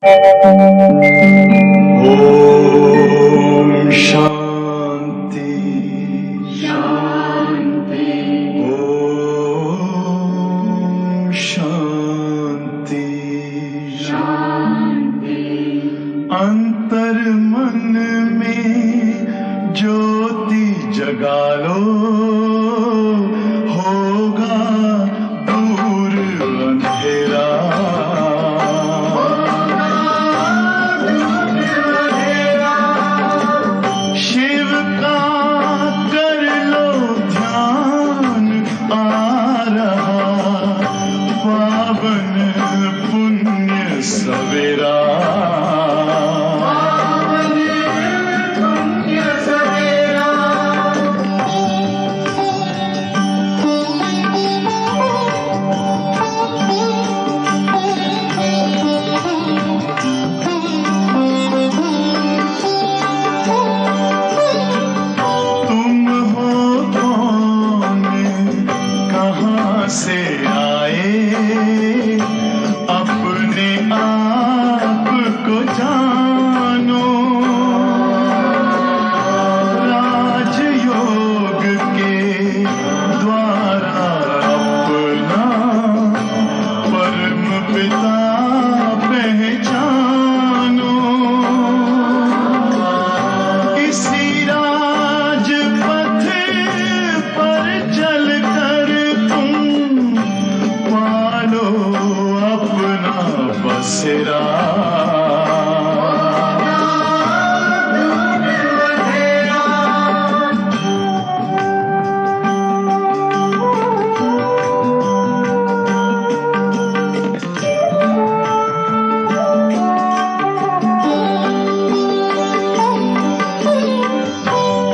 ओम शांति शांति। ओम शांति शांति। अंतर मन में ज्योति जगा लो, होगा दूर अंधेरा। शिव का कर लो ध्यान, आ रहा पावन पुण्य सवेरा। से आए अपने आप को जानो, राजयोग के द्वारा अपना परम पिता पहचानो। इसी राजपथ पर चलकर अपना बसेरा।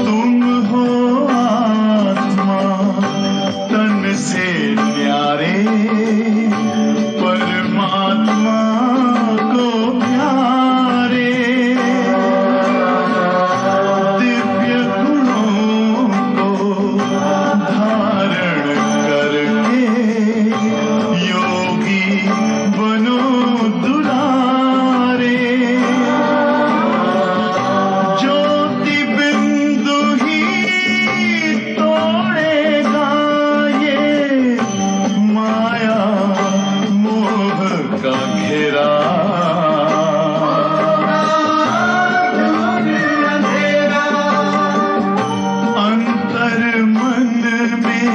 तुम हो आत्मा तन से न्यारे, परमात्मा को प्यारे। दिव्य गुणों को धारण करके योगी बनो दुलारे। ज्योति बिंदु ही तोड़ेगा ये माया मोह का घेरा। अंतर मन में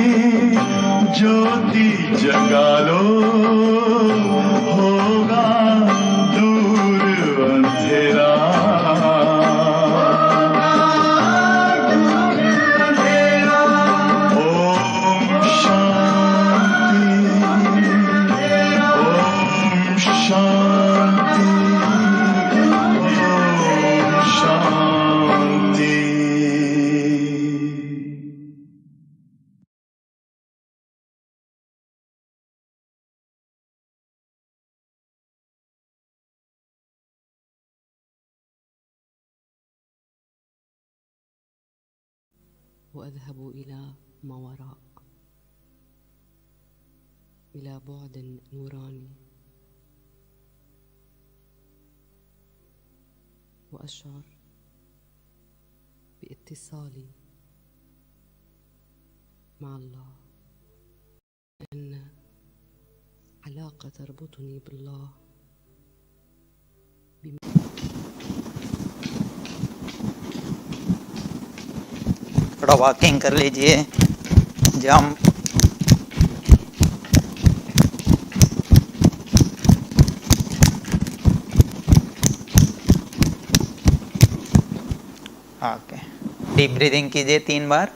ज्योति जगा लो, होगा दूर अंधेरा। ओम शांति। ओम शांति। ओम शांति। وأذهب إلى ما وراء، إلى بعد نوراني، وأشعر باتصالي مع الله، أن علاقة تربطني بالله थोड़ा वॉकिंग कर लीजिए। Jump okay. डीप ब्रीदिंग कीजिए 3 बार।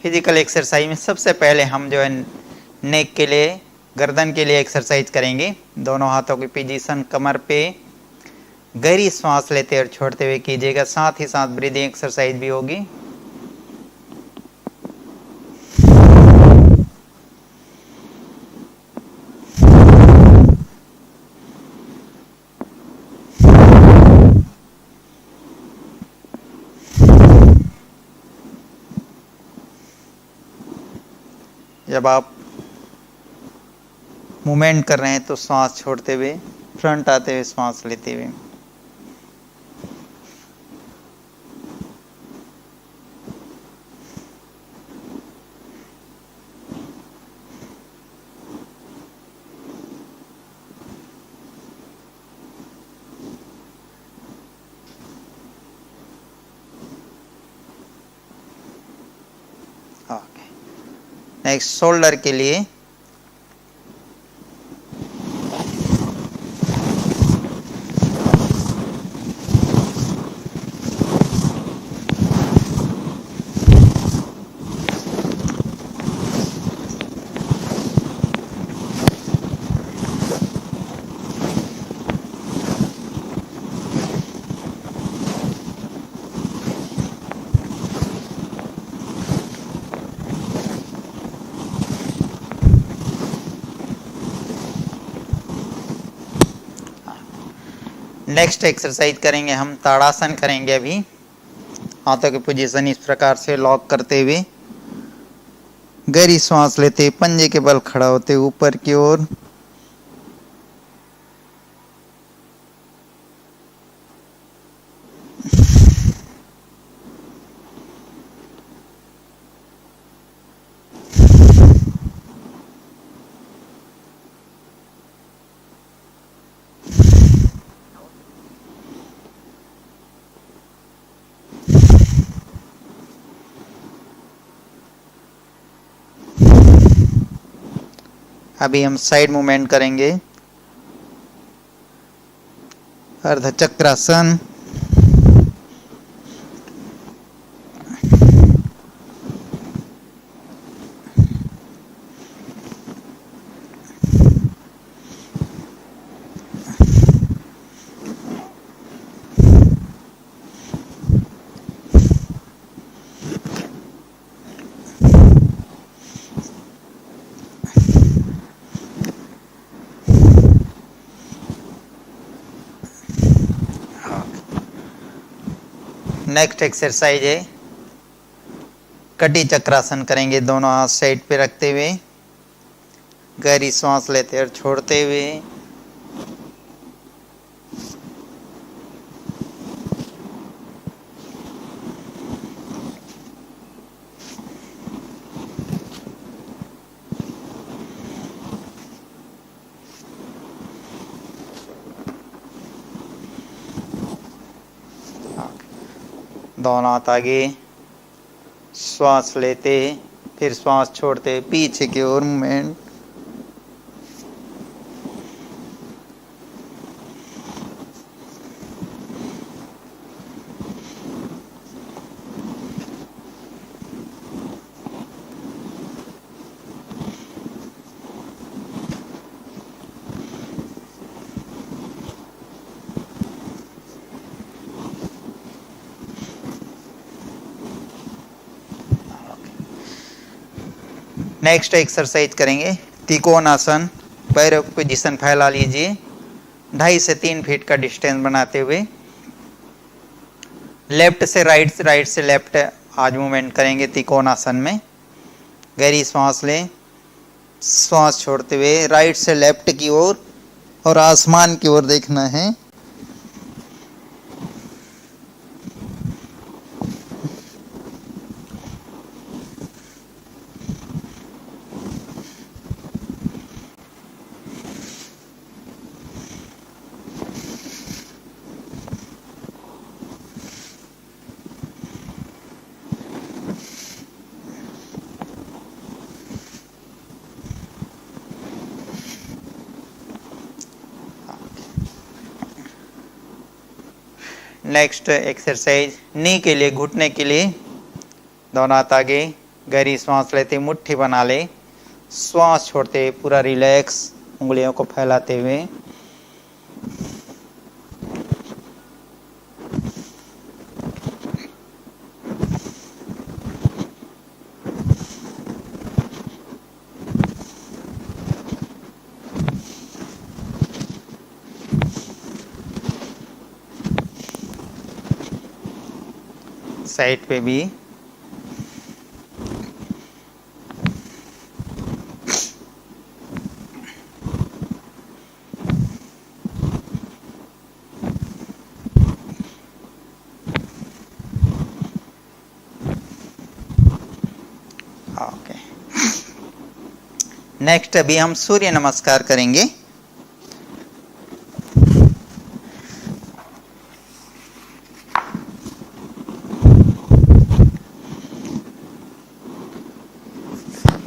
फिजिकल एक्सरसाइज में सबसे पहले हम जो है नेक के लिए, गर्दन के लिए एक्सरसाइज करेंगे। दोनों हाथों की पोजीशन कमर पे, गहरी सांस लेते और छोड़ते हुए कीजिएगा। साथ ही साथ ब्रीदिंग एक्सरसाइज भी होगी। जब आप मूवमेंट कर रहे हैं तो श्वास छोड़ते हुए फ्रंट आते हुए श्वास लेते हुए। नेक्स्ट शोल्डर के लिए नेक्स्ट एक्सरसाइज करेंगे हम ताड़ासन करेंगे। अभी हाथों की पोजीशन इस प्रकार से लॉक करते हुए गहरी सांस लेते, पंजे के बल खड़ा होते ऊपर की ओर। अभी हम साइड मूवमेंट करेंगे। अर्धचक्रासन, नेक्स्ट एक्सरसाइज है कटी चक्रासन करेंगे। दोनों हाथ साइड पे रखते हुए गहरी सांस लेते और छोड़ते हुए। दोनों हाथ आगे, श्वास लेते फिर श्वास छोड़ते, पीछे की ओर मूवमेंट। नेक्स्ट एक्सरसाइज करेंगे त्रिकोणासन। पैरों की पोजीशन फैला लीजिए, 2.5 से 3 फीट का डिस्टेंस बनाते हुए लेफ्ट से राइट, राइट से लेफ्ट आज मूवमेंट करेंगे त्रिकोणासन में। गहरी सांस लें, श्वास छोड़ते हुए राइट से लेफ्ट की ओर और आसमान की ओर देखना है। नेक्स्ट एक्सरसाइज नी के लिए, घुटने के लिए। दोनों हाथ आगे, गहरी सांस लेते मुट्ठी बना ले, श्वास छोड़ते पूरा रिलैक्स, उंगलियों को फैलाते हुए। साइड पे भी। नेक्स्ट अभी हम सूर्य नमस्कार करेंगे।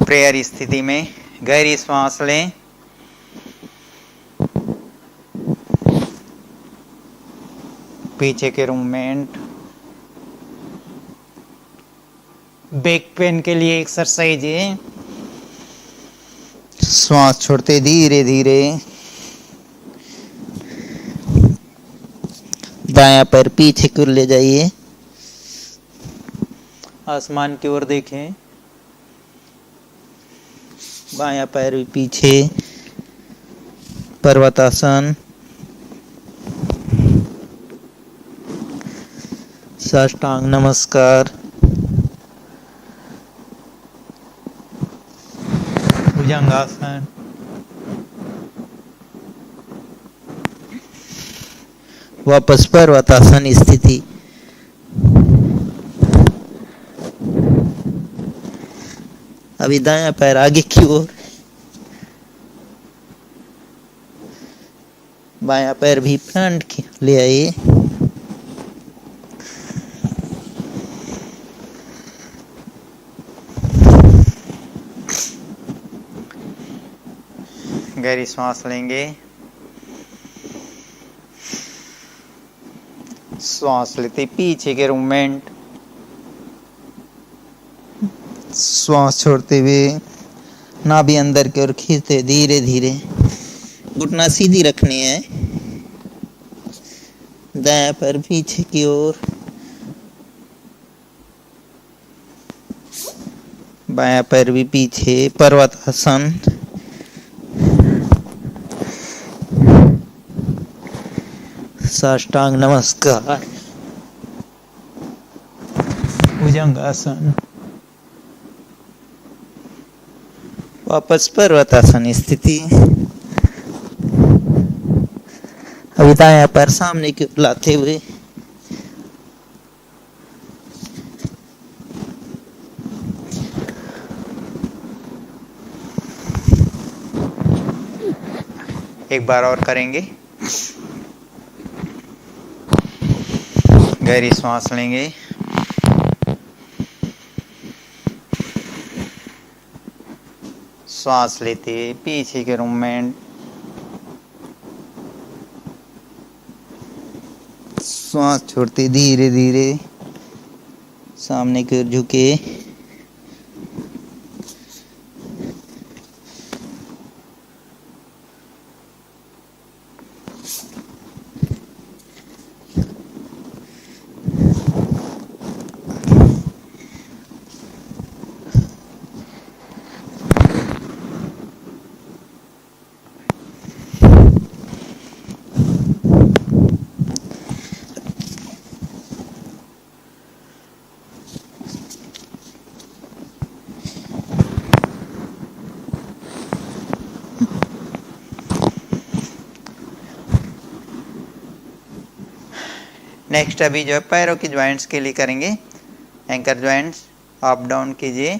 प्रेयर स्थिति में गहरी श्वास लें, पीछे के मूवमेंट। बैक पेन के लिए एक्सरसाइज है, श्वास छोड़ते धीरे धीरे दायां पैर पीछे की ओर ले जाइए, आसमान की ओर देखें, बायां पैर भी पीछे, पर्वतासन, साष्टांग नमस्कार, भुजंगासन, वापस पर्वतासन स्थिति। अभी दायां पैर आगे की ओर, बायां पैर भी फ्रंट की ले आइए, गहरी श्वास लेंगे, श्वास लेते पीछे के मूवमेंट, श्वास छोड़ते हुए नाभि अंदर की ओर खींचते धीरे धीरे, घुटना सीधी रखनी है, दायां पैर पीछे की ओर, बायां पैर भी पीछे, पर्वतासन, साष्टांग नमस्कार, भुजंगासन, वापस पर्वतासन स्थिति। अभी दायां पैर सामने की ओर लाते हुए एक बार और करेंगे। गहरी श्वास लेंगे, श्वास लेते पीछे के मूवमेंट, श्वास छोड़ते धीरे धीरे सामने की ओर झुके, नेक्स्ट अभी जो है पैरों की ज्वाइंट्स के लिए करेंगे। एंकर ज्वाइंट्स अप डाउन कीजिए,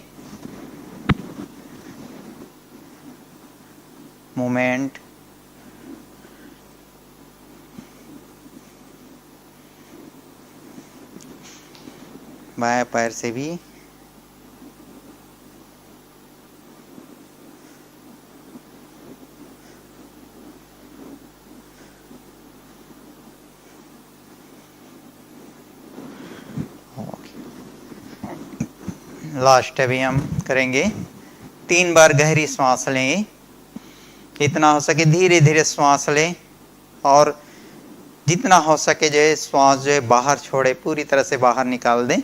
मूवमेंट, बाएं पैर से भी लास्ट अभी हम करेंगे। 3 बार गहरी श्वास लें, इतना हो सके धीरे धीरे श्वास लें और जितना हो सके जो है श्वास जो है बाहर छोड़े, पूरी तरह से बाहर निकाल दें।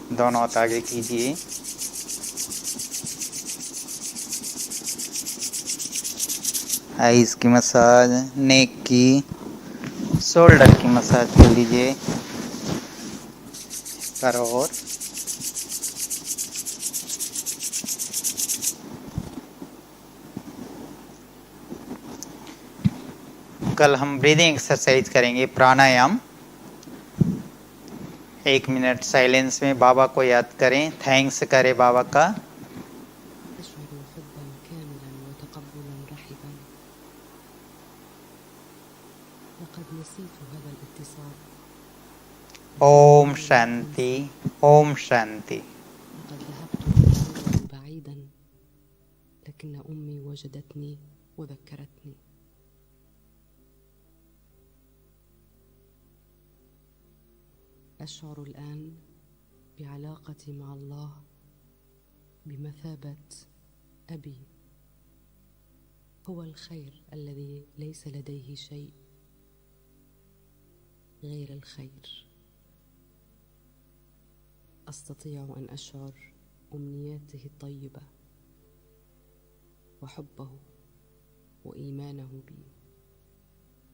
दोनों हाथ आगे कीजिए, आईज की मसाज, नेक की, शोल्डर की मसाज कर लीजिए। और कल हम ब्रीदिंग एक्सरसाइज करेंगे, प्राणायाम। 1 मिनट साइलेंस में बाबा को याद करें, थैंक्स करें बाबा का। أشعر حبا كاملا وتقبلا رحبا. لقد نسيت هذا الاتصال. ओम शांति, ओम शांति। لقد ذهبت لموضع بعيدا، لكن أمي وجدتني وذكرتني. أشعر الآن بعلاقتي مع الله بمثابة أبي. هو الخير الذي ليس لديه شيء غير الخير. أستطيع أن أشعر أمنياته الطيبة وحبه وإيمانه بي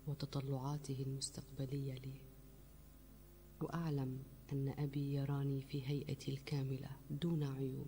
وتطلعاته المستقبلية لي، وأعلم أن أبي يراني في هيئتي الكاملة دون عيوب.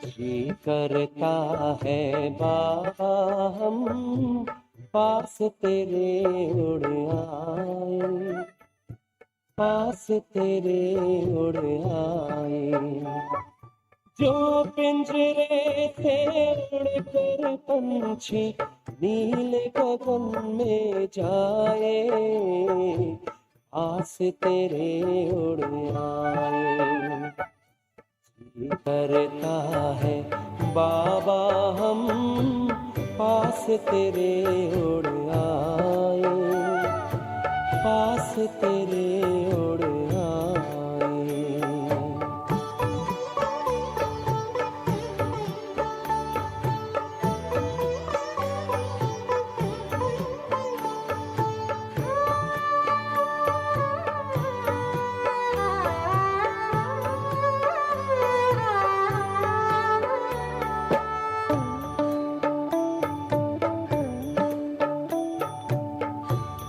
जी करता है बाबा हम पास तेरे उड़ आए, पास तेरे उड़ आए। जो पिंजरे से उड़कर पंछी नीले गगन में जाए, पास तेरे उड़ आए। जी करता है बाबा हम पास तेरे उड़ आए, पास तेरे उड़ आए।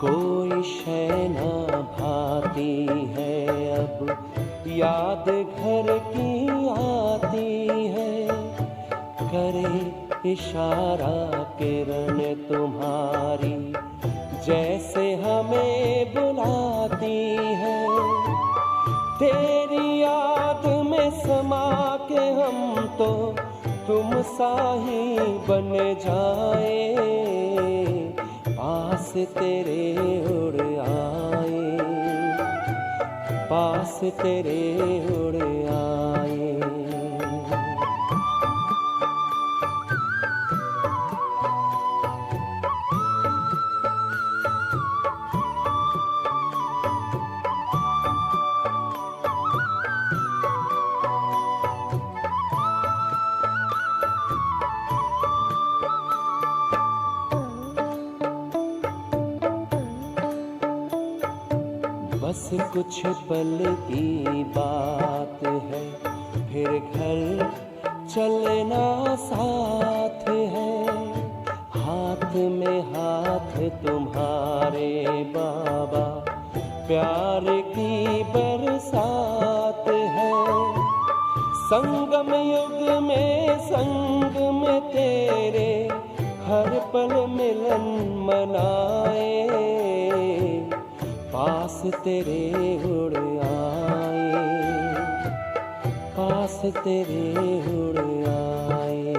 कोई शय ना भाती है अब, याद घर की आती है। करे इशारा किरण तुम्हारी, जैसे हमें बुलाती है। तेरी याद में समा के हम तो तुम सा ही बन जाए, पास तेरे उड़ आए, पास तेरे उड़ आए। बस कुछ पल की बात है, फिर घर चलना साथ है। हाथ में हाथ तुम्हारे बाबा, प्यार की बरसात है। संगम युग में संग में तेरे, हर पल मिलन मनाए, पास तेरे उड़ आए, पास तेरे उड़ आए।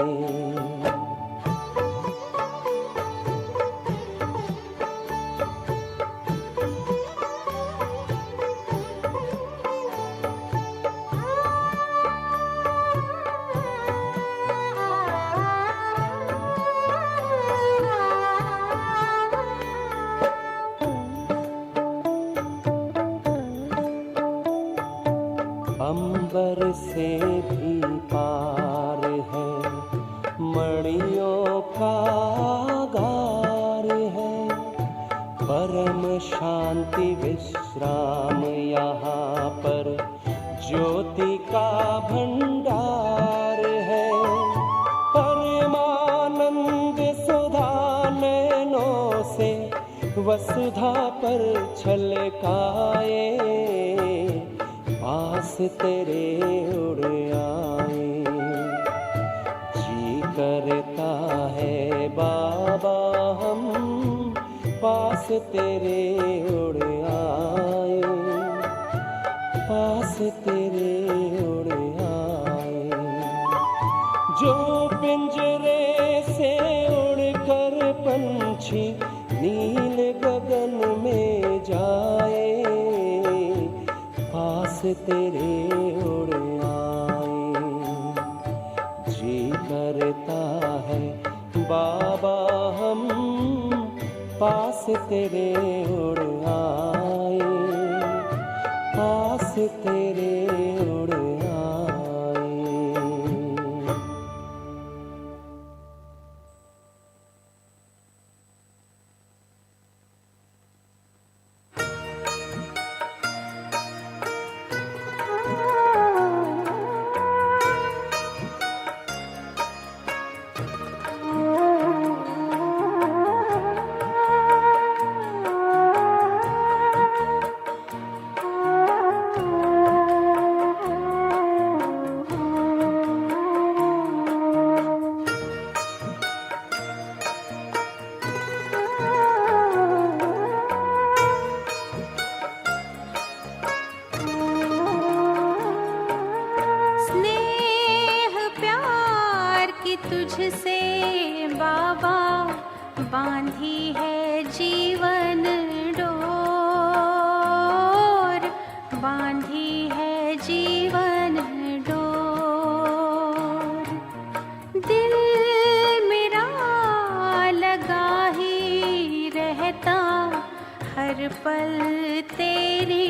अंबर से भी पार है, मणियों का गार है। परम शांति विश्राम यहाँ पर, ज्योति का भंडार है। परमानंद सुधा नैनों से वसुधा पर छलकाए, पास तेरे उड़ आए। जी करता है बाबा हम पास तेरे उड़ आए, पास तेरे उड़ आए। जो पिंजरे से उड़कर पंछी नील गगन में जाए, पास तेरे उड़ आए। जी करता है बाबा हम पास तेरे उड़ आए, पास तेरे उड़ आए। तुझसे बाबा बांधी है जीवन डोर, बांधी है जीवन डोर। दिल मेरा लगा ही रहता हर पल तेरी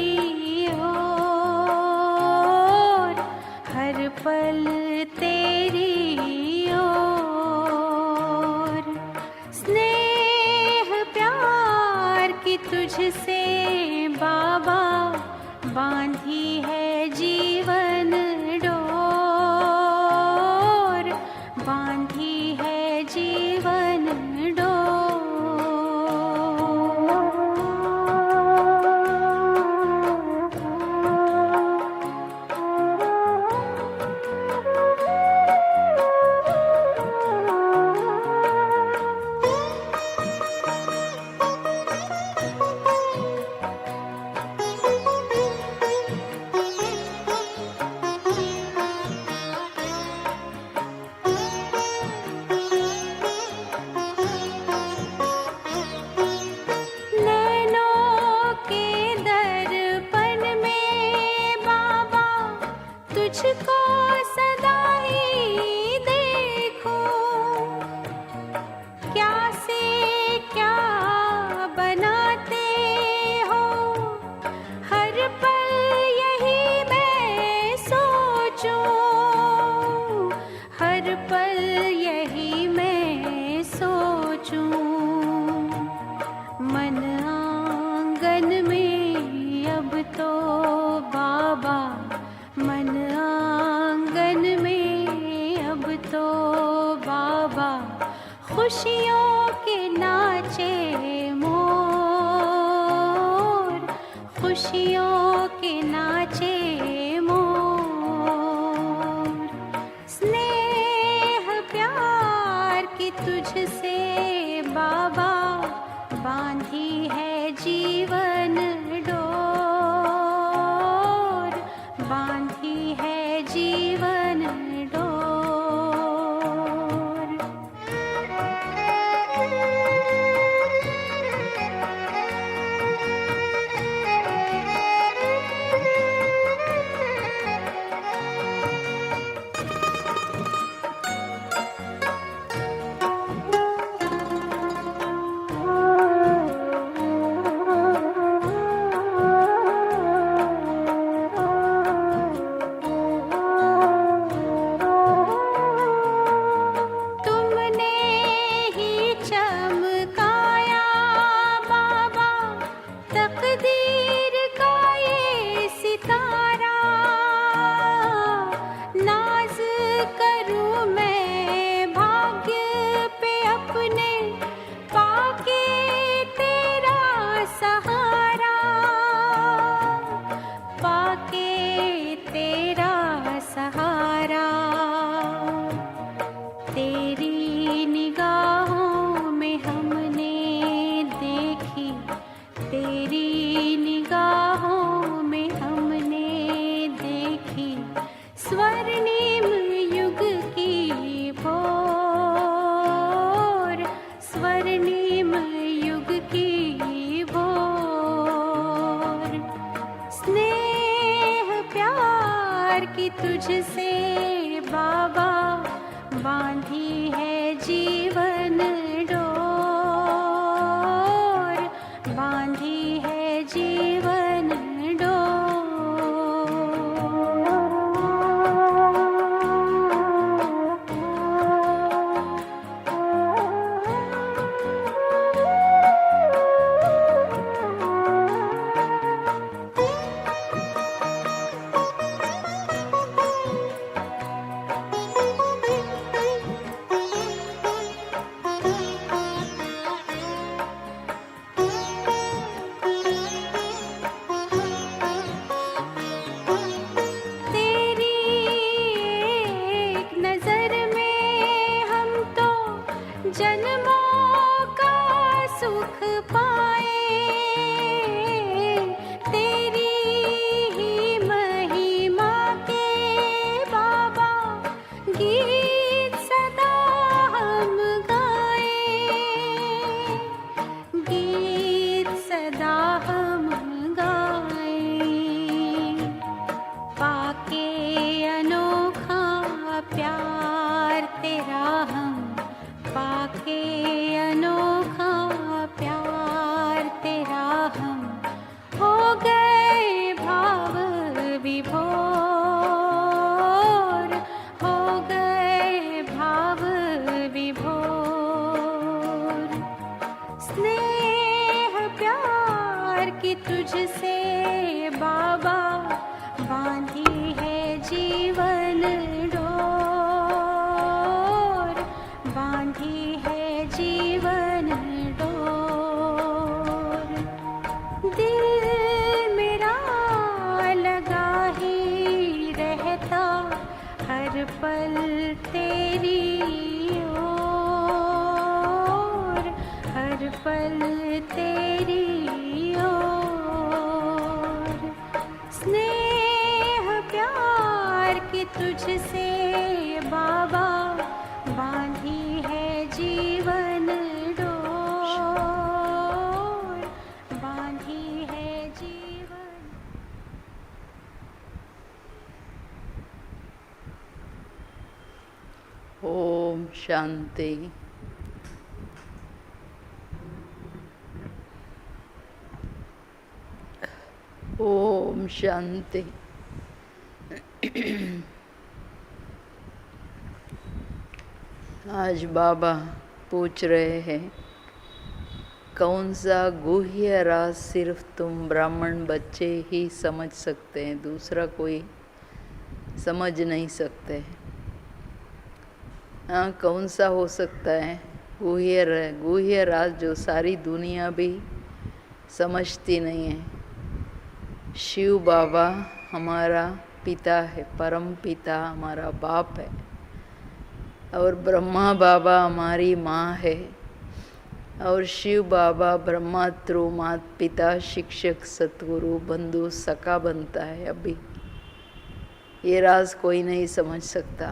ओर, हर पल तेरी तुझसे बाबा बांधी है जीवन डोर, बांधी है जीवन तुझको सदा ही देखूं, क्या से क्या बनाते हो हर पल यही मैं सोचूं, हर पल यही मैं सोचूं। मन आंगन में अब तो बाबा, मन आंगन में अब तो बाबा खुशियों के नाचे मोर, खुशियों के नाचे मोर। स्नेह प्यार की तुझसे बाबा बांधी है जीवन डोर, बांधी है जीवन डोर। जन्मों का सुख पाए, तेरी ही महिमा के बाबा गीत सदा हम गाए, गीत सदा हम गाए। पाके अनोखा प्यार तेरा हम, पाके अनोखा प्यार तेरा हम, हो गए भाव विभोर, हो गए भाव विभोर। स्नेह प्यार की तुझसे बाबा बांधी है जीवन डोर, बांधी है जीवन डोर। दिल मेरा लगा ही रहता हर पल तेरी ओर, हर पल तेरी ओर। स्नेह प्यार की तुझसे बाबा बांधी है जीवन डोर, बांधी है जीवन। ओम शांति। ओम शांति। आज बाबा पूछ रहे हैं कौन सा गुह्य राज सिर्फ तुम ब्राह्मण बच्चे ही समझ सकते हैं, दूसरा कोई समझ नहीं सकते। हाँ, कौन सा हो सकता है गुह्य राज जो सारी दुनिया भी समझती नहीं है। शिव बाबा हमारा पिता है, परम पिता हमारा बाप है, और ब्रह्मा बाबा हमारी माँ है, और शिव बाबा ब्रह्मा थ्रू माता पिता शिक्षक सतगुरु बंधु सखा बनता है। अभी ये राज कोई नहीं समझ सकता।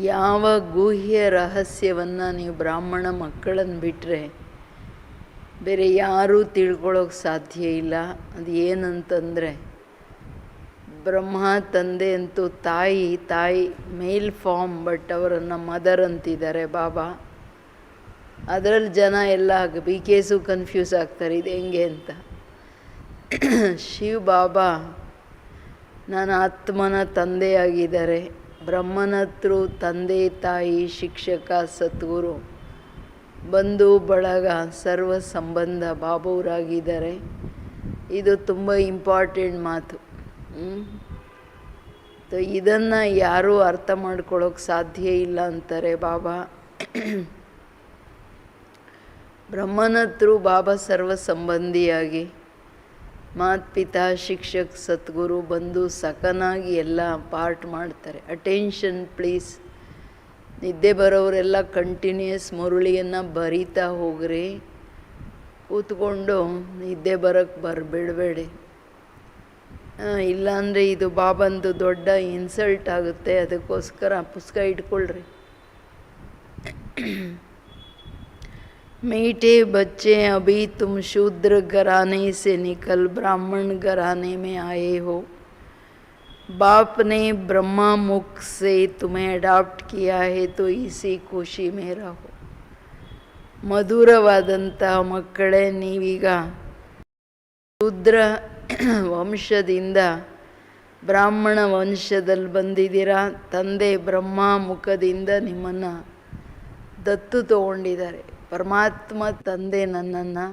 ಯಾವ ಗುಹ್ಯ ರಹಸ್ಯವನ್ನು ನೀವು ಬ್ರಾಹ್ಮಣ ಮಕ್ಕಳನ್ನು ಬಿಟ್ಟರೆ ಬೇರೆ ಯಾರೂ ತಿಳ್ಕೊಳ್ಳೋಕೆ ಸಾಧ್ಯ ಇಲ್ಲ. ಅದು ಏನಂತಂದರೆ, ಬ್ರಹ್ಮ ತಂದೆ ಅಂತೂ ತಾಯಿ ಮೇಲ್ ಫಾರ್ಮ್, ಬಟ್ ಅವರನ್ನು ಮದರ್ ಅಂತಿದ್ದಾರೆ ಬಾಬಾ. ಅದರಲ್ಲಿ ಜನ ಎಲ್ಲ ಬಿ ಕೇಸು ಕನ್ಫ್ಯೂಸ್ ಆಗ್ತಾರೆ, ಇದು ಹೆಂಗೆ ಅಂತ. ಶಿವ ಬಾಬಾ ನನ್ನ ಆತ್ಮನ ತಂದೆಯಾಗಿದ್ದಾರೆ, ಬ್ರಹ್ಮನ ಥ್ರೂ ತಂದೆ ತಾಯಿ ಶಿಕ್ಷಕ ಸದ್ಗುರು ಬಂಧು ಬಳಗ ಸರ್ವ ಸಂಬಂಧ ಬಾಬುವರಾಗಿದ್ದಾರೆ. ಇದು ತುಂಬ ಇಂಪಾರ್ಟೆಂಟ್ ಮಾತು. ಇದನ್ನು ಯಾರೂ ಅರ್ಥ ಮಾಡ್ಕೊಳ್ಳೋಕೆ ಸಾಧ್ಯ ಇಲ್ಲ ಅಂತಾರೆ ಬಾಬಾ. ಬ್ರಹ್ಮನ ಥ್ರೂ ಬಾಬಾ ಸರ್ವ ಸಂಬಂಧಿಯಾಗಿ ಮಾತಾ ಪಿತಾ ಶಿಕ್ಷಕ್ ಸದ್ಗುರು ಬಂದು ಸಖನಾಗಿ ಎಲ್ಲ ಪಾರ್ಟ್ ಮಾಡ್ತಾರೆ. Attention please. ನಿದ್ದೆ ಬರೋರೆಲ್ಲ ಕಂಟಿನ್ಯೂಸ್ ಮುರುಳಿಯನ್ನು ಬರಿತಾ ಹೋಗ್ರಿ, ಕೂತ್ಕೊಂಡು ನಿದ್ದೆ ಬರೋಕ್ಕೆ ಬರಬೇಡಬೇಡಿ. ಇಲ್ಲಾಂದರೆ ಇದು ಬಾಬಂದು ದೊಡ್ಡ ಇನ್ಸಲ್ಟ್ ಆಗುತ್ತೆ. ಅದಕ್ಕೋಸ್ಕರ ಪುಸ್ತಕ ಇಟ್ಕೊಳ್ರಿ. मीठे बच्चे, अभी तुम शूद्र घराने से निकल ब्राह्मण घराने में आए हो। बाप ने ब्रह्मा मुख से तुम्हें अडॉप्ट किया है, तो इसी खुशी में रहो. ಮಧುರವಾದಂಥ ಮಕ್ಕಳೇ, ನೀವೀಗ ಶೂದ್ರ ವಂಶದಿಂದ ಬ್ರಾಹ್ಮಣ ವಂಶದಲ್ಲಿ ಬಂದಿದ್ದೀರಾ. ತಂದೆ ಬ್ರಹ್ಮ ಮುಖದಿಂದ ನಿಮ್ಮನ್ನು ದತ್ತು ತಗೊಂಡಿದ್ದಾರೆ. ಪರಮಾತ್ಮ ತಂದೆ ನನ್ನನ್ನು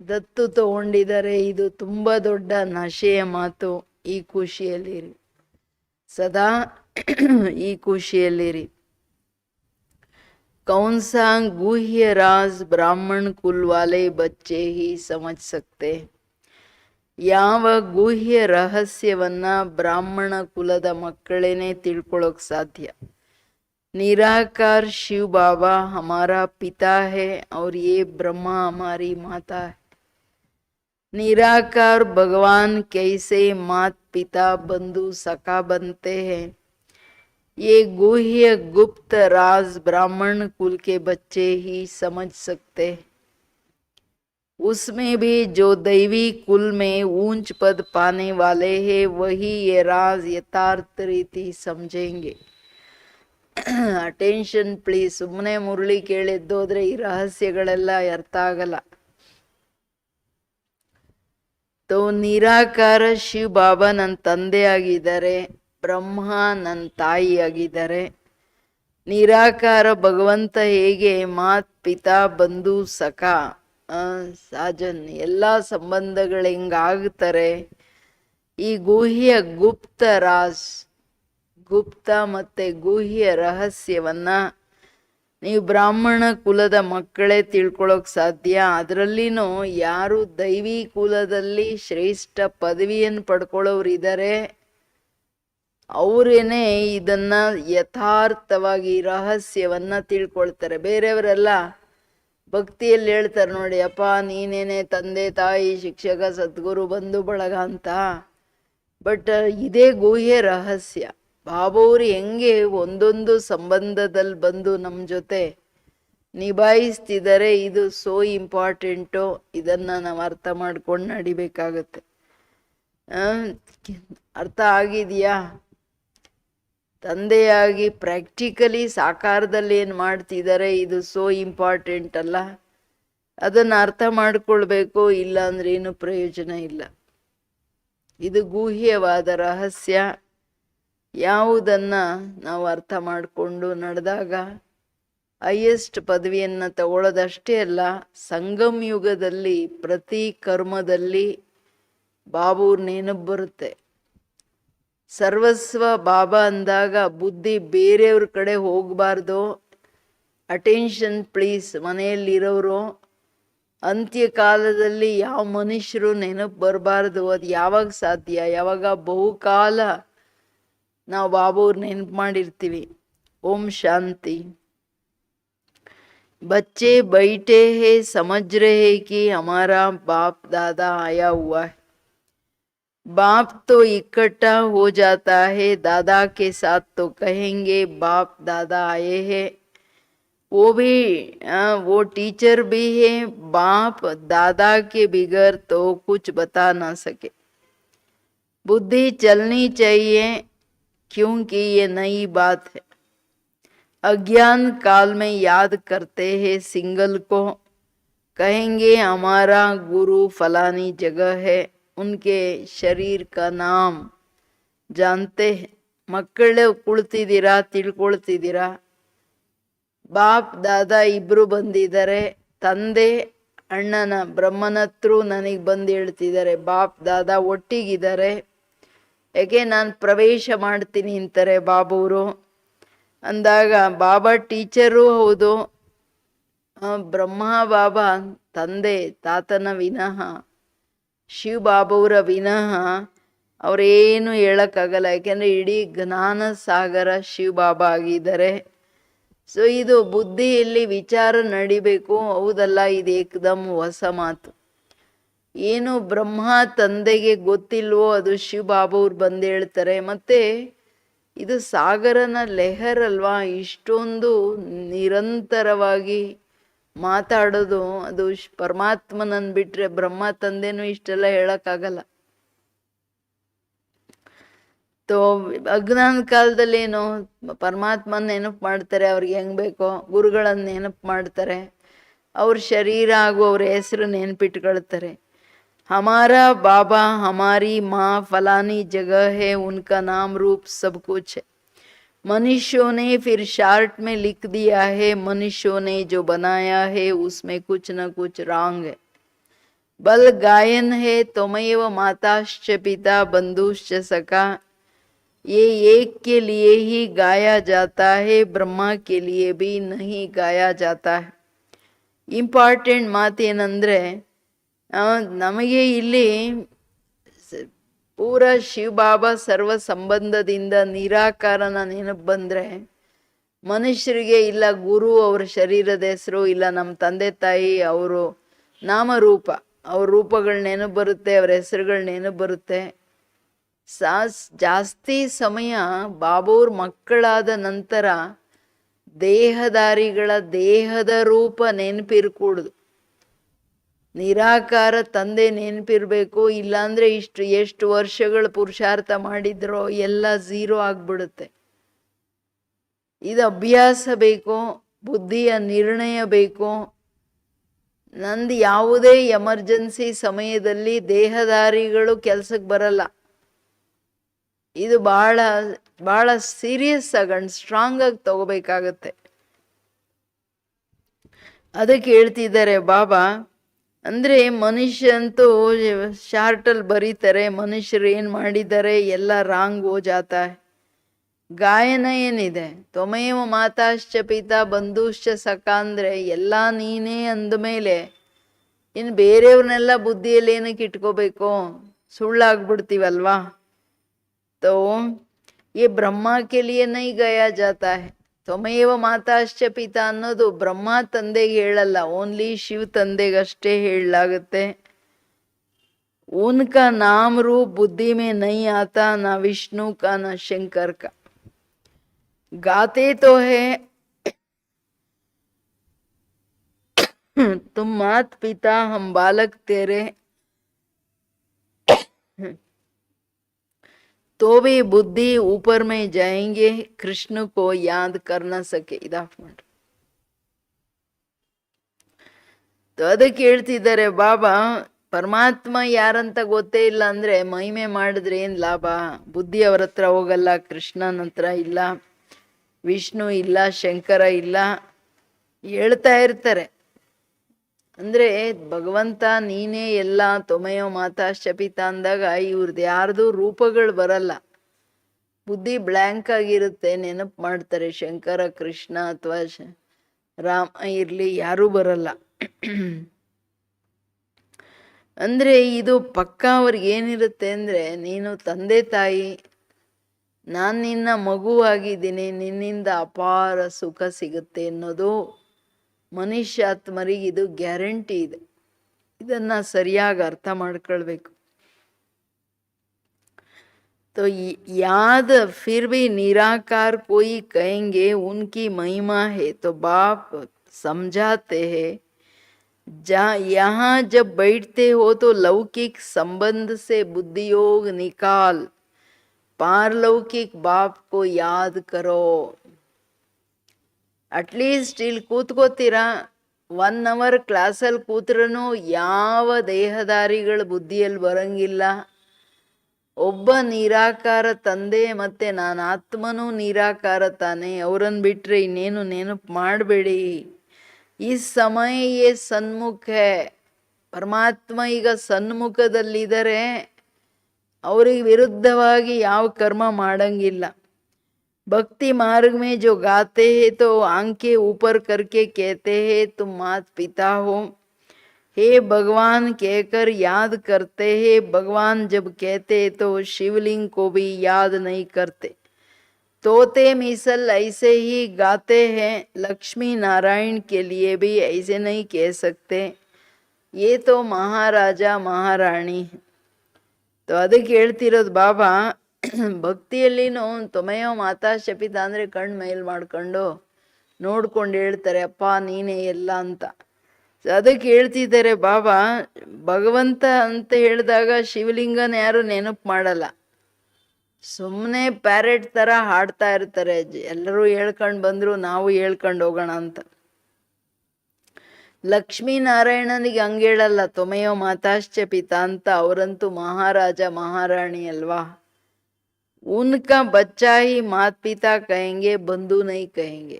ದತ್ತು ತಗೊಂಡಿದ್ದಾರೆ. ಇದು ತುಂಬ ದೊಡ್ಡ ನಶೆಯ ಮಾತು. ಈ ಖುಷಿಯಲ್ಲಿರಿ, ಸದಾ ಈ ಖುಷಿಯಲ್ಲಿರಿ. कौन सा गुह्य राज ब्राह्मण कुल वाले बच्चे ही समझ सकते. ಯಾವ ಗುಹ್ಯ ರಹಸ್ಯವನ್ನ ಬ್ರಾಹ್ಮಣ ಕುಲದ ಮಕ್ಕಳೇನೆ ತಿಳ್ಕೊಳ್ಳೋಕೆ ಸಾಧ್ಯ. निराकार शिव बाबा हमारा पिता है और ये ब्रह्मा हमारी माता है। निराकार भगवान कैसे मात पिता बंधु सखा बनते हैं, ये गुह्य गुप्त राज ब्राह्मण कुल के बच्चे ही समझ सकते हैं। उसमें भी जो दैवी कुल में ऊंच पद पाने वाले हैं वही ये राज यथार्थ रीति समझेंगे। Attention please. ಸುಮ್ಮನೆ ಮುರಳಿ ಕೇಳಿದ್ದೋದ್ರೆ ಈ ರಹಸ್ಯಗಳೆಲ್ಲ ಅರ್ಥ ಆಗಲ್ಲ. ತೋ ನಿರಾಕಾರ ಶಿವ ಬಾಬಾ ನನ್ನ ತಂದೆ ಆಗಿದ್ದಾರೆ, ಬ್ರಹ್ಮ ನನ್ನ ತಾಯಿ ಆಗಿದ್ದಾರೆ. ನಿರಾಕಾರ ಭಗವಂತ ಹೇಗೆ ಮಾತ್ ಪಿತಾ ಬಂಧು ಸಖ ಸಾಜನ್ ಎಲ್ಲ ಸಂಬಂಧಗಳು ಹೆಂಗಾಗ್ತಾರೆ, ಈ ಗುಹ್ಯ ಗುಪ್ತ ರಾಜ್ ಗುಪ್ತ ಮತ್ತೆ ಗುಹ್ಯ ರಹಸ್ಯವನ್ನ ನೀವು ಬ್ರಾಹ್ಮಣ ಕುಲದ ಮಕ್ಕಳೇ ತಿಳ್ಕೊಳ್ಳೋಕ್ ಸಾಧ್ಯ. ಅದರಲ್ಲಿನೂ ಯಾರು ದೈವಿ ಕುಲದಲ್ಲಿ ಶ್ರೇಷ್ಠ ಪದವಿಯನ್ನು ಪಡ್ಕೊಳ್ಳೋರು ಇದ್ದಾರೆ ಅವರೇನೆ ಇದನ್ನ ಯಥಾರ್ಥವಾಗಿ ರಹಸ್ಯವನ್ನ ತಿಳ್ಕೊಳ್ತಾರೆ. ಬೇರೆಯವರೆಲ್ಲ ಭಕ್ತಿಯಲ್ಲಿ ಹೇಳ್ತಾರೆ ನೋಡಿ, ಅಪ್ಪ ನೀನೇನೆ ತಂದೆ ತಾಯಿ ಶಿಕ್ಷಕ ಸದ್ಗುರು ಬಂಧು ಬಳಗ ಅಂತ. ಬಟ್ ಇದೇ ಗುಹ್ಯ ರಹಸ್ಯ. ಬಾಬಾವ್ರು ಹೆಂಗೆ ಒಂದೊಂದು ಸಂಬಂಧದಲ್ಲಿ ಬಂದು ನಮ್ಮ ಜೊತೆ ನಿಭಾಯಿಸ್ತಿದ್ದಾರೆ, ಇದು ಸೋ ಇಂಪಾರ್ಟೆಂಟು. ಇದನ್ನ ನಾವು ಅರ್ಥ ಮಾಡ್ಕೊಂಡು ನಡಿಬೇಕಾಗತ್ತೆ. ಅರ್ಥ ಆಗಿದೆಯಾ? ತಂದೆಯಾಗಿ ಪ್ರಾಕ್ಟಿಕಲಿ ಸಾಕಾರದಲ್ಲಿ ಏನು ಮಾಡ್ತಿದ್ದಾರೆ, ಇದು ಸೋ ಇಂಪಾರ್ಟೆಂಟ್ ಅಲ್ಲ. ಅದನ್ನು ಅರ್ಥ ಮಾಡ್ಕೊಳ್ಬೇಕು, ಇಲ್ಲ ಅಂದ್ರೆ ಏನು ಪ್ರಯೋಜನ ಇಲ್ಲ. ಇದು ಗುಹ್ಯವಾದ ರಹಸ್ಯ. ಯಾವುದನ್ನ ನಾವು ಅರ್ಥ ಮಾಡಿಕೊಂಡು ನಡೆದಾಗ ಹೈಯೆಸ್ಟ್ ಪದವಿಯನ್ನು ತಗೊಳ್ಳೋದಷ್ಟೇ ಅಲ್ಲ, ಸಂಗಮ್ ಯುಗದಲ್ಲಿ ಪ್ರತಿ ಕರ್ಮದಲ್ಲಿ ಬಾಬೂರ್ ನೆನಪು ಬರುತ್ತೆ. ಸರ್ವಸ್ವ ಬಾಬಾ ಅಂದಾಗ ಬುದ್ಧಿ ಬೇರೆಯವ್ರ ಕಡೆ ಹೋಗಬಾರ್ದು. Attention please. ಮನೆಯಲ್ಲಿರೋರು ಅಂತ್ಯಕಾಲದಲ್ಲಿ ಯಾವ ಮನುಷ್ಯರು ನೆನಪು ಬರಬಾರ್ದು. ಅದು ಯಾವಾಗ ಸಾಧ್ಯ? ಯಾವಾಗ ಬಹುಕಾಲ ನಾವು ಬಾಬೂರ್ ನೆನಪು ಮಾಡಿರ್ತೀವಿ. ಓಂ ಶಾಂತಿ. बच्चे बैठे हैं समझ रहे कि हमारा बाप दादा आया हुआ है. बाप तो इकट्ठा हो जाता है, दादा के साथ तो कहेंगे बाप दादा आए हैं. वो भी वो टीचर भी है. बाप दादा के बिगैर तो कुछ बता ना सके. बुद्धि चलनी चाहिए क्योंकि ये नई बात है. अज्ञान काल में याद करते हैं सिंगल को, कहेंगे हमारा गुरु फलानी जगह है, उनके शरीर का नाम जानते हैं. ಮಕ್ಕಳೇ ಕುಳ್ತಿದ್ದೀರಾ, ತಿಳ್ಕೊಳ್ತಿದ್ದೀರಾ. ಬಾಪ್ ದಾದಾ ಇಬ್ರು ಬಂದಿದ್ದಾರೆ. ತಂದೆ ಅಣ್ಣನ ಬ್ರಹ್ಮನತ್ರು ನನಗೆ ಬಂದು ಹೇಳ್ತಿದ್ದಾರೆ ಬಾಪ್ ದಾದಾ ಒಟ್ಟಿಗಿದ್ದಾರೆ. ಯಾಕೆ ನಾನು ಪ್ರವೇಶ ಮಾಡ್ತೀನಿ ಅಂತಾರೆ ಬಾಬೂರು ಅಂದಾಗ, ಬಾಬಾ ಟೀಚರು ಹೌದು. ಬ್ರಹ್ಮ ಬಾಬಾ ತಂದೆ ತಾತನ ವಿನಃ, ಶಿವ ಬಾಬಾವರ ವಿನಃ ಅವರೇನು ಹೇಳಕ್ಕಾಗಲ್ಲ. ಯಾಕೆಂದ್ರೆ ಇಡೀ ಜ್ಞಾನ ಸಾಗರ ಶಿವ ಬಾಬಾ ಆಗಿದ್ದಾರೆ. ಸೊ ಇದು ಬುದ್ಧಿಯಲ್ಲಿ ವಿಚಾರ ನಡಿಬೇಕು. ಹೌದಲ್ಲ, ಇದು ಏಕದಮ್ ಹೊಸ ಮಾತು. ಏನು ಬ್ರಹ್ಮ ತಂದೆಗೆ ಗೊತ್ತಿಲ್ವೋ ಅದು ಶಿವ ಬಾಬಾವ್ರು ಬಂದು ಹೇಳ್ತಾರೆ. ಮತ್ತೆ ಇದು ಸಾಗರನ ಲೆಹರ್ ಅಲ್ವಾ, ಇಷ್ಟೊಂದು ನಿರಂತರವಾಗಿ ಮಾತಾಡೋದು. ಅದು ಪರಮಾತ್ಮನನ್ನು ಬಿಟ್ರೆ ಬ್ರಹ್ಮ ತಂದೆನೂ ಇಷ್ಟೆಲ್ಲ ಹೇಳಕ್ಕಾಗಲ್ಲ. ತೋ ಅಜ್ಞಾನ ಕಾಲದಲ್ಲೇನು ಪರಮಾತ್ಮನ ನೆನಪು ಮಾಡ್ತಾರೆ, ಅವ್ರಿಗೆ ಹೆಂಗ್ ಬೇಕೋ. ಗುರುಗಳನ್ನ ನೆನಪು ಮಾಡ್ತಾರೆ, ಅವ್ರ ಶರೀರ ಹಾಗೂ ಅವ್ರ ಹೆಸರು ನೆನಪಿಟ್ಕೊಳ್ತಾರೆ. हमारा बाबा हमारी माँ फलानी जगह है, उनका नाम रूप सब कुछ है. मनुष्यों ने फिर शार्ट में लिख दिया है, मनुष्यों ने जो बनाया है उसमें कुछ न कुछ रॉन्ग है. बल गायन है त्वमेव माताश्च पिता बंधुश्च सखा. ये एक के लिए ही गाया जाता है, ब्रह्मा के लिए भी नहीं गाया जाता है. ಇಂಪಾರ್ಟೆಂಟ್ ಮಾತೇನಂದ್ರೆ, ನಮಗೆ ಇಲ್ಲಿ ಪೂರ ಶಿವ ಬಾಬಾ ಸರ್ವ ಸಂಬಂಧದಿಂದ ನಿರಾಕಾರನ ನೆನಪು ಬಂದರೆ ಮನುಷ್ಯರಿಗೆ ಇಲ್ಲ ಗುರು ಅವ್ರ ಶರೀರದ ಹೆಸರು, ಇಲ್ಲ ನಮ್ಮ ತಂದೆ ತಾಯಿ ಅವರು ನಾಮರೂಪ, ಅವ್ರ ರೂಪಗಳ ನೆನಪು ಬರುತ್ತೆ, ಅವ್ರ ಹೆಸರುಗಳ ನೆನಪು ಬರುತ್ತೆ. ಜಾಸ್ತಿ ಸಮಯ ಬಾಬೂರ್ ಮಕ್ಕಳಾದ ನಂತರ ದೇಹದಾರಿಗಳ ದೇಹದ ರೂಪ ನೆನಪಿರ್ಕೂಡ್ದು. ನಿರಾಕಾರ ತಂದೆ ನೆನಪಿರ್ಬೇಕು. ಇಲ್ಲಾಂದ್ರೆ ಎಷ್ಟು ವರ್ಷಗಳು ಪುರುಷಾರ್ಥ ಮಾಡಿದ್ರೋ ಎಲ್ಲ ಝೀರೋ ಆಗ್ಬಿಡುತ್ತೆ. ಇದು ಅಭ್ಯಾಸ ಬೇಕು, ಬುದ್ಧಿಯ ನಿರ್ಣಯ ಬೇಕು. ನಂದು ಯಾವುದೇ ಎಮರ್ಜೆನ್ಸಿ ಸಮಯದಲ್ಲಿ ದೇಹದಾರಿಗಳು ಕೆಲ್ಸಕ್ಕೆ ಬರಲ್ಲ. ಇದು ಬಹಳ ಬಹಳ ಸೀರಿಯಸ್ ಆಗಿ ಸ್ಟ್ರಾಂಗ್ ಆಗಿ ತಗೋಬೇಕಾಗತ್ತೆ. ಅದಕ್ಕೆ ಹೇಳ್ತಿದ್ದಾರೆ ಬಾಬಾ, ಅಂದರೆ ಮನುಷ್ಯ ಅಂತೂ ಶಾರ್ಟಲ್ಲಿ ಬರೀತಾರೆ, ಮನುಷ್ಯರು ಏನು ಮಾಡಿದ್ದಾರೆ ಎಲ್ಲ ರಾಂಗ್ ಹೋ ಜಾತ. ಗಾಯನ ಏನಿದೆ, ತ್ವಮೇವ ಮಾತಾಶ್ಚ ಪಿತಾ ಬಂಧುಶ್ಚ ಸಖ ಅಂದರೆ ಎಲ್ಲ ನೀನೇ ಅಂದಮೇಲೆ ಇನ್ನು ಬೇರೆಯವ್ರನ್ನೆಲ್ಲ ಬುದ್ಧಿಯಲ್ಲಿ ಏನಕ್ಕೆ ಇಟ್ಕೋಬೇಕು, ಸುಳ್ಳಾಗ್ಬಿಡ್ತೀವಲ್ವಾ. तो ये ब्रह्मा के लिए नहीं गया जाता है. ತ್ವಮೇವ ಮಾತಾಶ್ಚ ಪಿತಾ ಅನ್ನೋದು ಬ್ರಹ್ಮ ತಂದೆಗೆ ಹೇಳಲ್ಲ, ಓನ್ಲಿ ಶಿವ ತಂದೆಗಷ್ಟೇ ಹೇಳಲಾಗುತ್ತೆ. उनका नाम रूप बुद्धि में नहीं आता, ना विष्णु का ना शंकर का. गाते तो है तुम मात पिता हम बालक तेरे, तो भी बुद्धि ऊपर में जाएंगे, कृष्ण को याद कर न सके. ಇದಾಫ್ ಮಾಡ್ರಿ. ಅದಕ್ಕೆ ಹೇಳ್ತಿದ್ದಾರೆ ಬಾಬಾ, ಪರಮಾತ್ಮ ಯಾರಂತ ಗೊತ್ತೇ ಇಲ್ಲ ಅಂದ್ರೆ ಮಹಿಮೆ ಮಾಡಿದ್ರೆ ಏನ್ ಲಾಭ. ಬುದ್ಧಿ ಅವ್ರ ಹತ್ರ ಹೋಗಲ್ಲ, ಕೃಷ್ಣನ ಹತ್ರ ಇಲ್ಲ, ವಿಷ್ಣು ಇಲ್ಲ, ಶಂಕರ ಇಲ್ಲ, ಹೇಳ್ತಾ ಇರ್ತಾರೆ. ಅಂದ್ರೆ ಭಗವಂತ ನೀನೇ ಎಲ್ಲ, ತ್ವಮೇವ ಮಾತಾಶ್ಚ ಪಿತಾ ಅಂದಾಗ ಇವ್ರದ್ದು ಯಾರ್ದು ರೂಪಗಳು ಬರಲ್ಲ, ಬುದ್ಧಿ ಬ್ಲ್ಯಾಂಕ್ ಆಗಿರುತ್ತೆ. ನೆನಪು ಮಾಡ್ತಾರೆ ಶಂಕರ, ಕೃಷ್ಣ ಅಥವಾ ರಾಮ ಇರ್ಲಿ, ಯಾರೂ ಬರಲ್ಲ. ಅಂದ್ರೆ ಇದು ಪಕ್ಕ ಅವ್ರಿಗೆ ಏನಿರುತ್ತೆ ಅಂದ್ರೆ, ನೀನು ತಂದೆ ತಾಯಿ, ನಾನು ನಿನ್ನ ಮಗುವಾಗಿದ್ದೀನಿ, ನಿನ್ನಿಂದ ಅಪಾರ ಸುಖ ಸಿಗುತ್ತೆ ಅನ್ನೋದು ಮನುಷ್ಯಾತ್ಮರಿಗೆ ಇದು ಗ್ಯಾರಂಟಿ ಇದೆ. ಇದನ್ನ ಸರಿಯಾಗಿ ಅರ್ಥ ಮಾಡ್ಕೊಳ್ಬೇಕು. तो याद फिर भी निराकार कोई कहेंगे उनकी महिमा है, तो बाप समझाते हैं यहाँ जब बैठते हो तो लौकिक संबंध से बुद्धियोग निकाल, पारलौकिक बाप को याद करो. ಅಟ್ಲೀಸ್ಟ್ ಇಲ್ಲಿ ಕೂತ್ಕೋತೀರಾ, 1 hour ಕ್ಲಾಸಲ್ಲಿ ಕೂತ್ರೂ ಯಾವ ದೇಹದಾರಿಗಳ ಬುದ್ಧಿಯಲ್ಲಿ ಬರಂಗಿಲ್ಲ. ಒಬ್ಬ ನಿರಾಕಾರ ತಂದೆ ಮತ್ತೆ ನಾನು ಆತ್ಮನೂ ನಿರಾಕಾರ ತಾನೆ, ಅವರನ್ನು ಬಿಟ್ಟರೆ ಇನ್ನೇನು ನೆನಪು ಮಾಡಬೇಡಿ. ಈ ಸಮಯ ಸನ್ಮುಖ, ಪರಮಾತ್ಮ ಈಗ ಸನ್ಮುಖದಲ್ಲಿದ್ದಾರೆ, ಅವ್ರಿಗೆ ವಿರುದ್ಧವಾಗಿ ಯಾವ ಕರ್ಮ ಮಾಡಂಗಿಲ್ಲ. भक्ति मार्ग में जो गाते हैं तो आंखें ऊपर करके कहते हैं तुम मात पिता हो, हे भगवान कहकर याद करते हैं. भगवान जब कहते तो शिवलिंग को भी याद नहीं करते. तोते मिसल ऐसे ही गाते हैं, लक्ष्मी नारायण के लिए भी ऐसे नहीं कह सकते. ये तो महाराजा महारानी. तो ಅದಕ್ಕೆ ಹೇಳ್ತಿರೋದು ಬಾಬಾ, ಭಕ್ತಿಯಲ್ಲಿನೂ ತ್ವಮೇವ ಮಾತಾಶ್ಚ ಪಿತಾ ಅಂದರೆ ಕಣ್ಣು ಮೇಲ್ ಮಾಡ್ಕೊಂಡು ನೋಡ್ಕೊಂಡು ಹೇಳ್ತಾರೆ, ಅಪ್ಪ ನೀನೇ ಎಲ್ಲ ಅಂತ. ಅದಕ್ಕೆ ಹೇಳ್ತಿದ್ದಾರೆ ಬಾಬಾ, ಭಗವಂತ ಅಂತ ಹೇಳಿದಾಗ ಶಿವಲಿಂಗನ ಯಾರು ನೆನಪು ಮಾಡಲ್ಲ, ಸುಮ್ಮನೆ ಪ್ಯಾರೆಟ್ ಥರ ಹಾಡ್ತಾ ಇರ್ತಾರೆ. ಎಲ್ಲರೂ ಹೇಳ್ಕೊಂಡು ಬಂದರು, ನಾವು ಹೇಳ್ಕೊಂಡು ಹೋಗೋಣ ಅಂತ. ಲಕ್ಷ್ಮೀನಾರಾಯಣನಿಗೆ ಹಂಗೆ ಹೇಳಲ್ಲ, ತ್ವಮೇವ ಮಾತಾಶ್ಚ ಪಿತಾ ಅಂತ. ಅವರಂತೂ ಮಹಾರಾಜ ಮಹಾರಾಣಿ ಅಲ್ವಾ. उनका बच्चा ही मात पिता कहेंगे, बंधु नहीं कहेंगे.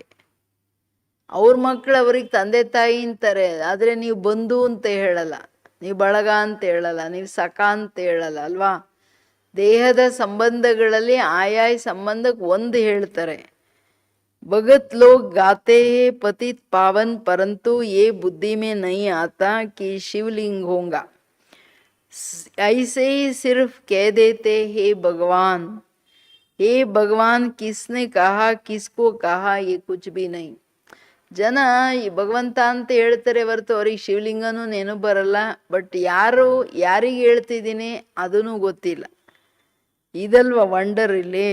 ಅವ್ರ ಮಕ್ಕಳು ಅವ್ರಿಗೆ ತಂದೆ ತಾಯಿ ಅಂತಾರೆ, ಆದರೆ ನೀವು ಬಂಧು ಅಂತ ಹೇಳಲ್ಲ, ನೀವು ಬಳಗ ಅಂತ ಹೇಳಲ್ಲ, ನೀವು ಸಖ ಅಂತ ಹೇಳಲ್ಲ ಅಲ್ವಾ. ದೇಹದ ಸಂಬಂಧಗಳಲ್ಲಿ ಆಯಾಯ ಸಂಬಂಧಕ್ಕೆ ಒಂದು ಹೇಳ್ತಾರೆ. भगत लोग गाते हैं पतित पावन, परंतु ये बुद्धि में नहीं आता कि शिवलिंग होगा. ऐसे ही सिर्फ कह देते हे भगवान, हे भगवान किसने कहा, किसको कहा, ये कुछ भी नहीं. ಜನ ಈ ಭಗವಂತ ಅಂತ ಹೇಳ್ತಾರೆ ಹೊರತು ಅವ್ರಿಗೆ ಶಿವಲಿಂಗನೂ ನೆನಪು ಬರಲ್ಲ. ಬಟ್ ಯಾರಿಗೆ ಹೇಳ್ತಿದ್ದೀನಿ ಅದೂ ಗೊತ್ತಿಲ್ಲ. ಇದಲ್ವ ವಂಡರ್ ಇಲ್ಲಿ.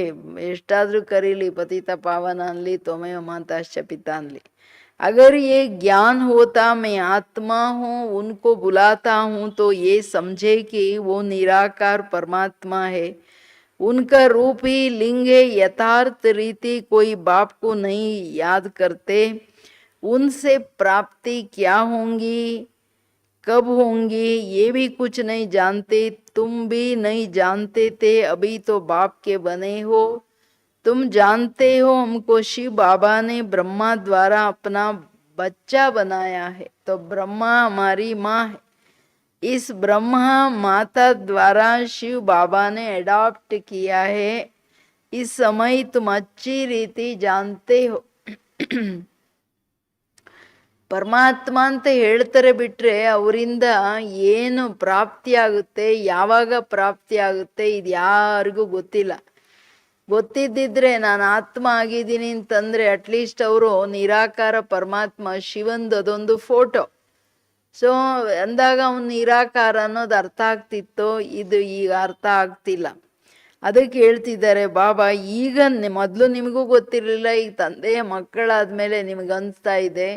ಎಷ್ಟಾದ್ರೂ ಕರೀಲಿ, ಪತಿತ ಪಾವನ ಅನ್ಲಿ, ತೊಮೆಯ ಮಾತಾಶ್ಚ ಪಿತ ಅನ್ಲಿ. अगर ये ज्ञान होता मैं आत्मा हूँ, उनको बुलाता हूँ, तो ये समझे कि वो निराकार परमात्मा है, उनका रूप ही लिंग है. यथार्थ रीति कोई बाप को नहीं याद करते, उनसे प्राप्ति क्या होंगी, कब होंगी, ये भी कुछ नहीं जानते. तुम भी नहीं जानते थे, अभी तो बाप के बने हो. तुम जानते हो हमको शिव बाबा ने ब्रह्मा द्वारा अपना बच्चा बनाया है. तो ब्रह्मा हमारी माँ है. इस ब्रह्मा माता द्वारा शिव बाबा ने अडॉप्ट किया है. इस समय तुम अच्छी रीति जानते हो. ಪರಮಾತ್ಮ ಅಂತ ಹೇಳ್ತಾರೆ ಬಿಟ್ರೆ ಅವರಿಂದ ಏನು ಪ್ರಾಪ್ತಿ ಆಗುತ್ತೆ, ಯಾವಾಗ ಪ್ರಾಪ್ತಿ ಆಗುತ್ತೆ, ಇದು ಯಾರಿಗೂ ಗೊತ್ತಿಲ್ಲ. ಗೊತ್ತಿದ್ದಿದ್ರೆ ನಾನು ಆತ್ಮ ಆಗಿದ್ದೀನಿ ಅಂತಂದ್ರೆ ಅಟ್ಲೀಸ್ಟ್ ಅವರು ನಿರಾಕಾರ ಪರಮಾತ್ಮ ಶಿವಂದು ಅದೊಂದು ಫೋಟೋ ಸೊ ಅಂದಾಗ ಅವನು ನಿರಾಕಾರ ಅನ್ನೋದು ಅರ್ಥ ಆಗ್ತಿತ್ತು. ಇದು ಈಗ ಅರ್ಥ ಆಗ್ತಿಲ್ಲ. ಅದಕ್ಕೆ ಹೇಳ್ತಿದ್ದಾರೆ ಬಾಬಾ, ಈಗ ಮೊದಲು ನಿಮಗೂ ಗೊತ್ತಿರಲಿಲ್ಲ, ಈಗ ತಂದೆಯ ಮಕ್ಕಳಾದ್ಮೇಲೆ ನಿಮ್ಗೆ ಅನಿಸ್ತಾ ಇದೆ.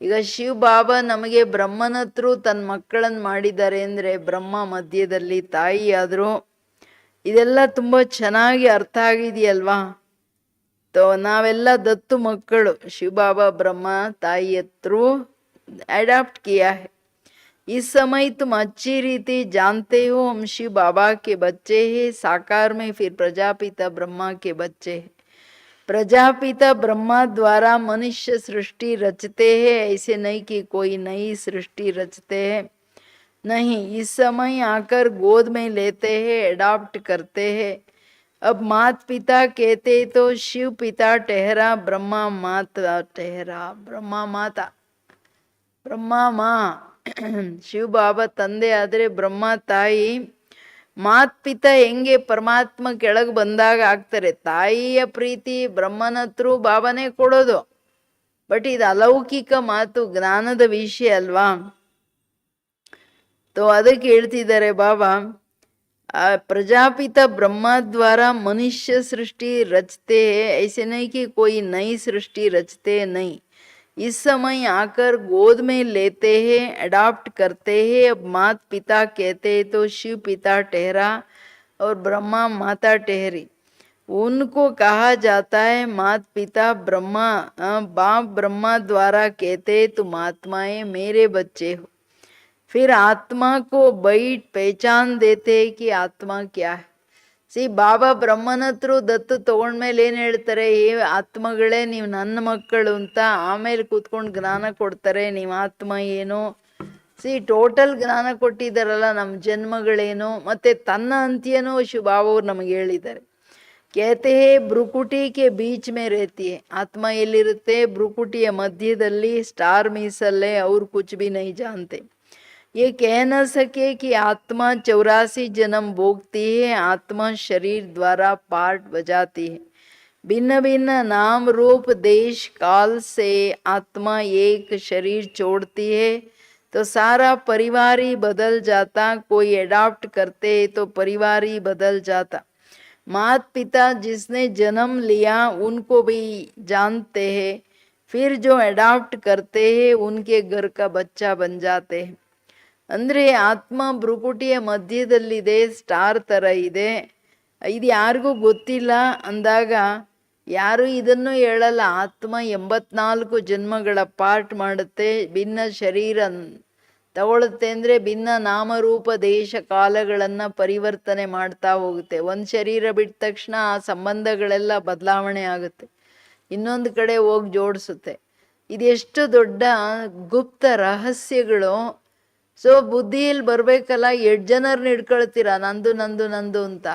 ಈಗ ಶಿವ ಬಾಬಾ ನಮಗೆ ಬ್ರಹ್ಮನ ಹತ್ರ ತನ್ನ ಮಕ್ಕಳನ್ನು ಮಾಡಿದ್ದಾರೆ ಅಂದರೆ ಬ್ರಹ್ಮ ಮಧ್ಯದಲ್ಲಿ ತಾಯಿ ಆದರೂ ಇದೆಲ್ಲ ತುಂಬ ಚೆನ್ನಾಗಿ ಅರ್ಥ ಆಗಿದೆಯಲ್ವಾ. ನಾವೆಲ್ಲ ದತ್ತು ಮಕ್ಕಳು. ಶಿವ ಬಾಬಾ ಬ್ರಹ್ಮ ತಾಯಿ ಹತ್ರ अडॉप्ट किया है. इस समय तुम अच्छी रीति जानते हो हम शिव बाबा के बच्चे हैं. साकार में फिर प्रजापिता ब्रह्मा के बच्चे हैं. प्रजापिता ब्रह्मा द्वारा मनुष्य सृष्टि रचते हैं, ऐसे नहीं कि कोई नई सृष्टि रचते हैं. नहीं, इस समय आकर गोद में लेते हैं, अडॉप्ट करते हैं. अब मात पिता कहते तो शिव पिता ठहरा, ब्रह्मा माता ठहरा. ब्रह्मा माता, ಬ್ರಹ್ಮ ಮಾ. ಶಿವ ಬಾಬಾ ತಂದೆ ಆದರೆ ಬ್ರಹ್ಮ ತಾಯಿ. ಮಾತ್ ಪಿತ ಹೆಂಗೆ ಪರಮಾತ್ಮ ಕೆಳಗೆ ಬಂದಾಗ ಆಗ್ತಾರೆ. ತಾಯಿಯ ಪ್ರೀತಿ ಬ್ರಹ್ಮನ ಹತ್ರ ಬಾಬಾನೇ ಕೊಡೋದು. ಬಟ್ ಇದು ಅಲೌಕಿಕ ಮಾತು, ಜ್ಞಾನದ ವಿಷಯ ಅಲ್ವಾ. ಅದಕ್ಕೆ ಹೇಳ್ತಿದ್ದಾರೆ ಬಾಬಾ, प्रजापिता ब्रह्मा द्वारा मनुष्य सृष्टि रचते हैं, ऐसे नहीं कि कोई नई सृष्टि रचते नहीं. इस समय आकर गोद में लेते हैं, अडॉप्ट करते हैं. अब मात पिता कहते हैं तो शिव पिता ठहरा और ब्रह्मा माता ठहरी. उनको कहा जाता है मात पिता ब्रह्मा. बाप ब्रह्मा द्वारा कहते तुम आत्माएं मेरे बच्चे हो. फिर आत्मा को बैठ पहचान देते कि आत्मा क्या है. ಬಾಬಾ ಬ್ರಹ್ಮನ ಹತ್ರ ದತ್ತು ತಗೊಂಡ್ಮೇಲೆ ಏನು ಹೇಳ್ತಾರೆ, ಆತ್ಮಗಳೇ ನೀವು ನನ್ನ ಮಕ್ಕಳು ಅಂತ. ಆಮೇಲೆ ಕೂತ್ಕೊಂಡು ಜ್ಞಾನ ಕೊಡ್ತಾರೆ, ನೀವು ಆತ್ಮ ಏನು. ಟೋಟಲ್ ಜ್ಞಾನ ಕೊಟ್ಟಿದ್ದಾರಲ್ಲ, ನಮ್ಮ ಜನ್ಮಗಳೇನು ಮತ್ತೆ ತನ್ನ ಅಂತ್ಯನೂ ಬಾಬಾವ್ರು ನಮಗೆ ಹೇಳಿದ್ದಾರೆ. कहते हैं ब्रुकुटी के बीच में रहती है. ಆತ್ಮ ಎಲ್ಲಿರುತ್ತೆ? ಬ್ರುಕುಟಿಯ ಮಧ್ಯದಲ್ಲಿ. ಸ್ಟಾರ್ ಮೀಸಲ್ಲೇ. ಅವ್ರು कुछ भी नहीं जानते. ये कह न सके कि आत्मा 84 जन्म भोगती है. आत्मा शरीर द्वारा पार्ट बजाती है. भिन्न भिन्न नाम रूप देश काल से आत्मा एक शरीर छोड़ती है तो सारा परिवार ही बदल जाता. कोई अडॉप्ट करते तो परिवार ही बदल जाता. मात पिता जिसने जन्म लिया उनको भी जानते हैं. फिर जो अडॉप्ट करते हैं उनके घर का बच्चा बन जाते हैं. ಅಂದರೆ ಆತ್ಮ ಬ್ರುಕುಟಿಯ ಮಧ್ಯದಲ್ಲಿದೆ, ಸ್ಟಾರ್ ಥರ ಇದೆ. ಇದು ಯಾರಿಗೂ ಗೊತ್ತಿಲ್ಲ ಅಂದಾಗ ಯಾರು ಇದನ್ನು ಹೇಳಲ್ಲ. ಆತ್ಮ 84 ಜನ್ಮಗಳ ಪಾರ್ಟ್ ಮಾಡುತ್ತೆ, ಭಿನ್ನ ಶರೀರ ತಗೊಳುತ್ತೆ. ಅಂದರೆ ಭಿನ್ನ ನಾಮರೂಪ ದೇಶ ಕಾಲಗಳನ್ನು ಪರಿವರ್ತನೆ ಮಾಡ್ತಾ ಹೋಗುತ್ತೆ. ಒಂದು ಶರೀರ ಬಿಟ್ಟ ತಕ್ಷಣ ಆ ಸಂಬಂಧಗಳೆಲ್ಲ ಬದಲಾವಣೆ ಆಗುತ್ತೆ, ಇನ್ನೊಂದು ಕಡೆ ಹೋಗಿ ಜೋಡಿಸುತ್ತೆ. ಇದೆಷ್ಟು ದೊಡ್ಡ ಗುಪ್ತ ರಹಸ್ಯಗಳು. ಬುದ್ಧಿಯಲ್ಲಿ ಬರಬೇಕಲ್ಲ. 8 ಜನರನ್ನ ಹಿಡ್ಕೊಳ್ತೀರ, ನಂದು ನಂದು ನಂದು ಅಂತ.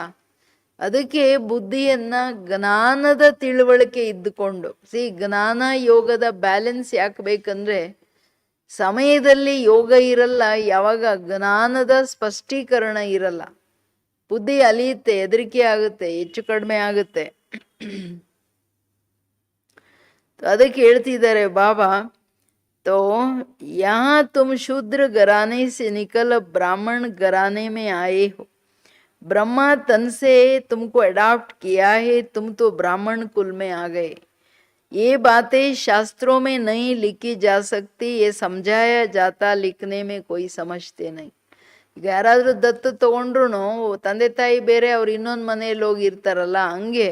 ಅದಕ್ಕೆ ಬುದ್ಧಿಯನ್ನ ಜ್ಞಾನದ ತಿಳುವಳಿಕೆ ಇದ್ದುಕೊಂಡು ಜ್ಞಾನ ಯೋಗದ ಬ್ಯಾಲೆನ್ಸ್ ಯಾಕೆ ಬೇಕಂದ್ರೆ ಸಮಯದಲ್ಲಿ ಯೋಗ ಇರಲ್ಲ, ಯಾವಾಗ ಜ್ಞಾನದ ಸ್ಪಷ್ಟೀಕರಣ ಇರಲ್ಲ. ಬುದ್ಧಿ ಅಲಿಯುತ್ತೆ, ಹೆದರಿಕೆ ಆಗುತ್ತೆ, ಹೆಚ್ಚು ಕಡಿಮೆ ಆಗುತ್ತೆ. ಅದಕ್ಕೆ ಹೇಳ್ತಿದ್ದಾರೆ ಬಾಬಾ, तो यहाँ तुम शूद्र घराने से निकल ब्राह्मण घराने में आए हो. ब्रह्मा तन से तुमको अडॉप्ट किया है, तुम तो ब्राह्मण कुल में आ गए. ये बातें शास्त्रों में नहीं लिखी जा सकती, ये समझाया जाता, लिखने में कोई समझते नहीं. ಈಗ ಯಾರಾದರೂ ದತ್ತು ತಗೊಂಡ್ರು ತಂದೆ ತಾಯಿ ಬೇರೆ, ಅವ್ರು ಇನ್ನೊಂದು ಮನೆಯಲ್ಲಿ ಹೋಗಿರ್ತಾರಲ್ಲ, ಹಂಗೆ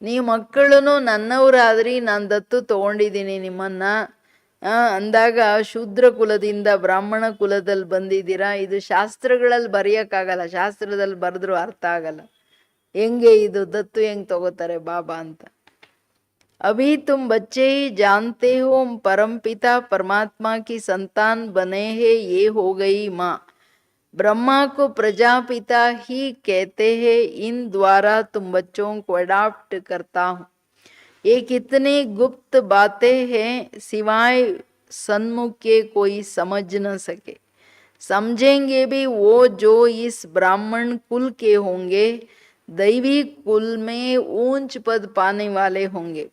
ನೀವು ಮಕ್ಕಳು ನನ್ನವರಾದ್ರಿ ನಾನು ದತ್ತು ತಗೊಂಡಿದ್ದೀನಿ ನಿಮ್ಮನ್ನ ಅಂದಾಗ ಶೂದ್ರ ಕುಲದಿಂದ ಬ್ರಾಹ್ಮಣ ಕುಲದಲ್ಲಿ ಬಂದಿದ್ದೀರಾ. ಇದು ಶಾಸ್ತ್ರಗಳಲ್ಲಿ ಬರೆಯೋಕ್ಕಾಗಲ್ಲ, ಶಾಸ್ತ್ರದಲ್ಲಿ ಬರೆದ್ರು ಅರ್ಥ ಆಗಲ್ಲ. ಹೆಂಗೆ ಇದು ದತ್ತು ಹೆಂಗೆ ತಗೋತಾರೆ ಬಾಬಾ ಅಂತ. अभी तुम बच्चे ही जानते हो परमपिता परमात्मा की संतान बने हैं, ये हो गई माँ. ब्रह्मा को प्रजापिता ही कहते हैं, इन द्वारा तुम बच्चों को अडॉप्ट करता हूँ. ये कितनी गुप्त बातें हैं, सिवाय सन्मुख के कोई समझ न सके. समझेंगे भी वो जो इस ब्राह्मण कुल के होंगे, दैवी कुल में ऊंच पद पाने वाले होंगे.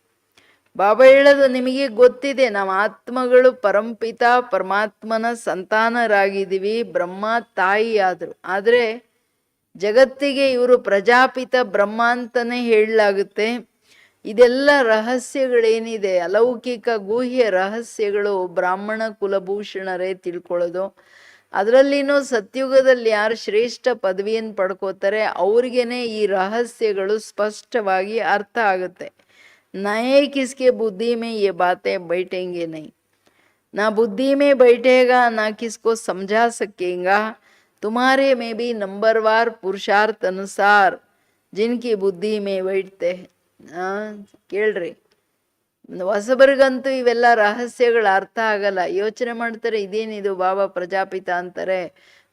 ಬಾಬಾ ಹೇಳೋದು ನಿಮಗೆ ಗೊತ್ತಿದೆ, ನಾವು ಆತ್ಮಗಳು ಪರಂಪಿತ ಪರಮಾತ್ಮನ ಸಂತಾನರಾಗಿದ್ದೀವಿ. ಬ್ರಹ್ಮ ತಾಯಿ ಆದರು, ಆದರೆ ಜಗತ್ತಿಗೆ ಇವರು ಪ್ರಜಾಪಿತ ಬ್ರಹ್ಮ ಅಂತಲೇ ಹೇಳಲಾಗುತ್ತೆ. ಇದೆಲ್ಲ ರಹಸ್ಯಗಳೇನಿದೆ, ಅಲೌಕಿಕ ಗುಹ್ಯ ರಹಸ್ಯಗಳು ಬ್ರಾಹ್ಮಣ ಕುಲಭೂಷಣರೇ ತಿಳ್ಕೊಳ್ಳೋದು. ಅದರಲ್ಲಿನೂ ಸತ್ಯುಗದಲ್ಲಿ ಯಾರು ಶ್ರೇಷ್ಠ ಪದವಿಯನ್ನು ಪಡ್ಕೋತಾರೆ ಅವ್ರಿಗೇನೆ ಈ ರಹಸ್ಯಗಳು ಸ್ಪಷ್ಟವಾಗಿ ಅರ್ಥ ಆಗುತ್ತೆ. नए किसके बुद्धि में ये बातें बैठेंगे नहीं, ना बुद्धि में बैठेगा, ना किसको समझा सकेगा. तुम्हारे में भी नंबरवार पुरुषार्थ अनुसार जिनकी बुद्धि में बैठते ಕೇಳ್ರಿ. ಹೊಸಬರಿಗಂತೂ ಇವೆಲ್ಲ ರಹಸ್ಯಗಳ ಅರ್ಥ ಆಗಲ್ಲ. ಯೋಚನೆ ಮಾಡ್ತಾರೆ, ಇದೇನಿದು ಬಾಬಾ ಪ್ರಜಾಪಿತ ಅಂತಾರೆ,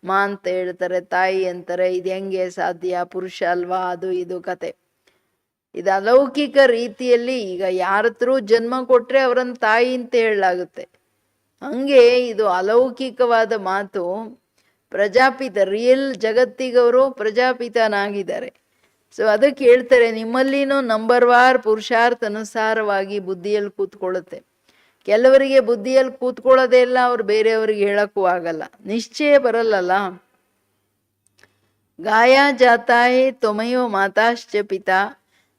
ಮಾ ಅಂತ ಹೇಳ್ತಾರೆ, ತಾಯಿ ಅಂತಾರೆ, ಇದು ಹೆಂಗೆ ಸಾಧ್ಯ, ಪುರುಷ ಅಲ್ವಾ, ಅದು ಇದು ಕತೆ. ಇದು ಅಲೌಕಿಕ ರೀತಿಯಲ್ಲಿ ಈಗ ಯಾರತ್ರೂ ಜನ್ಮ ಕೊಟ್ರೆ ಅವರನ್ನ ತಾಯಿ ಅಂತ ಹೇಳಲಾಗುತ್ತೆ. ಹಂಗೆ ಇದು ಅಲೌಕಿಕವಾದ ಮಾತು. ಪ್ರಜಾಪಿತ ರಿಯಲ್ ಜಗತ್ತಿಗವರು ಪ್ರಜಾಪಿತನಾಗಿದ್ದಾರೆ. ಸೊ ಅದಕ್ಕೆ ಹೇಳ್ತಾರೆ, ನಿಮ್ಮಲ್ಲಿನೂ ನಂಬರ್ವಾರ್ ಪುರುಷಾರ್ಥ ಅನುಸಾರವಾಗಿ ಬುದ್ಧಿಯಲ್ಲಿ ಕೂತ್ಕೊಳ್ಳುತ್ತೆ. ಕೆಲವರಿಗೆ ಬುದ್ಧಿಯಲ್ಲಿ ಕೂತ್ಕೊಳ್ಳೋದೇ ಇಲ್ಲ, ಅವ್ರು ಬೇರೆಯವ್ರಿಗೆ ಹೇಳಕ್ಕೂ ಆಗಲ್ಲ, ನಿಶ್ಚಯ ಬರಲ್ಲಲ್ಲ. ಗಾಯಾ ಜಾತಾ ಹೇ ತೊಮಯೋ ಮಾತಾಶ್ಚ ಪಿತಾ,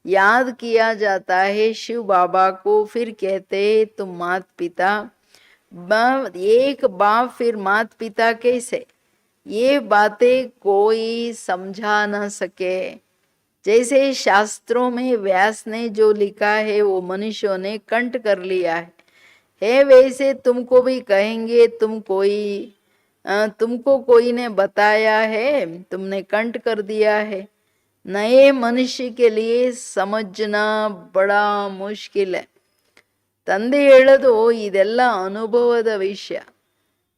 याद किया जाता है शिव बाबा को, फिर कहते हैं तुम मात पिता. एक बाप फिर मात पिता कैसे, ये बातें कोई समझा न सके. जैसे शास्त्रों में व्यास ने जो लिखा है वो मनुष्यों ने कंठ कर लिया है वैसे तुमको भी कहेंगे. तुमको कोई ने बताया है, तुमने कंठ कर दिया है. नए मनुष्य के लिए समझना बड़ा मुश्किल है. ತಂದೆ ಹೇಳೋದು ಇದೆಲ್ಲ ಅನುಭವದ ವಿಷಯ.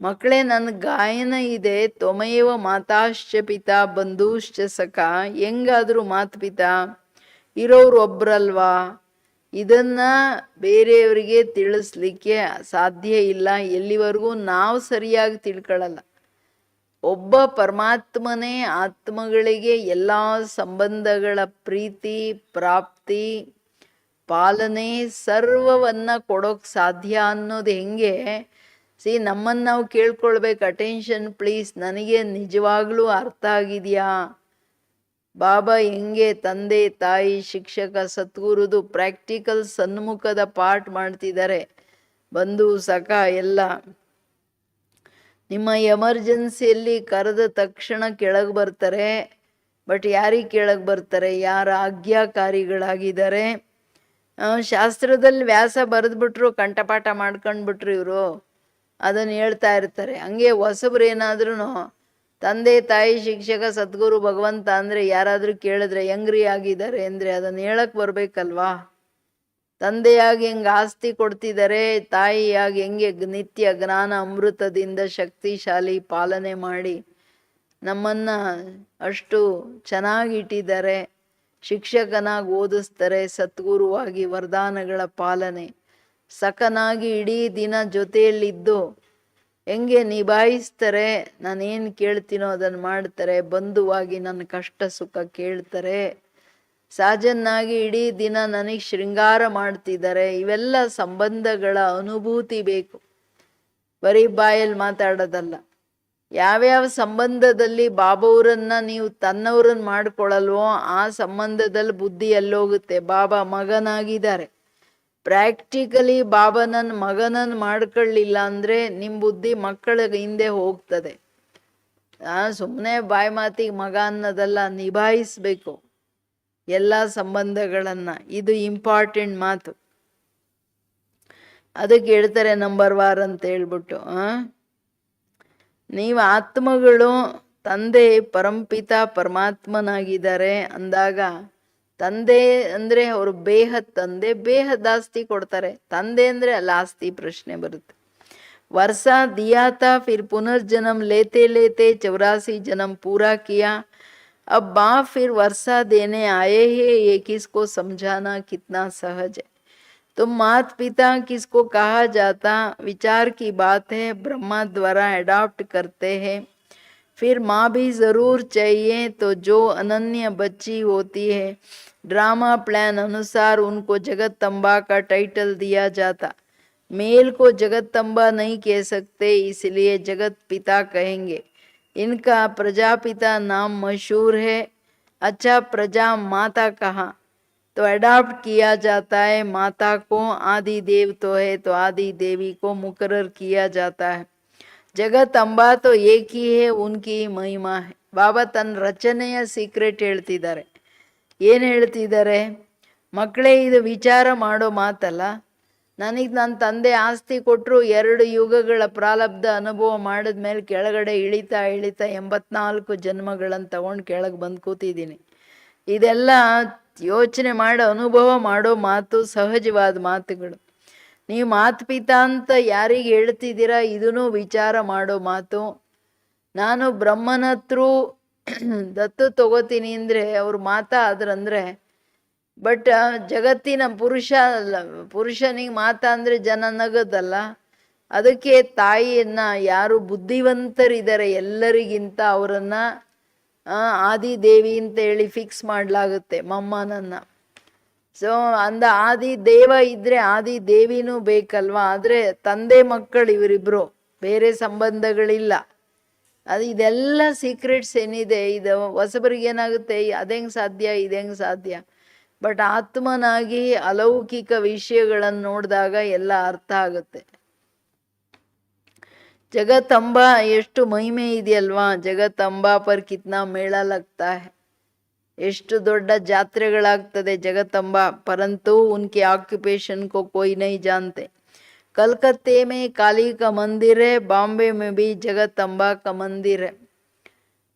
ಮಕ್ಕಳೇ, ನನ್ನ ಗಾಯನ ಇದೆ, ತ್ವಮೇವ ಮಾತಾಶ್ಚ ಪಿತಾ ಬಂಧುಶ್ಚ ಸಖ. ಹೆಂಗಾದರೂ ಮಾತುಪಿತಾ ಇರೋರು ಒಬ್ರಲ್ವಾ, ಇದನ್ನ ಬೇರೆಯವರಿಗೆ ತಿಳಿಸ್ಲಿಕ್ಕೆ ಸಾಧ್ಯ ಇಲ್ಲ, ಎಲ್ಲಿವರೆಗೂ ನಾವು ಸರಿಯಾಗಿ ತಿಳ್ಕೊಳ್ಳಲ್ಲ. ಒಬ್ಬ ಪರಮಾತ್ಮನೇ ಆತ್ಮಗಳಿಗೆ ಎಲ್ಲ ಸಂಬಂಧಗಳ ಪ್ರೀತಿ, ಪ್ರಾಪ್ತಿ, ಪಾಲನೆ ಸರ್ವವನ್ನ ಕೊಡೋಕ್ ಸಾಧ್ಯ ಅನ್ನೋದು ಹೆಂಗೆ. ನಮ್ಮನ್ನು ನಾವು ಕೇಳ್ಕೊಳ್ಬೇಕು, ಅಟೆನ್ಷನ್ ಪ್ಲೀಸ್, ನನಗೆ ನಿಜವಾಗ್ಲೂ ಅರ್ಥ ಆಗಿದೆಯಾ. ಬಾಬಾ ಹೆಂಗೆ ತಂದೆ ತಾಯಿ ಶಿಕ್ಷಕ ಸದ್ಗುರುದು ಪ್ರಾಕ್ಟಿಕಲ್ ಸನ್ಮುಖದ ಪಾಠ ಮಾಡ್ತಿದ್ದಾರೆ, ಬಂಧು ಸಖ ಎಲ್ಲ. ನಿಮ್ಮ ಎಮರ್ಜೆನ್ಸಿಯಲ್ಲಿ ಕರೆದ ತಕ್ಷಣ ಕೆಳಗೆ ಬರ್ತಾರೆ. ಬಟ್ ಯಾರಿಗೆ ಕೆಳಗೆ ಬರ್ತಾರೆ, ಯಾರ ಆಜ್ಞಾಕಾರಿಗಳಾಗಿದ್ದಾರೆ. ಶಾಸ್ತ್ರದಲ್ಲಿ ವ್ಯಾಸ ಬರೆದ್ಬಿಟ್ರು, ಕಂಠಪಾಠ ಮಾಡ್ಕೊಂಡ್ಬಿಟ್ರು ಇವರು, ಅದನ್ನು ಹೇಳ್ತಾ ಇರ್ತಾರೆ. ಹಂಗೆ ಹೊಸಬ್ರು ಏನಾದ್ರೂ ತಂದೆ ತಾಯಿ ಶಿಕ್ಷಕ ಸದ್ಗುರು ಭಗವಂತ ಅಂದರೆ ಯಾರಾದರೂ ಕೇಳಿದ್ರೆ ಹೆಂಗ್ರಿ ಆಗಿದ್ದಾರೆ ಅಂದರೆ ಅದನ್ನು ಹೇಳಕ್ಕೆ ಬರಬೇಕಲ್ವಾ. ತಂದೆಯಾಗಿ ಹೆಂಗೆ ಆಸ್ತಿ ಕೊಡ್ತಿದ್ದಾರೆ, ತಾಯಿಯಾಗಿ ಹೆಂಗೆ ನಿತ್ಯ ಜ್ಞಾನ ಅಮೃತದಿಂದ ಶಕ್ತಿಶಾಲಿ ಪಾಲನೆ ಮಾಡಿ ನಮ್ಮನ್ನು ಅಷ್ಟು ಚೆನ್ನಾಗಿ ಇಟ್ಟಿದ್ದಾರೆ. ಶಿಕ್ಷಕನಾಗಿ ಓದಿಸ್ತಾರೆ, ಸದ್ಗುರುವಾಗಿ ವರದಾನಗಳ ಪಾಲನೆ, ಸಖನಾಗಿ ಇಡೀ ದಿನ ಜೊತೆಯಲ್ಲಿದ್ದು ಹೆಂಗೆ ನಿಭಾಯಿಸ್ತಾರೆ, ನಾನೇನು ಕೇಳ್ತೀನೋ ಅದನ್ನು ಮಾಡ್ತಾರೆ, ಬಂಧುವಾಗಿ ನನ್ನ ಕಷ್ಟ ಸುಖ ಕೇಳ್ತಾರೆ, ಸಾಜನ್ನಾಗಿ ಇಡೀ ದಿನ ನನಗೆ ಶೃಂಗಾರ ಮಾಡ್ತಿದ್ದಾರೆ. ಇವೆಲ್ಲ ಸಂಬಂಧಗಳ ಅನುಭೂತಿ ಬೇಕು, ಬರೀ ಬಾಯಲ್ಲಿ ಮಾತಾಡೋದಲ್ಲ. ಯಾವ್ಯಾವ ಸಂಬಂಧದಲ್ಲಿ ಬಾಬಾವ್ರನ್ನ ನೀವು ತನ್ನವ್ರನ್ನ ಮಾಡ್ಕೊಳ್ಳಲ್ವೋ ಆ ಸಂಬಂಧದಲ್ಲಿ ಬುದ್ಧಿ ಎಲ್ಲೋಗುತ್ತೆ. ಬಾಬಾ ಮಗನಾಗಿದ್ದಾರೆ, ಪ್ರಾಕ್ಟಿಕಲಿ ಬಾಬನನ್ನ ಮಗನನ್ನು ಮಾಡ್ಕೊಳ್ಳಿಲ್ಲ ಅಂದರೆ ನಿಮ್ಮ ಬುದ್ಧಿ ಮಕ್ಕಳ ಹಿಂದೆ ಹೋಗ್ತದೆ. ಸುಮ್ಮನೆ ಬಾಯಿ ಮಾತಿಗೆ ಮಗ ಅನ್ನೋದಲ್ಲ, ನಿಭಾಯಿಸ್ಬೇಕು ಎಲ್ಲ ಸಂಬಂಧಗಳನ್ನು. ಇದು ಇಂಪಾರ್ಟೆಂಟ್ ಮಾತು. ಅದಕ್ಕೆ ಹೇಳ್ತಾರೆ ನಂಬರ್ ವಾರ್ ಅಂತ ಹೇಳ್ಬಿಟ್ಟು, ನೀವು ಆತ್ಮಗಳು, ತಂದೆ ಪರಂಪಿತ ಪರಮಾತ್ಮನಾಗಿದ್ದಾರೆ ಅಂದಾಗ, ತಂದೆ ಅಂದರೆ ಅವರು ಬೇಹದ್ ತಂದೆ, ಬೇಹದ್ ಆಸ್ತಿ ಕೊಡ್ತಾರೆ. ತಂದೆ ಅಂದರೆ ಅಲ್ಲಿ ಆಸ್ತಿ ಪ್ರಶ್ನೆ ಬರುತ್ತೆ. ವರ್ಷ ದಿಯಾ था फिर पुनर्जन्म लेते लेते 84 जन्म पूरा किया, अब बाप फिर वर्षा देने आए हैं, ये किसको समझाना कितना सहज है। तुम मात पिता किसको कहा जाता, विचार की बात है, ब्रह्मा द्वारा अडॉप्ट करते हैं, फिर माँ भी ज़रूर चाहिए, तो जो अनन्य बच्ची होती है ड्रामा प्लान अनुसार उनको जगतम्बा का टाइटल दिया जाता। मेल को जगतम्बा नहीं कह सकते, इसलिए जगत पिता कहेंगे। इनका प्रजापिता नाम मशहूर है। अच्छा, प्रजा माता कहाँ, तो अडॉप्ट किया जाता है। माता को आदि देव तो है, तो आदि देवी को मुकर्रर किया जाता है। जगत अंबा तो एक ही है, उनकी महिमा है। ಬಾಬಾ ತನ್ನ ರಚನೆಯ ಸೀಕ್ರೆಟ್ ಹೇಳ್ತಿದ್ದಾರೆ. ಏನು ಹೇಳ್ತಿದ್ದಾರೆ? ಮಕ್ಕಳೇ, ಇದು ವಿಚಾರ ಮಾಡೋ ಮಾತಲ್ಲ. ನನಗೆ ನನ್ನ ತಂದೆ ಆಸ್ತಿ ಕೊಟ್ಟರು, 2 ಯುಗಗಳ ಪ್ರಾರಬ್ಧ ಅನುಭವ ಮಾಡಿದ್ಮೇಲೆ ಕೆಳಗಡೆ ಇಳಿತಾ 84 ಜನ್ಮಗಳನ್ನು ತಗೊಂಡು ಕೆಳಗೆ ಬಂದು ಕೂತಿದ್ದೀನಿ. ಇದೆಲ್ಲ ಯೋಚನೆ ಮಾಡೋ, ಅನುಭವ ಮಾಡೋ ಮಾತು, ಸಹಜವಾದ ಮಾತುಗಳು. ನೀವು ಮಾತುಪಿತಾ ಅಂತ ಯಾರಿಗೆ ಹೇಳ್ತಿದ್ದೀರಾ, ಇದೂ ವಿಚಾರ ಮಾಡೋ ಮಾತು. ನಾನು ಬ್ರಹ್ಮನ ಹತ್ರ ದತ್ತು ತಗೋತೀನಿ ಅಂದರೆ ಅವ್ರು ಮಾತಾದ್ರಂದರೆ, ಬಟ್ ಜಗತ್ತಿನ ಪುರುಷನಿಗೆ ಮಾತಾ ಅಂದರೆ ಜನ ನಗೋದಲ್ಲ. ಅದಕ್ಕೆ ತಾಯಿಯನ್ನು ಯಾರು ಬುದ್ಧಿವಂತರಿದ್ದಾರೆ ಎಲ್ಲರಿಗಿಂತ ಅವರನ್ನು ಆದಿದೇವಿ ಅಂತ ಹೇಳಿ ಫಿಕ್ಸ್ ಮಾಡಲಾಗುತ್ತೆ ಮೊಮ್ಮನನ್ನು. ಸೊ ಅಂದ ಆದಿ ದೇವ ಇದ್ದರೆ ಆದಿ ದೇವಿನೂ ಬೇಕಲ್ವಾ. ಆದರೆ ತಂದೆ ಮಕ್ಕಳು ಇವರಿಬ್ಬರು, ಬೇರೆ ಸಂಬಂಧಗಳಿಲ್ಲ. ಇದೆಲ್ಲ ಸೀಕ್ರೆಟ್ಸ್ ಏನಿದೆ, ಇದು ಹೊಸಬರಿಗೆ ಏನಾಗುತ್ತೆ, ಅದೆಂಗೆ ಸಾಧ್ಯ, ಇದೆಂಗೆ ಸಾಧ್ಯ. ಬಟ್ ಆತ್ಮನಾಗಿ ಅಲೌಕಿಕ ವಿಷಯಗಳನ್ನು ನೋಡಿದಾಗ ಎಲ್ಲ ಅರ್ಥ ಆಗುತ್ತೆ. ಜಗತ್ತಂಬಾ ಎಷ್ಟು ಮಹಿಮೆ ಇದೆಯಲ್ವಾ. ಜಗತ್ತಂಬಾ ಪರ್ ಕಿತ್ನಾ ಮೇಳ ಲಗ್ತಾ ಹೈ, ಎಷ್ಟು ದೊಡ್ಡ ಜಾತ್ರೆಗಳಾಗ್ತದೆ ಜಗತ್ತಂಬಾ. ಪರಂತು ಉನ್ಕೆ ಆಕ್ಯುಪೇಶನ್ ಕೋ ಕೋಯಿ ನಹೀ ಜಾನ್ತೆ. कलकत्ते में काली का मंदिर है, बॉम्बे में भी जगतम्बा का मंदिर है,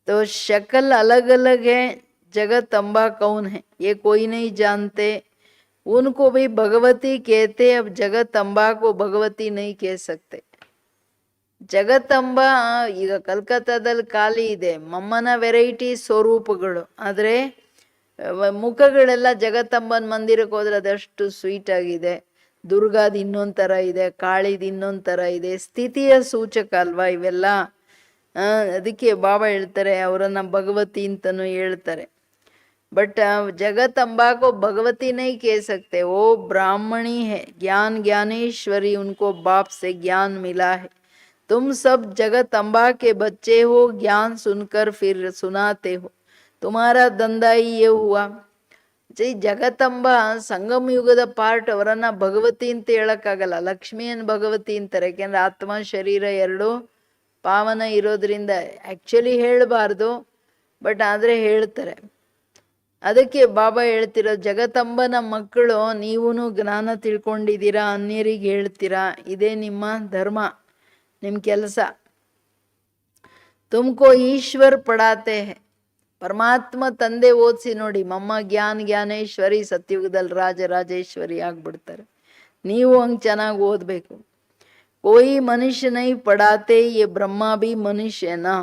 तो शक्ल अलग अलग है. जगतम्बा कौन है ये कोई नहीं जानते. उनको भी भगवती कहते, अब जगतम्बा को भगवती नहीं कह सकते. ಜಗತ್ತಂಬಾ ಈಗ ಕಲ್ಕತ್ತಾದಲ್ಲಿ ಕಾಲಿ ಇದೆ, ಮಮ್ಮನ ವೆರೈಟಿ ಸ್ವರೂಪಗಳು. ಆದರೆ ಮುಖಗಳೆಲ್ಲ ಜಗತ್ತಂಬನ ಮಂದಿರಕ್ಕೆ ಹೋದ್ರೆ ಅದಷ್ಟು ಸ್ವೀಟ್ ಆಗಿದೆ. ದುರ್ಗಾದ ಇನ್ನೊಂದು ಥರ ಇದೆ, ಕಾಳಿದ ಇನ್ನೊಂದು ಥರ ಇದೆ. ಸ್ಥಿತಿಯ ಸೂಚಕ ಅಲ್ವಾ ಇವೆಲ್ಲ. ಅದಕ್ಕೆ ಬಾಬಾ ಹೇಳ್ತಾರೆ ಅವರನ್ನು ಭಗವತಿ ಅಂತಲೂ ಹೇಳ್ತಾರೆ. बट जगतम्बा को भगवती नहीं कह सकते, वो ब्राह्मणी है, ज्ञान ज्ञानेश्वरी, उनको बाप से ज्ञान मिला है. तुम सब जगतम्बा के बच्चे हो, ज्ञान सुनकर फिर सुनाते हो, तुम्हारा धंधा ही ये हुआ. ಜಗತ್ತಂಬ ಸಂಗಮ ಯುಗದ ಪಾರ್ಟ್. ಅವರನ್ನು ಭಗವತಿ ಅಂತ ಹೇಳೋಕ್ಕಾಗಲ್ಲ, ಲಕ್ಷ್ಮಿಯನ್ನು ಭಗವತಿ ಅಂತಾರೆ. ಯಾಕೆಂದರೆ ಆತ್ಮ ಶರೀರ ಎರಡೂ ಪಾವನ ಇರೋದ್ರಿಂದ ಆ್ಯಕ್ಚುಲಿ ಹೇಳಬಾರ್ದು, ಬಟ್ ಆದರೆ ಹೇಳ್ತಾರೆ. ಅದಕ್ಕೆ ಬಾಬಾ ಹೇಳ್ತಿರೋ, ಜಗತ್ತಂಬನ ಮಕ್ಕಳು ನೀವೂ ಜ್ಞಾನ ತಿಳ್ಕೊಂಡಿದ್ದೀರಾ, ಅನ್ಯರಿಗೆ ಹೇಳ್ತೀರಾ, ಇದೇ ನಿಮ್ಮ ಧರ್ಮ, ನಿಮ್ಮ ಕೆಲಸ. ತುಮಕೋ ಈಶ್ವರ್ ಪಡಾತೆ ಹೇ, ಪರಮಾತ್ಮ ತಂದೆ ಓದಿಸಿ ನೋಡಿ. ಮಮ್ಮ ಜ್ಞಾನ ಜ್ಞಾನೇಶ್ವರಿ, ಸತ್ಯುಗದಲ್ಲಿ ರಾಜರಾಜೇಶ್ವರಿ ಆಗ್ಬಿಡ್ತಾರೆ. ನೀವು ಹಂಗೆ ಚೆನ್ನಾಗಿ ಓದಬೇಕು. कोई मनुष्य नहीं पढ़ाते, ये ब्रह्मा भी मनुष्य है ना.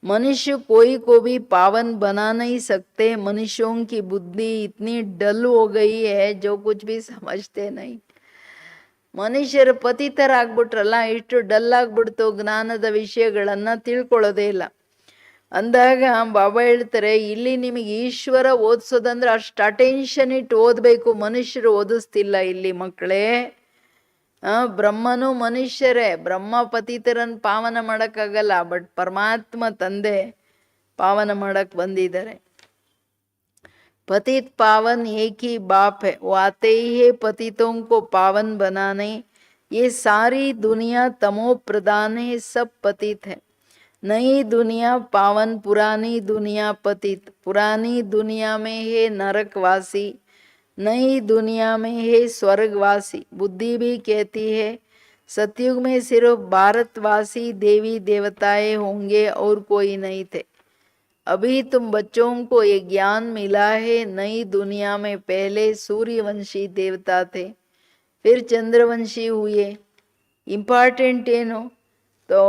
मनुष्य कोई को भी पावन बना नहीं सकते. मनुष्यों की बुद्धि इतनी डल हो गई है जो कुछ भी समझते नहीं. ಮನುಷ್ಯರು ಪತಿತರಾಗ್ಬಿಟ್ರಲ್ಲ, ಇಷ್ಟು ಡಲ್ ಆಗ್ಬಿಡ್ತು, ಜ್ಞಾನದ ವಿಷಯಗಳನ್ನು ತಿಳ್ಕೊಳ್ಳೋದೇ ಇಲ್ಲ. ಅಂದಾಗ ಬಾಬಾ ಹೇಳ್ತಾರೆ, ಇಲ್ಲಿ ನಿಮಗೆ ಈಶ್ವರ ಓದಿಸೋದಂದ್ರೆ ಅಷ್ಟು ಅಟೆನ್ಷನ್ ಇಟ್ಟು ಓದಬೇಕು, ಮನುಷ್ಯರು ಓದಿಸ್ತಿಲ್ಲ ಇಲ್ಲಿ ಮಕ್ಕಳೇ. ಬ್ರಹ್ಮನು ಮನುಷ್ಯರೇ, ಬ್ರಹ್ಮ ಪತಿತರನ್ನು ಪಾವನ ಮಾಡೋಕ್ಕಾಗಲ್ಲ, ಬಟ್ ಪರಮಾತ್ಮ ತಂದೆ ಪಾವನ ಮಾಡಕ್ ಬಂದಿದ್ದಾರೆ. पतित पावन एक ही बाप है, वो आते ही है पतितों को पावन बनाने. ये सारी दुनिया तमो प्रधान है, सब पतित है. नई दुनिया पावन, पुरानी दुनिया पतित. पुरानी दुनिया में है नरकवासी, नई दुनिया में है स्वर्गवासी. बुद्धि भी कहती है सतयुग में सिर्फ भारतवासी देवी देवताएं होंगे और कोई नहीं थे. अभी तुम बच्चों को ये ज्ञान मिला है, नई दुनिया में पहले सूर्यवंशी देवता थे, फिर चंद्रवंशी हुए. ಇಂಪಾರ್ಟೆಂಟ್ ಏನು? ತೋ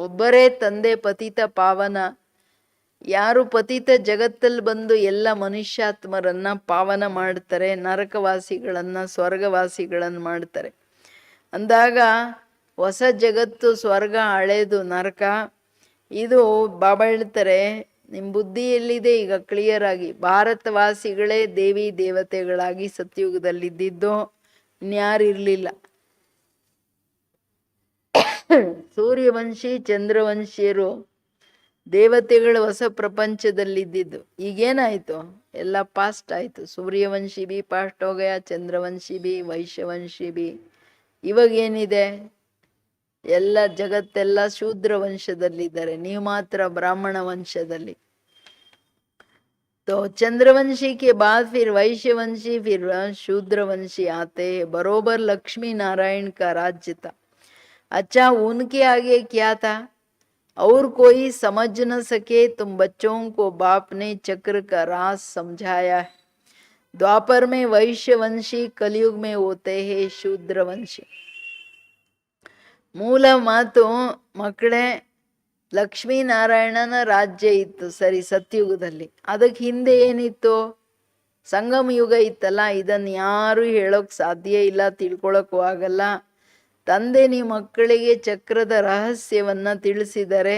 ಒಬ್ಬರೇ ತಂದೆ ಪತಿತ ಪಾವನ. ಯಾರು ಪತಿತ ಜಗತ್ತಲ್ಲಿ ಬಂದು ಎಲ್ಲ ಮನುಷ್ಯಾತ್ಮರನ್ನ ಪಾವನ ಮಾಡ್ತಾರೆ, ನರಕವಾಸಿಗಳನ್ನ ಸ್ವರ್ಗವಾಸಿಗಳನ್ನು ಮಾಡ್ತಾರೆ. ಅಂದಾಗ ಹೊಸ ಜಗತ್ತು ಸ್ವರ್ಗ, ಹಳೇದು ನರಕ. ಇದು ಬಾಬಾ ಹೇಳ್ತಾರೆ, ನಿಮ್ಮ ಬುದ್ಧಿ ಎಲ್ಲಿದೆ ಈಗ ಕ್ಲಿಯರ್ ಆಗಿ. ಭಾರತವಾಸಿಗಳೇ ದೇವಿ ದೇವತೆಗಳಾಗಿ ಸತ್ಯುಗದಲ್ಲಿದ್ದಿದ್ದು, ಇನ್ಯಾರು ಇರಲಿಲ್ಲ. ಸೂರ್ಯವಂಶಿ ಚಂದ್ರವಂಶಿಯರು ದೇವತೆಗಳು ಹೊಸ ಪ್ರಪಂಚದಲ್ಲಿದ್ದಿದ್ದು. ಈಗೇನಾಯಿತು? ಎಲ್ಲ ಪಾಸ್ಟ್ ಆಯಿತು. ಸೂರ್ಯವಂಶಿ ಬಿ ಪಾಸ್ಟ್ ಹೋಗಯ, ಚಂದ್ರವಂಶಿ ಬಿ, ವೈಶ್ಯವಂಶಿ ಬಿ. ಇವಾಗೇನಿದೆ? ಎಲ್ಲ ಜಗತ್ತೆಲ್ಲ ಶೂದ್ರ ವಂಶದಲ್ಲಿದ್ದಾರೆ, ನೀವು ಮಾತ್ರ ಬ್ರಾಹ್ಮಣ ವಂಶದಲ್ಲಿ. तो चंद्रवंशी के बाद फिर वैश्यवंशी, फिर शूद्रवंशी आते हैं. बरोबर लक्ष्मी नारायण का राज्य था. अच्छा, उनके आगे क्या था? और कोई समझ न सके, तुम बच्चों को बाप ने चक्र का राज समझाया है. द्वापर में वैश्यवंशी, कलयुग में होते हैं शूद्रवंशी. ಮೂಲ ಮಾತು ಮಕ್ಕಳೇ, ಲಕ್ಷ್ಮೀನಾರಾಯಣನ ರಾಜ್ಯ ಇತ್ತು ಸರಿ ಸತ್ಯುಗದಲ್ಲಿ. ಅದಕ್ಕೆ ಹಿಂದೆ ಏನಿತ್ತು? ಸಂಗಮ ಯುಗ ಇತ್ತಲ್ಲ. ಇದನ್ನು ಯಾರು ಹೇಳೋಕ್ ಸಾಧ್ಯ ಇಲ್ಲ, ತಿಳ್ಕೊಳಕ್ಕೂ ಆಗಲ್ಲ. ತಂದೆ ನೀವು ಮಕ್ಕಳಿಗೆ ಚಕ್ರದ ರಹಸ್ಯವನ್ನ ತಿಳಿಸಿದರೆ.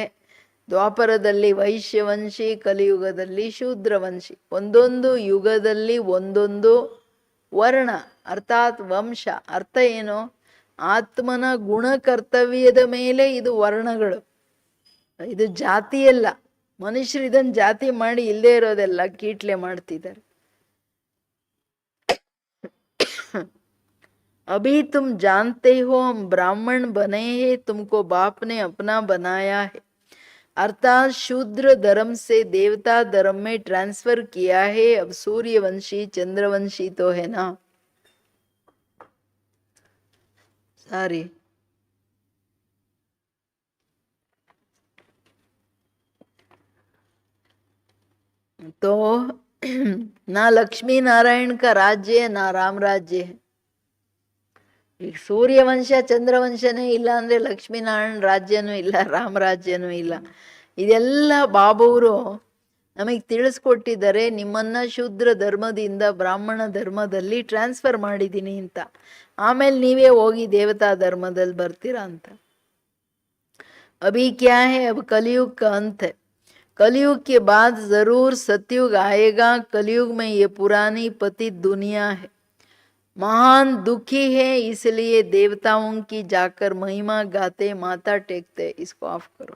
ದ್ವಾಪರದಲ್ಲಿ ವೈಶ್ಯವಂಶಿ, ಕಲಿಯುಗದಲ್ಲಿ ಶೂದ್ರವಂಶಿ. ಒಂದೊಂದು ಯುಗದಲ್ಲಿ ಒಂದೊಂದು ವರ್ಣ ಅರ್ಥಾತ್ ವಂಶ. ಅರ್ಥ ಏನು? ಆತ್ಮನ ಗುಣ ಕರ್ತವ್ಯದ ಮೇಲೆ ಇದು ವರ್ಣಗಳು, ಇದು ಜಾತಿಯಲ್ಲ. ಮನುಷ್ಯರು ಇದನ್ನು ಜಾತಿ ಮಾಡಿ ಇಲ್ಲದೆ ಇರೋದೆಲ್ಲ ಕೀಟ್ಲೆ ಮಾಡ್ತಿದ್ದಾರೆ. अभी तुम जानते हो हम ब्राह्मण बने हैं, तुमको बाप ने अपना बनाया है. अर्थात शूद्र धर्म से देवता धर्म में ट्रांसफर किया है. अब सूर्यवंशी चंद्रवंशी तो है ना. सारी तो ना लक्ष्मी नारायण का राज्य है, ना राम राज्य है. ಈಗ ಸೂರ್ಯವಂಶ ಚಂದ್ರವಂಶನೇ ಇಲ್ಲ ಅಂದ್ರೆ ಲಕ್ಷ್ಮೀನಾರಾಯಣ ರಾಜ್ಯನೂ ಇಲ್ಲ, ರಾಮ ರಾಜ್ಯನೂ ಇಲ್ಲ. ಇದೆಲ್ಲ ಬಾಬುವರು ನಮಗೆ ತಿಳಿಸ್ಕೊಟ್ಟಿದ್ದಾರೆ. ನಿಮ್ಮನ್ನ ಶೂದ್ರ ಧರ್ಮದಿಂದ ಬ್ರಾಹ್ಮಣ ಧರ್ಮದಲ್ಲಿ ಟ್ರಾನ್ಸ್ಫರ್ ಮಾಡಿದ್ದೀನಿ ಅಂತ. ಆಮೇಲೆ ನೀವೇ ಹೋಗಿ ದೇವತಾ ಧರ್ಮದಲ್ಲಿ ಬರ್ತೀರಾ ಅಂತ. ಅಭಿ ಕ್ಯಾ ಹೈ? ಅಬ್ ಕಲಿಯುಗ್ ಕಾ ಅಂತ್ ಹೈ. कलयुग के बाद जरूर सतयुग आएगा. कलयुग में ये पुरानी पतित दुनिया है, महान दुखी है, इसलिए देवताओं की जाकर महिमा गाते, माथा टेकते. इसको ऑफ करो.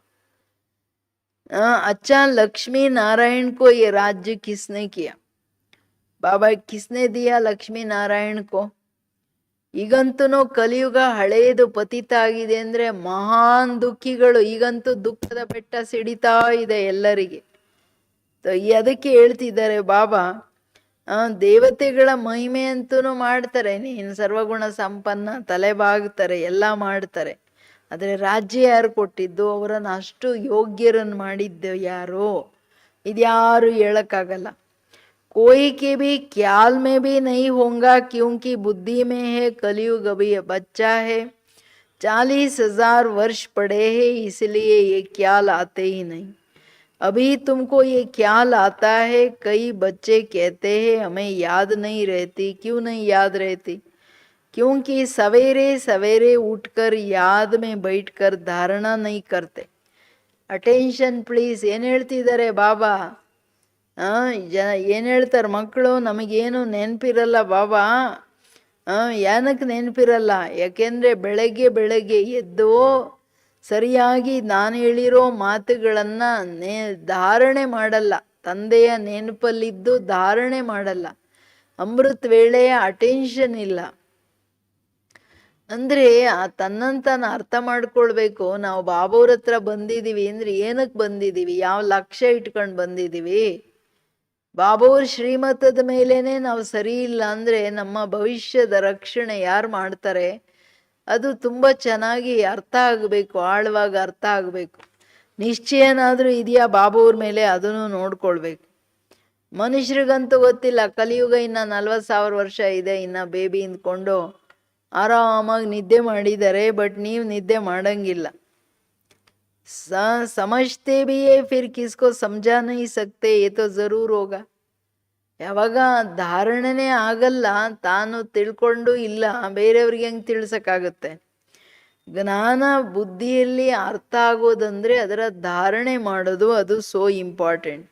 अच्छा, लक्ष्मी नारायण को ये राज्य किसने किया? बाबा किसने दिया लक्ष्मी नारायण को? ಈಗಂತೂ ಕಲಿಯುಗ ಹಳೆಯದು ಪತಿತ ಆಗಿದೆ ಅಂದ್ರೆ ಮಹಾನ್ ದುಃಖಿಗಳು. ಈಗಂತೂ ದುಃಖದ ಬೆಟ್ಟ ಸಿಡಿತಾ ಇದೆ ಎಲ್ಲರಿಗೆ. ಅದಕ್ಕೆ ಹೇಳ್ತಿದ್ದಾರೆ ಬಾಬಾ, ದೇವತೆಗಳ ಮಹಿಮೆ ಅಂತೂ ಮಾಡ್ತಾರೆ, ನೀನು ಸರ್ವಗುಣ ಸಂಪನ್ನ, ತಲೆಬಾಗ್ತಾರೆ, ಎಲ್ಲ ಮಾಡ್ತಾರೆ. ಆದರೆ ರಾಜ್ಯ ಯಾರು ಕೊಟ್ಟಿದ್ದು? ಅವರನ್ನು ಅಷ್ಟು ಯೋಗ್ಯರನ್ನು ಮಾಡಿದ್ದು ಯಾರು? ಇದ್ಯಾರು ಹೇಳಕ್ಕಾಗಲ್ಲ. कोई के भी ख्याल में भी नहीं होगा, क्योंकि बुद्धि में है कलयुग अभी बच्चा है. 40,000 वर्ष पड़े हैं, इसलिए ये ख्याल आते ही नहीं. अभी तुमको ये ख्याल आता है. कई बच्चे कहते हैं हमें याद नहीं रहती. क्यों नहीं याद रहती? क्योंकि सवेरे सवेरे उठकर याद में बैठकर धारणा नहीं करते. Attention please. ಏನು ಹೇಳ್ತಿದ್ದಾರೆ ಬಾಬಾ? ಏನು ಹೇಳ್ತಾರೆ ಮಕ್ಕಳು? ನಮಗೇನು ನೆನಪಿರಲ್ಲ ಬಾಬಾ. ಏನಕ್ಕೆ ನೆನಪಿರಲ್ಲ? ಯಾಕೆಂದರೆ ಬೆಳಗ್ಗೆ ಎದ್ದೋ ಸರಿಯಾಗಿ ನಾನು ಹೇಳಿರೋ ಮಾತುಗಳನ್ನು ಧಾರಣೆ ಮಾಡಲ್ಲ. ತಂದೆಯ ನೆನಪಲ್ಲಿದ್ದು ಧಾರಣೆ ಮಾಡಲ್ಲ. ಅಮೃತ ವೇಳೆಯ ಅಟೆನ್ಷನ್ ಇಲ್ಲ. ಅಂದರೆ ತನ್ನಂತಾನು ಅರ್ಥ ಮಾಡ್ಕೊಳ್ಬೇಕು. ನಾವು ಬಾಬಾವ್ರ ಹತ್ರ ಬಂದಿದ್ದೀವಿ ಅಂದರೆ ಏನಕ್ಕೆ ಬಂದಿದ್ದೀವಿ, ಯಾವ ಲಕ್ಷ್ಯ ಇಟ್ಕೊಂಡು ಬಂದಿದ್ದೀವಿ. ಬಾಬಾವ್ರ ಶ್ರೀಮತದ ಮೇಲೇನೆ ನಾವು ಸರಿ ಇಲ್ಲ ಅಂದರೆ ನಮ್ಮ ಭವಿಷ್ಯದ ರಕ್ಷಣೆ ಯಾರು ಮಾಡ್ತಾರೆ? ಅದು ತುಂಬ ಚೆನ್ನಾಗಿ ಅರ್ಥ ಆಗಬೇಕು, ಆಳವಾಗಿ ಅರ್ಥ ಆಗಬೇಕು. ನಿಶ್ಚಯನಾದರೂ ಇದೆಯಾ ಬಾಬಾವ್ರ ಮೇಲೆ, ಅದನ್ನು ನೋಡ್ಕೊಳ್ಬೇಕು. ಮನುಷ್ಯರಿಗಂತೂ ಗೊತ್ತಿಲ್ಲ. ಕಲಿಯುಗ ಇನ್ನು 40,000 ವರ್ಷ ಇದೆ. ಇನ್ನು ಬೇಬಿ ಇಂದ್ಕೊಂಡು ಆರಾಮಾಗಿ ನಿದ್ದೆ ಮಾಡಿದ್ದಾರೆ. ಬಟ್ ನೀವು ನಿದ್ದೆ ಮಾಡಂಗಿಲ್ಲ. समझते भी है फिर किसको समझा नहीं सकते, ये तो जरूर होगा. ಯಾವಾಗ ಧಾರಣೆನೇ ಆಗಲ್ಲ, ತಾನು ತಿಳ್ಕೊಂಡು ಇಲ್ಲ, ಬೇರೆಯವ್ರಿಗೆ ಹೆಂಗೆ ತಿಳಿಸೋಕ್ಕಾಗುತ್ತೆ? ಜ್ಞಾನ ಬುದ್ಧಿಯಲ್ಲಿ ಅರ್ಥ ಆಗೋದಂದ್ರೆ ಅದರ ಧಾರಣೆ ಮಾಡೋದು, ಅದು ಸೋ ಇಂಪಾರ್ಟೆಂಟ್.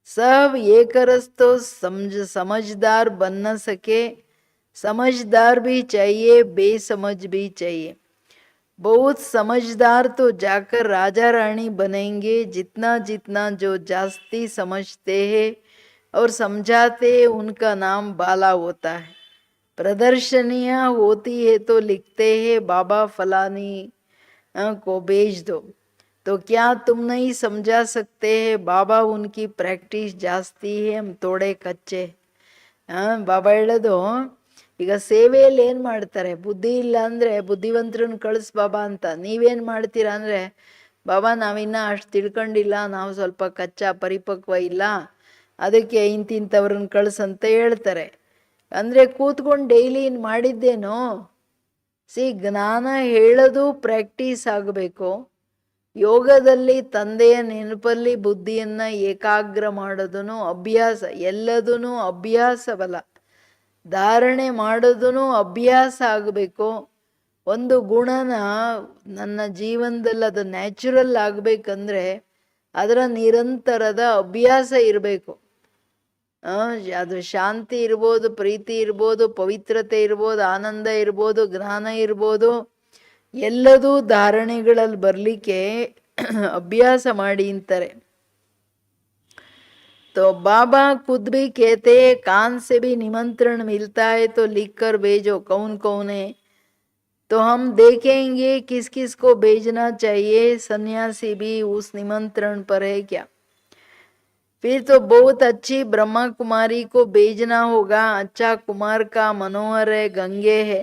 सब एक रस तो समझदार बन न सके, समझदार भी चाहिए, बेसमझ भी चाहिए. बहुत समझदार तो जाकर राजा रानी बनेंगे. जितना जितना जो जास्ती समझते हैं और समझाते हैं उनका नाम बाला होता है. प्रदर्शनियाँ होती है तो लिखते हैं बाबा फलानी को भेज दो. तो क्या तुम नहीं समझा सकते हैं? बाबा उनकी प्रैक्टिस जास्ती है, हम थोड़े कच्चे. ಬಾಬಾ ಹೇಳೋದು, ಈಗ ಸೇವೆಯಲ್ಲಿ ಏನು ಮಾಡ್ತಾರೆ? ಬುದ್ಧಿ ಇಲ್ಲ ಅಂದರೆ ಬುದ್ಧಿವಂತರನ್ನ ಕಳಿಸ್ ಬಾಬಾ ಅಂತ. ನೀವೇನು ಮಾಡ್ತೀರಾ ಅಂದರೆ, ಬಾಬಾ ನಾವಿನ್ನ ಅಷ್ಟು ತಿಳ್ಕೊಂಡಿಲ್ಲ, ನಾವು ಸ್ವಲ್ಪ ಕಚ್ಚಾ ಪರಿಪಕ್ವ ಇಲ್ಲ, ಅದಕ್ಕೆ ಇಂತಿಂಥವ್ರನ್ನ ಕಳಿಸಂತ ಹೇಳ್ತಾರೆ. ಅಂದರೆ ಕೂತ್ಕೊಂಡು ಡೈಲಿ ಮಾಡಿದ್ದೇನೋ? ಜ್ಞಾನ ಹೇಳೋದು ಪ್ರಾಕ್ಟೀಸ್ ಆಗಬೇಕು. ಯೋಗದಲ್ಲಿ ತಂದೆಯ ನೆನಪಲ್ಲಿ ಬುದ್ಧಿಯನ್ನು ಏಕಾಗ್ರ ಮಾಡೋದೂ ಅಭ್ಯಾಸ. ಎಲ್ಲದೂ ಅಭ್ಯಾಸವಲ್ಲ, ಧಾರಣೆ ಮಾಡೋದೂ ಅಭ್ಯಾಸ ಆಗಬೇಕು. ಒಂದು ಗುಣನ ನನ್ನ ಜೀವನದಲ್ಲಿ ಅದು ನ್ಯಾಚುರಲ್ ಆಗಬೇಕಂದ್ರೆ ಅದರ ನಿರಂತರದ ಅಭ್ಯಾಸ ಇರಬೇಕು. ಅದು ಶಾಂತಿ ಇರ್ಬೋದು, ಪ್ರೀತಿ ಇರ್ಬೋದು, ಪವಿತ್ರತೆ ಇರ್ಬೋದು, ಆನಂದ ಇರ್ಬೋದು, ಜ್ಞಾನ ಇರ್ಬೋದು, ಎಲ್ಲದೂ ಧಾರಣೆಗಳಲ್ಲಿ ಬರಲಿಕ್ಕೆ ಅಭ್ಯಾಸ ಮಾಡಿ ಅಂತಾರೆ. तो बाबा खुद भी कहते हैं कान से भी निमंत्रण मिलता है तो लिख कर भेजो कौन कौन है. तो हम देखेंगे किस किस को भेजना चाहिए. सन्यासी भी उस निमंत्रण पर है क्या? फिर तो बहुत अच्छी ब्रह्मा कुमारी को भेजना होगा. अच्छा कुमार का मनोहर है, गंगे है,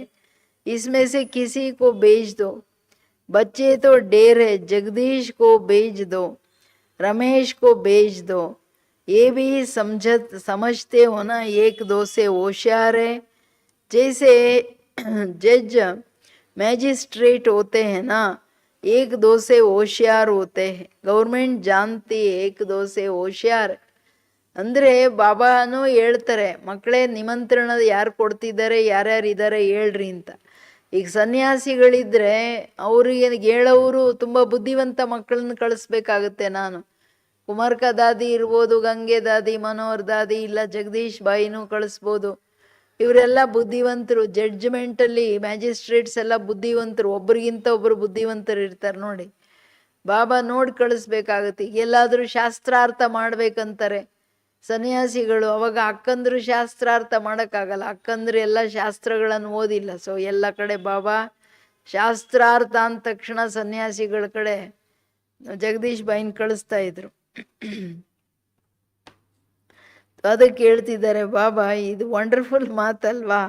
इसमें से किसी को भेज दो. बच्चे तो ढेर है, जगदीश को भेज दो, रमेश को भेज दो. ये भी समझते हो ना, एक दो से होशियार है. जैसे जज मैजिस्ट्रेट होते हैं ना, एक दो से होशियार होते हैं. गवर्नमेंಟ್ जानती है एक दो से होशियाರ್. ಅಂದರೆ ಬಾಬಾನು ಹೇಳ್ತಾರೆ, ಮಕ್ಕಳೇ ನಿಮಂತ್ರಣ ಯಾರು ಕೊಡ್ತಿದ್ದಾರೆ, ಯಾರ್ಯಾರಿದ್ದಾರೆ ಹೇಳ್ರಿ ಅಂತ. ಈಗ ಸನ್ಯಾಸಿಗಳಿದ್ರೆ ಅವ್ರಿಗೆ ಹೇಳೋರು ತುಂಬ ಬುದ್ಧಿವಂತ ಮಕ್ಕಳನ್ನ ಕಳಿಸ್ಬೇಕಾಗುತ್ತೆ. ನಾನು ಕುಮಾರ್ಕ ದಾದಿ ಇರ್ಬೋದು, ಗಂಗೆ ದಾದಿ, ಮನೋಹರ್ ದಾದಿ, ಇಲ್ಲ ಜಗದೀಶ್ ಬಾಯಿನೂ ಕಳಿಸ್ಬೋದು. ಇವರೆಲ್ಲ ಬುದ್ಧಿವಂತರು. ಜಡ್ಜ್ಮೆಂಟಲ್ಲಿ ಮ್ಯಾಜಿಸ್ಟ್ರೇಟ್ಸ್ ಎಲ್ಲ ಬುದ್ಧಿವಂತರು, ಒಬ್ರಿಗಿಂತ ಒಬ್ಬರು ಬುದ್ಧಿವಂತರು ಇರ್ತಾರೆ ನೋಡಿ. ಬಾಬಾ ನೋಡಿ ಕಳಿಸ್ಬೇಕಾಗತ್ತೆ. ಎಲ್ಲಾದರೂ ಶಾಸ್ತ್ರಾರ್ಥ ಮಾಡ್ಬೇಕಂತಾರೆ ಸನ್ಯಾಸಿಗಳು, ಅವಾಗ ಅಕ್ಕಂದ್ರು ಶಾಸ್ತ್ರಾರ್ಥ ಮಾಡೋಕ್ಕಾಗಲ್ಲ. ಅಕ್ಕಂದ್ರು ಎಲ್ಲ ಶಾಸ್ತ್ರಗಳನ್ನು ಓದಿಲ್ಲ. ಸೊ ಎಲ್ಲ ಕಡೆ ಬಾಬಾ ಶಾಸ್ತ್ರಾರ್ಥ ಅಂದ ತಕ್ಷಣ ಸನ್ಯಾಸಿಗಳ ಕಡೆ ಜಗದೀಶ್ ಬಾಯಿನ ಕಳಿಸ್ತಾ ಇದ್ರು. ಅದಕ್ಕೆ ಹೇಳ್ತಿದ್ದಾರೆ ಬಾಬಾ, ಇದು ವಂಡರ್ಫುಲ್ ಮಾತಲ್ವಾ?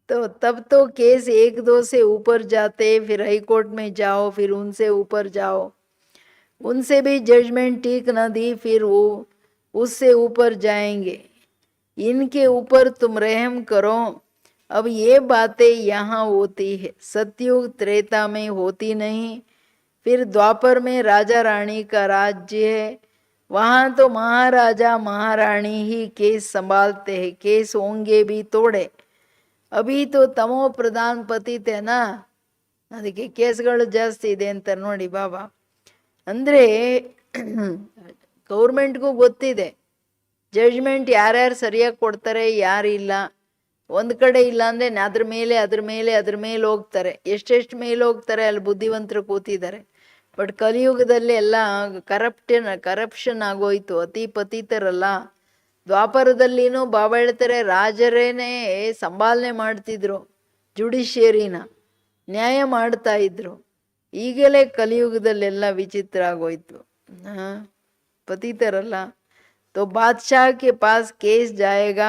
तो तब तो केस एक दो से ऊपर जाते, फिर हाई कोर्ट में जाओ, फिर उनसे ऊपर जाओ, उनसे भी जजमेंट ठीक न दी, फिर वो उससे ऊपर जाएंगे. इनके ऊपर तुम रहम करो. अब ये बातें यहाँ होती है, सतयुग त्रेता में होती नहीं. फिर द्वापर में राजा रानी का राज्य है, वहाँ तो महाराजा महारानी ही केस संभालते हैं. केस होंगे भी तोड़े ಅಭಿ ತೋ ತಮೋ ಪ್ರಧಾನ್ ಪತಿತೇನಾ, ಅದಕ್ಕೆ ಕೇಸ್ಗಳು ಜಾಸ್ತಿ ಇದೆ ಅಂತಾರೆ ನೋಡಿ ಬಾಬಾ. ಅಂದರೆ ಗೌರ್ಮೆಂಟ್ಗೂ ಗೊತ್ತಿದೆ ಜಡ್ಜ್ಮೆಂಟ್ ಯಾರ್ಯಾರು ಸರಿಯಾಗಿ ಕೊಡ್ತಾರೆ ಯಾರಿಲ್ಲ. ಒಂದು ಕಡೆ ಇಲ್ಲ ಅಂದರೆ ಅದ್ರ ಮೇಲೆ ಹೋಗ್ತಾರೆ. ಎಷ್ಟೆಷ್ಟು ಮೇಲೆ ಹೋಗ್ತಾರೆ ಅಲ್ಲಿ ಬುದ್ಧಿವಂತರು ಕೂತಿದ್ದಾರೆ. ಬಟ್ ಕಲಿಯುಗದಲ್ಲಿ ಎಲ್ಲ ಕರಪ್ಷನ್ ಆಗೋಯ್ತು, ಅತಿ ಪತಿತರಲ್ಲ. ದ್ವಾಪರದಲ್ಲಿನೂ ಬಾಬಾ ಹೇಳ್ತಾರೆ ರಾಜರೇನೇ ಸಂಭಾಲನೆ ಮಾಡ್ತಿದ್ರು, ಜುಡಿಷಿಯರಿನ ನ್ಯಾಯ ಮಾಡ್ತಾ ಇದ್ರು. ಈಗಲೇ ಕಲಿಯುಗದಲ್ಲೆಲ್ಲ ವಿಚಿತ್ರ ಆಗೋಯ್ತು, ಪತಿತರಲ್ಲ. तो बादशाह के पास केस जाएगा,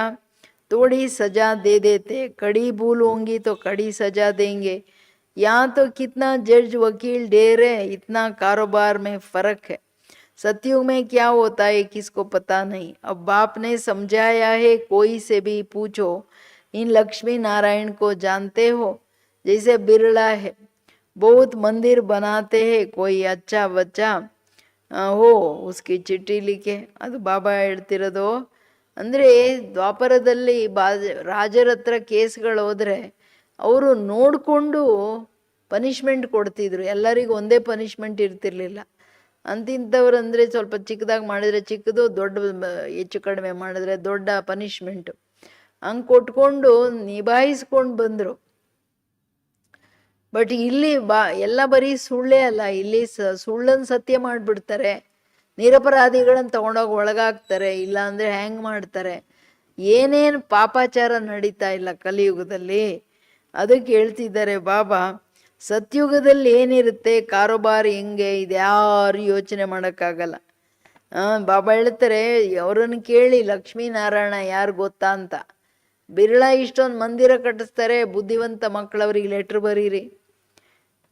थोड़ी सजा दे देते, कड़ी भूल होंगी तो कड़ी सजा देंगे. यहाँ तो कितना जज वकील ढेर है, इतना कारोबार में फर्क है. सतयुग में क्या होता है किसको पता नहीं. अब बाप ने समझाया है, कोई से भी पूछो, इन लक्ष्मी नारायण को जानते हो. जैसे बिरला है, बहुत मंदिर बनाते हैं, कोई अच्छा बच्चा ಹೋ ಉಸ್ಕಿ ಚಿಟ್ಟಿ ಲಿಖೆ. ಅದು ಬಾಬಾ ಹೇಳ್ತಿರೋದು. ಅಂದರೆ ದ್ವಾಪರದಲ್ಲಿ ರಾಜರ ಹತ್ರ ಕೇಸ್ಗಳು ಹೋದರೆ ಅವರು ನೋಡಿಕೊಂಡು ಪನಿಷ್ಮೆಂಟ್ ಕೊಡ್ತಿದ್ರು. ಎಲ್ಲರಿಗೂ ಒಂದೇ ಪನಿಷ್ಮೆಂಟ್ ಇರ್ತಿರ್ಲಿಲ್ಲ. ಅಂತಿಂಥವ್ರು ಅಂದರೆ ಸ್ವಲ್ಪ ಚಿಕ್ಕದಾಗಿ ಮಾಡಿದರೆ ಚಿಕ್ಕದು, ದೊಡ್ಡ ಹೆಚ್ಚು ಕಡಿಮೆ ಮಾಡಿದ್ರೆ ದೊಡ್ಡ ಪನಿಷ್ಮೆಂಟು, ಹಂಗೆ ಕೊಟ್ಕೊಂಡು ನಿಭಾಯಿಸ್ಕೊಂಡು ಬಂದರು. ಬಟ್ ಇಲ್ಲಿ ಎಲ್ಲ ಬರೀ ಸುಳ್ಳೇ ಅಲ್ಲ, ಇಲ್ಲಿ ಸುಳ್ಳನ್ನು ಸತ್ಯ ಮಾಡಿಬಿಡ್ತಾರೆ. ನಿರಪರಾಧಿಗಳನ್ನು ತಗೊಂಡೋಗಿ ಒಳಗಾಕ್ತಾರೆ, ಇಲ್ಲ ಅಂದರೆ ಹ್ಯಾಂಗ್ ಮಾಡ್ತಾರೆ. ಏನೇನು ಪಾಪಾಚಾರ ನಡೀತಾ ಇಲ್ಲ ಕಲಿಯುಗದಲ್ಲಿ. ಅದಕ್ಕೆ ಹೇಳ್ತಿದ್ದಾರೆ ಬಾಬಾ, ಸತ್ಯುಗದಲ್ಲಿ ಏನಿರುತ್ತೆ, ಕಾರೋಬಾರ್ ಹೆಂಗೆ ಇದು ಯಾರು ಯೋಚನೆ ಮಾಡೋಕ್ಕಾಗಲ್ಲ. ಬಾಬಾ ಹೇಳ್ತಾರೆ ಅವರನ್ನು ಕೇಳಿ ಲಕ್ಷ್ಮೀನಾರಾಯಣ ಯಾರು ಗೊತ್ತಾ ಅಂತ. ಬಿರಳ ಇಷ್ಟೊಂದು ಮಂದಿರ ಕಟ್ಟಿಸ್ತಾರೆ, ಬುದ್ಧಿವಂತ ಮಕ್ಕಳವ್ರಿಗೆ ಲೆಟ್ರ್ ಬರೀರಿ.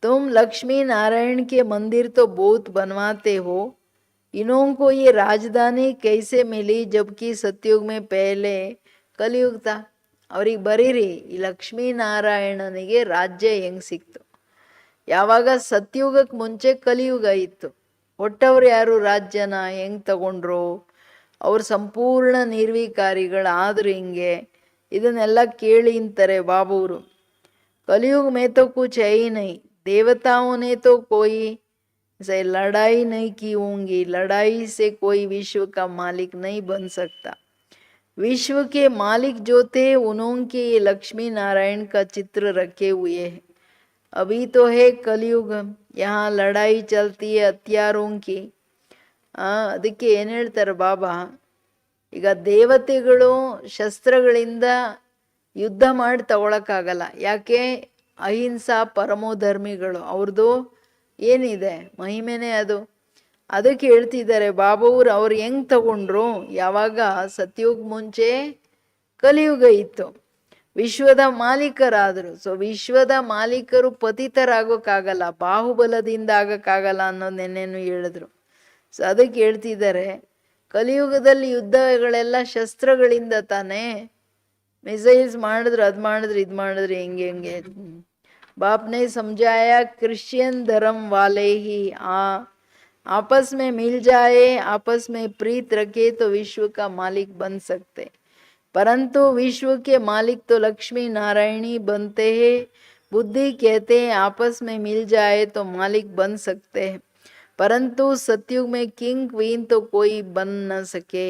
तुम लक्ष्मी नारायण के मंदिर तो बहुत बनवाते हो, इन्हों को ये राजधानी कैसे मिली जबकि सतयुग में पहले कलयुग था. ಅವ್ರಿಗೆ ಬರೀರಿ ಈ ಲಕ್ಷ್ಮೀನಾರಾಯಣನಿಗೆ ರಾಜ್ಯ ಹೆಂಗೆ ಸಿಕ್ತು, ಯಾವಾಗ ಸತ್ಯುಗಕ್ಕೆ ಮುಂಚೆ ಕಲಿಯುಗ ಇತ್ತು, ಹೊಟ್ಟವ್ರು ಯಾರು ರಾಜ್ಯನ ಹೆಂಗೆ ತಗೊಂಡ್ರು, ಅವ್ರು ಸಂಪೂರ್ಣ ನಿರ್ವಿಕಾರಿಗಳಾದ್ರು ಹಿಂಗೆ, ಇದನ್ನೆಲ್ಲ ಕೇಳಿ ಅಂತಾರೆ ಬಾಬೂರು. कलयुग में तो कुछ है ही नहीं, देवताओं ने तो कोई से लड़ाई नहीं की होंगी, लड़ाई से कोई विश्व का मालिक नहीं बन सकता. विश्व के मालिक जो थे उन्होंने लक्ष्मी नारायण का चित्र रखे हुए हैं. अभी तो है कलयुग, यहाँ लड़ाई चलती है हथियारों की. ಅದಕ್ಕೆ ಏನು ಹೇಳ್ತಾರೆ ಬಾಬಾ, ಈಗ ದೇವತೆಗಳು ಶಸ್ತ್ರಗಳಿಂದ ಯುದ್ಧ ಮಾಡಿ ತಗೊಳಕ್ಕಾಗಲ್ಲ. ಯಾಕೆ? ಅಹಿಂಸಾ ಪರಮೋಧರ್ಮಿಗಳು, ಅವ್ರದ್ದು ಏನಿದೆ ಮಹಿಮೆನೇ ಅದು. ಅದಕ್ಕೆ ಹೇಳ್ತಿದ್ದಾರೆ ಬಾಬಾವ್ರು, ಅವ್ರು ಹೆಂಗೆ ತಗೊಂಡ್ರು, ಯಾವಾಗ ಸತ್ಯುಗ ಮುಂಚೆ ಕಲಿಯುಗ ಇತ್ತು, ವಿಶ್ವದ ಮಾಲೀಕರಾದರು. ಸೊ ವಿಶ್ವದ ಮಾಲೀಕರು ಪತಿತರಾಗೋಕ್ಕಾಗಲ್ಲ, ಬಾಹುಬಲದಿಂದ ಆಗೋಕ್ಕಾಗಲ್ಲ ಅನ್ನೋದು ನೆನ್ನೆನೂ ಹೇಳಿದ್ರು. ಸೊ ಅದಕ್ಕೆ ಹೇಳ್ತಿದ್ದಾರೆ ಕಲಿಯುಗದಲ್ಲಿ ಯುದ್ಧಗಳೆಲ್ಲ ಶಸ್ತ್ರಗಳಿಂದ ತಾನೇ. मिसाइल्स ಮಾಡಿದ್ರು, ಅದು ಮಾಡಿದ್ರು, ಇದು ಮಾಡಿದ್ರು, ಹೆಂಗೆ. बाप ने समझाया क्रिश्चियन धर्म वाले ही आपस में मिल जाए, आपस में प्रीत रखे तो विश्व का मालिक बन सकते. परंतु विश्व के मालिक तो लक्ष्मी नारायण ही बनते हैं. बुद्धि कहते हैं आपस में मिल जाए तो मालिक बन सकते हैं, परंतु सतयुग में किंग क्वीन तो कोई बन न सके.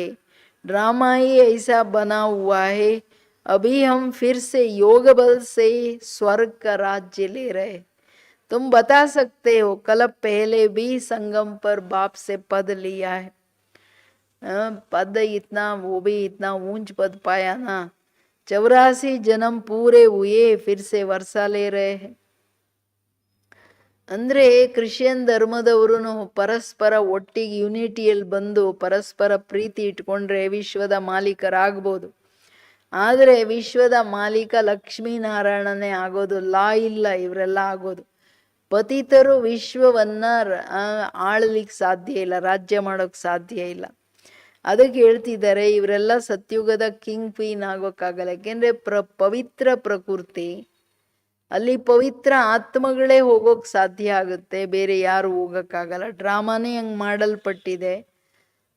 ड्रामा ही ऐसा बना हुआ है. अभी हम फिर से योग बल से स्वर्ग का राज्य ले रहे. तुम बता सकते हो कल पहले भी संगम पर बाप से पद लिया है. पद इतना, वो भी इतना ऊंच पद पाया ना. 84 जन्म पूरे हुए, फिर से वर्षा ले रहे हैं. ಅಂದರೆ ಕ್ರಿಶ್ಚಿಯನ್ ಧರ್ಮದವರು ಪರಸ್ಪರ ಒಟ್ಟಿಗೆ ಯುನಿಟಿಯಲ್ಲಿ ಬಂದು ಪರಸ್ಪರ ಪ್ರೀತಿ ಇಟ್ಕೊಂಡ್ರೆ ವಿಶ್ವದ ಮಾಲೀಕರಾಗ್ಬೋದು. ಆದರೆ ವಿಶ್ವದ ಮಾಲೀಕ ಲಕ್ಷ್ಮೀನಾರಾಯಣನೇ ಆಗೋದು. ಲಾ ಇಲ್ಲ, ಇವರೆಲ್ಲ ಆಗೋದು. ಪತಿತರು ವಿಶ್ವವನ್ನು ಆಳಲಿಕ್ಕೆ ಸಾಧ್ಯ ಇಲ್ಲ, ರಾಜ್ಯ ಮಾಡೋಕ್ಕೆ ಸಾಧ್ಯ ಇಲ್ಲ. ಅದಕ್ಕೆ ಹೇಳ್ತಿದ್ದಾರೆ ಇವರೆಲ್ಲ ಸತ್ಯುಗದ ಕಿಂಗ್ ಕ್ವೀನ್ ಆಗೋಕ್ಕಾಗಲ್ಲ. ಯಾಕೆಂದರೆ ಪವಿತ್ರ ಪ್ರಕೃತಿ, ಅಲ್ಲಿ ಪವಿತ್ರ ಆತ್ಮಗಳೇ ಹೋಗೋಕ್ಕೆ ಸಾಧ್ಯ ಆಗುತ್ತೆ, ಬೇರೆ ಯಾರು ಹೋಗೋಕ್ಕಾಗಲ್ಲ. ಡ್ರಾಮಾನೇ ಹಂಗೆ ಮಾಡಲ್ಪಟ್ಟಿದೆ.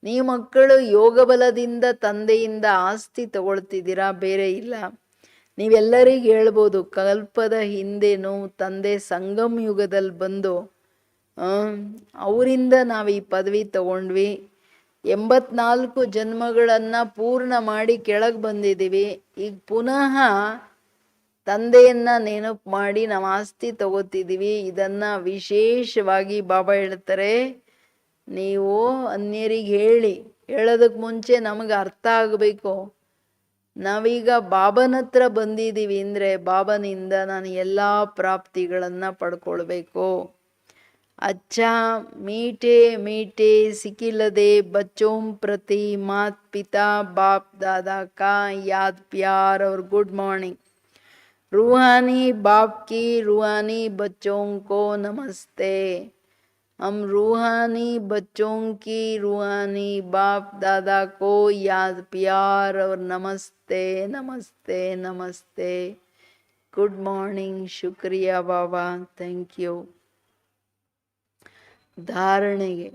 ನೀವು ಮಕ್ಕಳು ಯೋಗ ಬಲದಿಂದ ತಂದೆಯಿಂದ ಆಸ್ತಿ ತಗೊಳ್ತಿದ್ದೀರಾ, ಬೇರೆ ಇಲ್ಲ. ನೀವೆಲ್ಲರಿಗೆ ಹೇಳ್ಬೋದು, ಕಲ್ಪದ ಹಿಂದೆನೂ ತಂದೆ ಸಂಗಮ್ ಯುಗದಲ್ಲಿ ಬಂದು ಅವರಿಂದ ನಾವು ಈ ಪದವಿ ತಗೊಂಡ್ವಿ. 84 ಜನ್ಮಗಳನ್ನು ಪೂರ್ಣ ಮಾಡಿ ಕೆಳಗೆ ಬಂದಿದ್ದೀವಿ. ಈಗ ಪುನಃ ತಂದೆಯನ್ನ ನೆನಪು ಮಾಡಿ ನಾವು ಆಸ್ತಿ ತಗೋತಿದ್ದೀವಿ. ಇದನ್ನು ವಿಶೇಷವಾಗಿ ಬಾಬಾ ಹೇಳ್ತಾರೆ, ನೀವು ಅನ್ಯರಿಗೆ ಹೇಳೋದಕ್ಕೆ ಮುಂಚೆ ನಮಗೆ ಅರ್ಥ ಆಗಬೇಕು. ನಾವೀಗ ಬಾಬನ ಹತ್ರ ಬಂದಿದ್ದೀವಿ ಅಂದರೆ ಬಾಬನಿಂದ ನಾನು ಎಲ್ಲ ಪ್ರಾಪ್ತಿಗಳನ್ನು ಪಡ್ಕೊಳ್ಬೇಕು. अच्छा मीठे मीठे सिकिलदे बच्चों प्रति मात पिता बाप दादा का याद प्यार और गुड मॉर्निंग. रूहानी बाप की रूहानी बच्चों को नमस्ते. हम रूहानी बच्चों की रूहानी बाप दादा को याद प्यार और नमस्ते नमस्ते नमस्ते. Good morning. शुक्रिया बाबा, थैंक यू. धारणेगे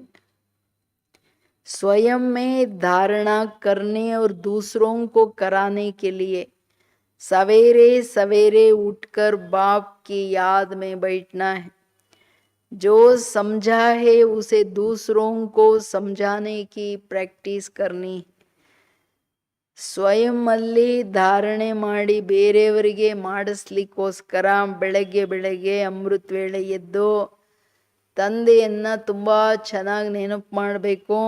स्वयं में धारणा करने और दूसरों को कराने के लिए सवेरे सवेरे उठकर बाप की याद में बैठना है. जो समझा है उसे दूसरों को समझाने की प्रैक्टिस करनी. ಸ್ವಯಂನಲ್ಲಿ ಧಾರಣೆ ಮಾಡಿ ಬೇರೆಯವರಿಗೆ ಮಾಡಿಸ್ಲಿಕ್ಕೋಸ್ಕರ ಬೆಳಗ್ಗೆ ಬೆಳಗ್ಗೆ ಅಮೃತ ವೇಳೆ ಎದ್ದು ತಂದೆಯನ್ನು ತುಂಬ ಚೆನ್ನಾಗಿ ನೆನಪು ಮಾಡಬೇಕು.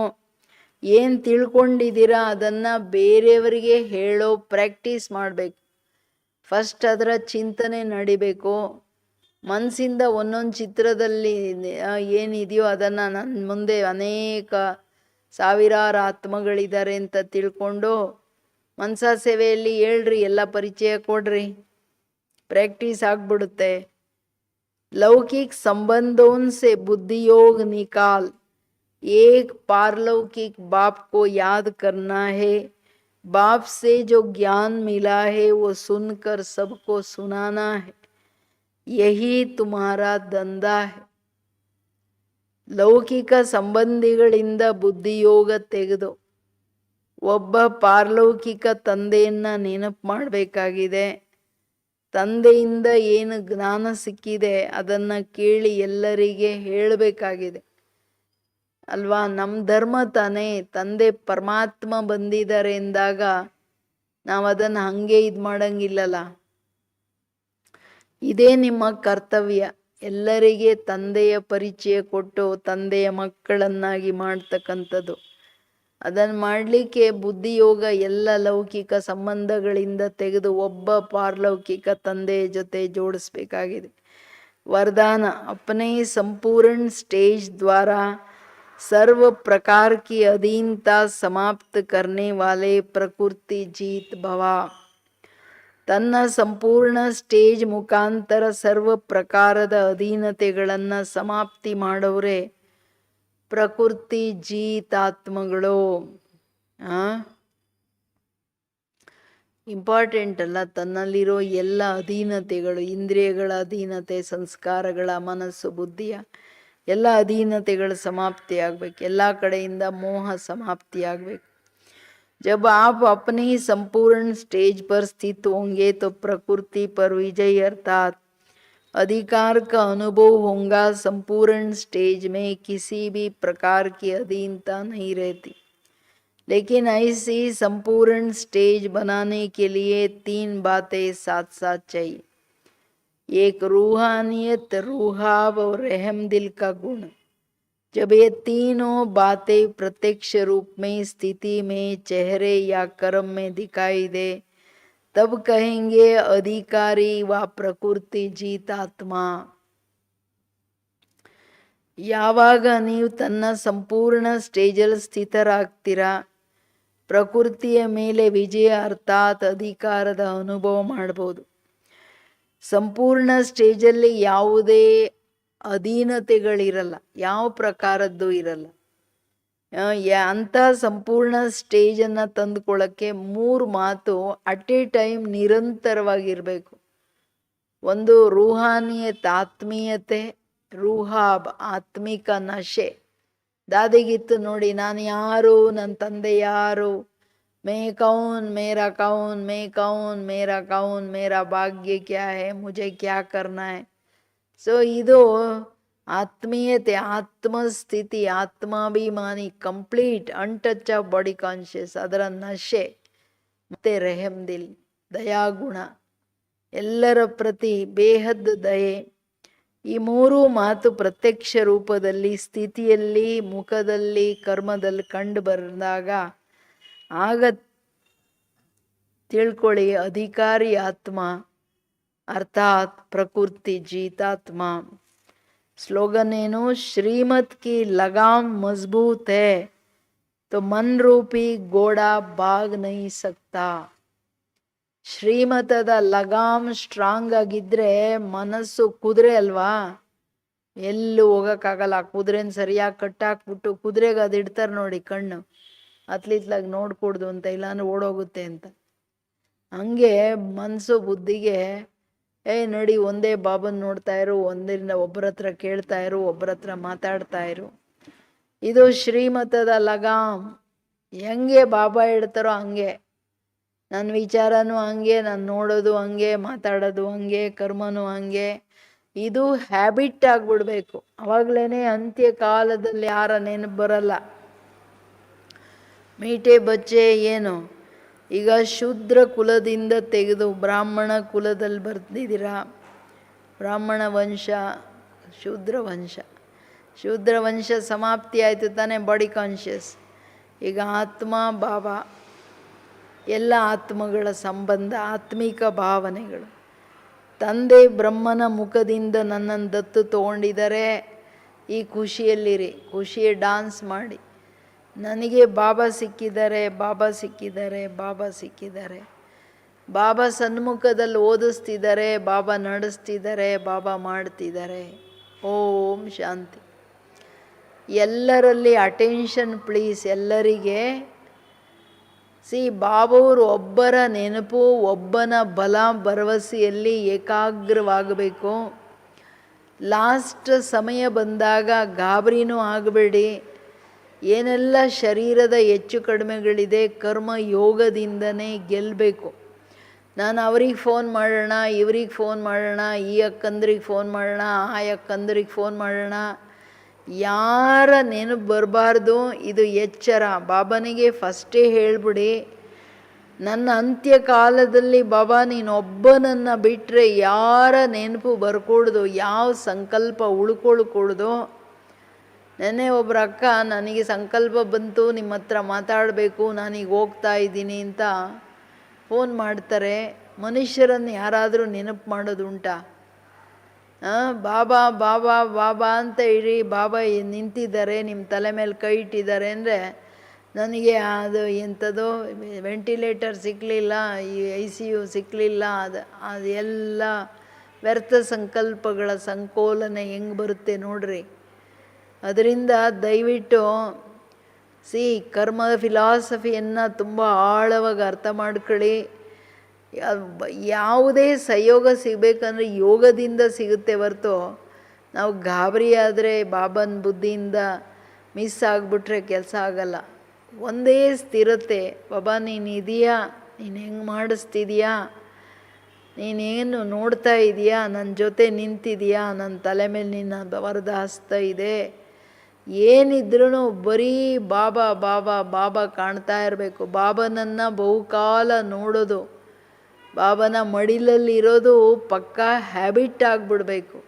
ಏನು ತಿಳ್ಕೊಂಡಿದ್ದೀರಾ ಅದನ್ನು ಬೇರೆಯವರಿಗೆ ಹೇಳೋ ಪ್ರಾಕ್ಟೀಸ್ ಮಾಡಬೇಕು. ಫಸ್ಟ್ ಅದರ ಚಿಂತನೆ ನಡಿಬೇಕು. ಮನಸ್ಸಿಂದ ಒಂದೊಂದು ಚಿತ್ರದಲ್ಲಿ ಏನಿದೆಯೋ ಅದನ್ನು ನನ್ನ ಮುಂದೆ ಅನೇಕ ಸಾವಿರಾರು ಆತ್ಮಗಳಿದ್ದಾರೆ ಅಂತ ತಿಳ್ಕೊಂಡು ಮನಸಾ ಸೇವೆಯಲ್ಲಿ ಹೇಳ್ರಿ, ಎಲ್ಲ ಪರಿಚಯ ಕೊಡ್ರಿ, ಪ್ರಾಕ್ಟೀಸ್ ಆಗಿಬಿಡುತ್ತೆ. लौकिक संबंधों से बुद्धि योग निकाल, एक पारलौकिक बाप को याद करना है. बाप से जो ज्ञान मिला है वो सुनकर सबको सुनाना है. यही तुम्हारा धंधा है. ಲೌಕಿಕ ಸಂಬಂಧಿಗಳಿಂದ ಬುದ್ಧಿಯೋಗ ತೆಗೆದು ಒಬ್ಬ ಪಾರಲೌಕಿಕ ತಂದೆಯನ್ನ ನೆನಪು ಮಾಡಬೇಕಾಗಿದೆ. ತಂದೆಯಿಂದ ಏನು ಜ್ಞಾನ ಸಿಕ್ಕಿದೆ ಅದನ್ನು ಕೇಳಿ ಎಲ್ಲರಿಗೆ ಹೇಳಬೇಕಾಗಿದೆ ಅಲ್ವಾ. ನಮ್ಮ ಧರ್ಮ ತಾನೇ. ತಂದೆ ಪರಮಾತ್ಮ ಬಂದಿದ್ದಾರೆ ಎಂದಾಗ ನಾವು ಅದನ್ನು ಹಾಗೆ ಇದು ಮಾಡಂಗಿಲ್ಲಲ್ಲ. ಇದೇ ನಿಮ್ಮ ಕರ್ತವ್ಯ. ಎಲ್ಲರಿಗೆ ತಂದೆಯ ಪರಿಚಯ ಕೊಟ್ಟು ತಂದೆಯ ಮಕ್ಕಳನ್ನಾಗಿ ಮಾಡ್ತಕ್ಕಂಥದ್ದು. ಅದನ್ನು ಮಾಡಲಿಕ್ಕೆ ಬುದ್ಧಿಯೋಗ ಎಲ್ಲ ಲೌಕಿಕ ಸಂಬಂಧಗಳಿಂದ ತೆಗೆದು ಒಬ್ಬ ಪಾರಲೌಕಿಕ ತಂದೆಯ ಜೊತೆ ಜೋಡಿಸ್ಬೇಕಾಗಿದೆ. वरदान अपने संपूर्ण स्टेज द्वारा सर्व प्रकार की अधीनता समाप्त करने वाले प्रकृति जीत भवा. ತನ್ನ ಸಂಪೂರ್ಣ ಸ್ಟೇಜ್ ಮುಖಾಂತರ ಸರ್ವ ಪ್ರಕಾರದ ಅಧೀನತೆಗಳನ್ನು ಸಮಾಪ್ತಿ ಮಾಡೋರೆ ಪ್ರಕೃತಿ ಜೀತಾತ್ಮಗಳು. ಇಂಪಾರ್ಟೆಂಟ್ ಅಲ್ಲ, ತನ್ನಲ್ಲಿರೋ ಎಲ್ಲ ಅಧೀನತೆಗಳು, ಇಂದ್ರಿಯಗಳ ಅಧೀನತೆ, ಸಂಸ್ಕಾರಗಳ, ಮನಸ್ಸು, ಬುದ್ಧಿಯ ಎಲ್ಲ ಅಧೀನತೆಗಳು ಸಮಾಪ್ತಿ ಆಗಬೇಕು. ಎಲ್ಲ ಕಡೆಯಿಂದ ಮೋಹ ಸಮಾಪ್ತಿ ಆಗಬೇಕು. जब आप अपनी संपूर्ण स्टेज पर स्थित होंगे तो प्रकृति पर विजय अर्थात अधिकार का अनुभव होगा. संपूर्ण स्टेज में किसी भी प्रकार की अधीनता नहीं रहती. लेकिन ऐसी संपूर्ण स्टेज बनाने के लिए 3 बातें साथ साथ चाहिए. एक रूहानियत, रूहाब और रहम दिल का गुण. जब ये तीनों बातें प्रत्यक्ष रूप में स्थिति में चेहरे या कर्म में दिखाई दे तब कहेंगे अधिकारी व प्रकृति जीतात्मा. ಯಾವಾಗ ನೀವು ತನ್ನ ಸಂಪೂರ್ಣ ಸ್ಟೇಜಲ್ಲಿ ಸ್ಥಿತರಾಗ್ತೀರಾ, ಪ್ರಕೃತಿಯ ಮೇಲೆ ವಿಜಯ ಅರ್ಥಾತ್ ಅಧಿಕಾರದ ಅನುಭವ ಮಾಡ್ಬೋದು. ಸಂಪೂರ್ಣ ಸ್ಟೇಜಲ್ಲಿ ಯಾವುದೇ ಅಧೀನತೆಗಳಿರಲ್ಲ, ಯಾವ ಪ್ರಕಾರದ್ದು ಇರಲ್ಲ. ಅಂಥ ಸಂಪೂರ್ಣ ಸ್ಟೇಜನ್ನು ತಂದುಕೊಳ್ಳೋಕ್ಕೆ 3 ಮಾತು ಅಟ್ ಎ ಟೈಮ್ ನಿರಂತರವಾಗಿರಬೇಕು. ಒಂದು ರೂಹಾನಿಯತ್, ಆತ್ಮೀಯತೆ, ರೂಹಾಬ್, ಆತ್ಮಿಕ ನಶೆ. ದಾದಿಗಿತ್ತು ನೋಡಿ, ನಾನು ಯಾರು, ನನ್ನ ತಂದೆ ಯಾರು, मैं कौन, मेरा कौन, मैं कौन, मेरा कौन, मेरा भाग्य क्या है, मुझे क्या करना है. ಸೊ ಇದು ಆತ್ಮೀಯತೆ, ಆತ್ಮಸ್ಥಿತಿ, ಆತ್ಮಾಭಿಮಾನಿ, complete untouch of body conscious, ಅದರ ನಶೆ. ಮತ್ತೆ ರೆಹಮ್ ದಿಲ್, ದಯಾಗುಣ, ಎಲ್ಲರ ಪ್ರತಿ ಬೇಹದ್ ದಯೆ. ಈ ಮೂರೂ ಮಾತು ಪ್ರತ್ಯಕ್ಷ ರೂಪದಲ್ಲಿ, ಸ್ಥಿತಿಯಲ್ಲಿ, ಮುಖದಲ್ಲಿ, ಕರ್ಮದಲ್ಲಿ ಕಂಡು ಬಂದಾಗ ಆಗ ತಿಳ್ಕೊಳ್ಳಿ ಅಧಿಕಾರಿ ಆತ್ಮ ಅರ್ಥಾತ್ ಪ್ರಕೃತಿ ಜೀತಾತ್ಮ. ಸ್ಲೋಗನ್ ಏನು? ಶ್ರೀಮತ್ ಕಿ ಲಗಾಮ್ ಮಜಬೂತ್ ಹೈ तो मन रूपी ಗೋಡಾ ಭಾಗ್ ನಹೀ ಸಕ್ತಾ. ಶ್ರೀಮತದ ಲಗಾಮ್ ಸ್ಟ್ರಾಂಗ್ ಆಗಿದ್ರೆ ಮನಸ್ಸು ಕುದುರೆ ಅಲ್ವಾ, ಎಲ್ಲೂ ಹೋಗಕ್ಕಾಗಲ್ಲ. ಕುದುರೆನ ಸರಿಯಾಗಿ ಕಟ್ಟಾಕ್ಬಿಟ್ಟು ಕುದುರೆಗೆ ಅದು ಇಡ್ತಾರೆ ನೋಡಿ ಕಣ್ಣು, ಅತ್ಲಿತ್ಲಾಗ ನೋಡ್ಕೊಡ್ದು ಅಂತ, ಇಲ್ಲಾಂದ್ರೆ ಓಡೋಗುತ್ತೆ ಅಂತ. ಹಂಗೆ ಮನಸ್ಸು ಬುದ್ಧಿಗೆ ನಡಿ ಒಂದೇ ಬಾಬನ್ ನೋಡ್ತಾ ಇರು, ಒಂದರಿಂದ ಒಬ್ಬರ ಹತ್ರ ಕೇಳ್ತಾ ಇರು, ಒಬ್ಬರ ಹತ್ರ ಮಾತಾಡ್ತಾ ಇರು. ಇದು ಶ್ರೀಮತದ ಲಗಾಮ್. ಹೆಂಗೆ ಬಾಬಾ ಹೇಳ್ತಾರೋ ಹಂಗೆ ನನ್ನ ವಿಚಾರನೂ ಹಂಗೆ, ನಾನು ನೋಡೋದು ಹಂಗೆ, ಮಾತಾಡೋದು ಹಂಗೆ, ಕರ್ಮನೂ ಹಂಗೆ. ಇದು ಹ್ಯಾಬಿಟ್ ಆಗಿಬಿಡ್ಬೇಕು. ಅವಾಗಲೇ ಅಂತ್ಯ ಕಾಲದಲ್ಲಿ ಯಾರ ನೆನಪು ಬರಲ್ಲ. ಮೀಟೆ ಬಚ್ಚೆ ಏನು, ಈಗ ಶೂದ್ರ ಕುಲದಿಂದ ತೆಗೆದು ಬ್ರಾಹ್ಮಣ ಕುಲದಲ್ಲಿ ಬರ್ತಿದ್ದೀರಾ. ಬ್ರಾಹ್ಮಣ ವಂಶ, ಶೂದ್ರ ವಂಶ, ಶೂದ್ರ ವಂಶ ಸಮಾಪ್ತಿ ಆಯಿತು ತಾನೇ, ಬಾಡಿ ಕಾನ್ಷಿಯಸ್. ಈಗ ಆತ್ಮ ಬಾಬಾ, ಎಲ್ಲ ಆತ್ಮಗಳ ಸಂಬಂಧ, ಆತ್ಮಿಕ ಭಾವನೆಗಳು. ತಂದೆ ಬ್ರಹ್ಮನ ಮುಖದಿಂದ ನನ್ನನ್ನು ದತ್ತು ತೊಗೊಂಡಿದ್ದಾರೆ. ಈ ಖುಷಿಯಲ್ಲಿರಿ, ಖುಷಿಯ ಡಾನ್ಸ್ ಮಾಡಿ. ನನಗೆ ಬಾಬಾ ಸಿಕ್ಕಿದ್ದಾರೆ, ಬಾಬಾ ಸಿಕ್ಕಿದ್ದಾರೆ, ಬಾಬಾ ಸಿಕ್ಕಿದ್ದಾರೆ. ಬಾಬಾ ಸನ್ಮುಖದಲ್ಲಿ ಓದಿಸ್ತಿದ್ದಾರೆ, ಬಾಬಾ ನಡೆಸ್ತಿದ್ದಾರೆ, ಬಾಬಾ ಮಾಡ್ತಿದ್ದಾರೆ. ಓಂ ಶಾಂತಿ. ಎಲ್ಲರಲ್ಲಿ ಅಟೆನ್ಷನ್ ಪ್ಲೀಸ್. ಎಲ್ಲರಿಗೆ ಬಾಬಾವರು ಒಬ್ಬರ ನೆನಪು, ಒಬ್ಬನ ಬಲ ಭರವಸೆಯಲ್ಲಿ ಏಕಾಗ್ರವಾಗಬೇಕು. ಲಾಸ್ಟ್ ಸಮಯ ಬಂದಾಗ ಗಾಬರಿನೂ ಆಗಬೇಡಿ. ಏನೆಲ್ಲ ಶರೀರದ ಹೆಚ್ಚು ಕಡಿಮೆಗಳಿದೆ ಕರ್ಮ ಯೋಗದಿಂದನೇ ಗೆಲ್ಲಬೇಕು. ನಾನು ಅವ್ರಿಗೆ ಫೋನ್ ಮಾಡೋಣ, ಇವ್ರಿಗೆ ಫೋನ್ ಮಾಡೋಣ, ಈ ಅಕ್ಕಂದ್ರಿಗೆ ಫೋನ್ ಮಾಡೋಣ, ಆ ಅಕ್ಕಂದ್ರಿಗೆ ಫೋನ್ ಮಾಡೋಣ, ಯಾರ ನೆನಪು ಬರಬಾರ್ದು. ಇದು ಎಚ್ಚರ. ಬಾಬನಿಗೆ ಫಸ್ಟೇ ಹೇಳ್ಬಿಡಿ, ನನ್ನ ಅಂತ್ಯಕಾಲದಲ್ಲಿ ಬಾಬಾ ನೀನೊಬ್ಬನನ್ನು ಬಿಟ್ಟರೆ ಯಾರ ನೆನಪು ಬರ್ಕೊಡ್ದು, ಯಾವ ಸಂಕಲ್ಪ ಉಳ್ಕೊಳ್ಕೊಡ್ದು. ನೆನ್ನೆ ಒಬ್ಬರ ಅಕ್ಕ ನನಗೆ ಸಂಕಲ್ಪ ಬಂತು ನಿಮ್ಮ ಹತ್ರ ಮಾತಾಡಬೇಕು, ನಾನೀಗ ಹೋಗ್ತಾ ಇದ್ದೀನಿ ಅಂತ ಫೋನ್ ಮಾಡ್ತಾರೆ. ಮನುಷ್ಯರನ್ನು ಯಾರಾದರೂ ನೆನಪು ಮಾಡೋದು ಉಂಟಾ? ಬಾಬಾ ಬಾಬಾ ಬಾಬಾ ಅಂತ ಇರಿ, ಬಾಬಾ ನಿಂತಿದ್ದಾರೆ, ನಿಮ್ಮ ತಲೆ ಮೇಲೆ ಕೈ ಇಟ್ಟಿದ್ದಾರೆ ಅಂದರೆ ನನಗೆ ಅದು ಎಂಥದೋ ವೆಂಟಿಲೇಟರ್ ಸಿಕ್ಕಲಿಲ್ಲ, ಈ ICU ಸಿಕ್ಕಲಿಲ್ಲ, ಅದು ಎಲ್ಲ ವ್ಯರ್ಥ ಸಂಕಲ್ಪಗಳ ಸಂಕೋಲನೆ ಹೆಂಗೆ ಬರುತ್ತೆ ನೋಡ್ರಿ. ಅದರಿಂದ ದಯವಿಟ್ಟು ಕರ್ಮ ಫಿಲಾಸಫಿಯನ್ನು ತುಂಬ ಆಳವಾಗಿ ಅರ್ಥ ಮಾಡ್ಕೊಳ್ಳಿ. ಯಾವುದೇ ಸಹಯೋಗ ಸಿಗಬೇಕಂದ್ರೆ ಯೋಗದಿಂದ ಸಿಗುತ್ತೆ ಹೊರತು ನಾವು ಗಾಬರಿ ಆದರೆ ಬಾಬನ ಬುದ್ಧಿಯಿಂದ ಮಿಸ್ ಆಗಿಬಿಟ್ರೆ ಕೆಲಸ ಆಗಲ್ಲ. ಒಂದೇ ಸ್ಥಿರತೆ. ಬಾಬಾ ನೀನು ಇದೆಯಾ, ನೀನು ಹೆಂಗೆ ಮಾಡಿಸ್ತಿದೀಯಾ, ನೀನೇನು ನೋಡ್ತಾ ಇದೆಯಾ, ನನ್ನ ಜೊತೆ ನಿಂತಿದೆಯಾ, ನನ್ನ ತಲೆ ಮೇಲೆ ನಿನ್ನ ವರದ ಹಸ್ತ ಇದೆ. ಏನಿದ್ರೂ ಬರೀ ಬಾಬಾ ಬಾಬಾ ಬಾಬಾ ಕಾಣ್ತಾ ಇರಬೇಕು. ಬಾಬನನ್ನು ಬಹುಕಾಲ ನೋಡೋದು, ಬಾಬನ ಮಡಿಲಲ್ಲಿ ಇರೋದು ಪಕ್ಕಾ ಹ್ಯಾಬಿಟ್ ಆಗಿಬಿಡ್ಬೇಕು.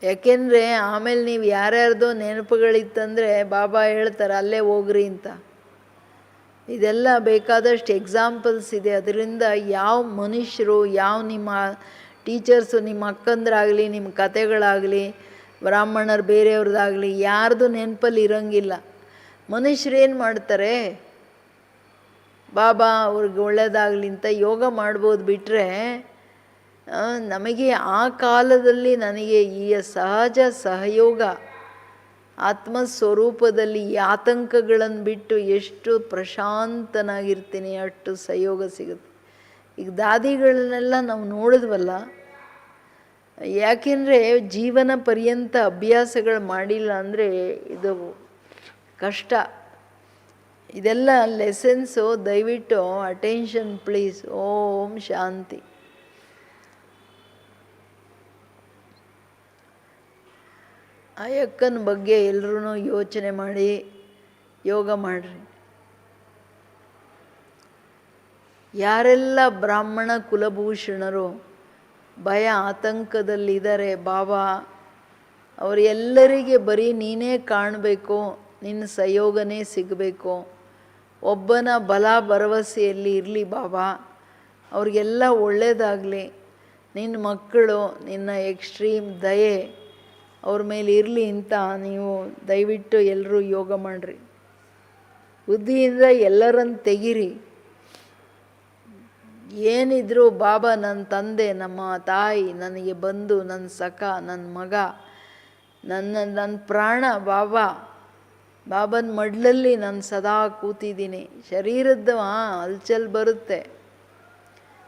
ಯಾಕೆಂದರೆ ಆಮೇಲೆ ನೀವು ಯಾರ್ಯಾರ್ದೋ ನೆನಪುಗಳಿತ್ತಂದರೆ ಬಾಬಾ ಹೇಳ್ತಾರೆ ಅಲ್ಲೇ ಹೋಗ್ರಿ ಅಂತ. ಇದೆಲ್ಲ ಬೇಕಾದಷ್ಟು ಎಕ್ಸಾಂಪಲ್ಸ್ ಇದೆ. ಅದರಿಂದ ಯಾವ ಮನುಷ್ಯರು, ಯಾವ ನಿಮ್ಮ ಟೀಚರ್ಸು, ನಿಮ್ಮ ಅಕ್ಕಂದ್ರಾಗಲಿ, ನಿಮ್ಮ ಕತೆಗಳಾಗಲಿ, ಬ್ರಾಹ್ಮಣರು ಬೇರೆಯವ್ರದ್ದಾಗಲಿ, ಯಾರ್ದು ನೆನಪಲ್ಲಿ ಇರೋಂಗಿಲ್ಲ. ಮನುಷ್ಯರು ಏನು ಮಾಡ್ತಾರೆ, ಬಾಬಾ ಅವ್ರಿಗೆ ಒಳ್ಳೆಯದಾಗಲಿ ಅಂತ ಯೋಗ ಮಾಡ್ಬೋದು. ಬಿಟ್ಟರೆ ನಮಗೆ ಆ ಕಾಲದಲ್ಲಿ ನನಗೆ ಈ ಸಹಜ ಸಹಯೋಗ ಆತ್ಮಸ್ವರೂಪದಲ್ಲಿ ಈ ಆತಂಕಗಳನ್ನು ಬಿಟ್ಟು ಎಷ್ಟು ಪ್ರಶಾಂತನಾಗಿರ್ತೀನಿ ಅಷ್ಟು ಸಹಯೋಗ ಸಿಗುತ್ತೆ. ಈಗ ದಾದಿಗಳನ್ನೆಲ್ಲ ನಾವು ನೋಡಿದ್ವಲ್ಲ, ಯಾಕೆಂದರೆ ಜೀವನ ಪರ್ಯಂತ ಅಭ್ಯಾಸಗಳು ಮಾಡಿಲ್ಲ ಅಂದರೆ ಇದು ಕಷ್ಟ. ಇದೆಲ್ಲ ಲೆಸನ್ಸು. ದಯವಿಟ್ಟು ಅಟೆನ್ಷನ್ ಪ್ಲೀಸ್. ಓಂ ಶಾಂತಿ. ಆ ಅಕ್ಕನ ಬಗ್ಗೆ ಎಲ್ಲರೂ ಯೋಚನೆ ಮಾಡಿ ಯೋಗ ಮಾಡಿರಿ. ಯಾರೆಲ್ಲ ಬ್ರಾಹ್ಮಣ ಕುಲಭೂಷಣರು ಭಯ ಆತಂಕದಲ್ಲಿದ್ದಾರೆ ಬಾಬಾ, ಅವರೆಲ್ಲರಿಗೆ ಬರೀ ನೀನೇ ಕಾಣಬೇಕು, ನಿನ್ನ ಸಹಯೋಗನೇ ಸಿಗಬೇಕು, ಒಬ್ಬನ ಬಲ ಭರವಸೆಯಲ್ಲಿ ಇರಲಿ ಬಾಬಾ, ಅವ್ರಿಗೆಲ್ಲ ಒಳ್ಳೆಯದಾಗಲಿ, ನಿನ್ನ ಮಕ್ಕಳು ನಿನ್ನ ಎಕ್ಸ್ಟ್ರೀಮ್ ದಯೆ ಅವ್ರ ಮೇಲೆ ಇರಲಿ ಅಂತ ನೀವು ದಯವಿಟ್ಟು ಎಲ್ಲರೂ ಯೋಗ ಮಾಡಿರಿ. ಬುದ್ಧಿಯಿಂದ ಎಲ್ಲರನ್ನು ತೆಗೀರಿ. ಏನಿದ್ರು ಬಾಬಾ ನನ್ನ ತಂದೆ, ನಮ್ಮ ತಾಯಿ, ನನಗೆ ಬಂಧು, ನನ್ನ ಸಖ, ನನ್ನ ಮಗ, ನನ್ನ ಪ್ರಾಣ ಬಾಬಾ, ಬಾಬನ ಮಡ್ಲಲ್ಲಿ ನಾನು ಸದಾ ಕೂತಿದ್ದೀನಿ. ಶರೀರದ ಹಲ್ಚಲ್ ಬರುತ್ತೆ,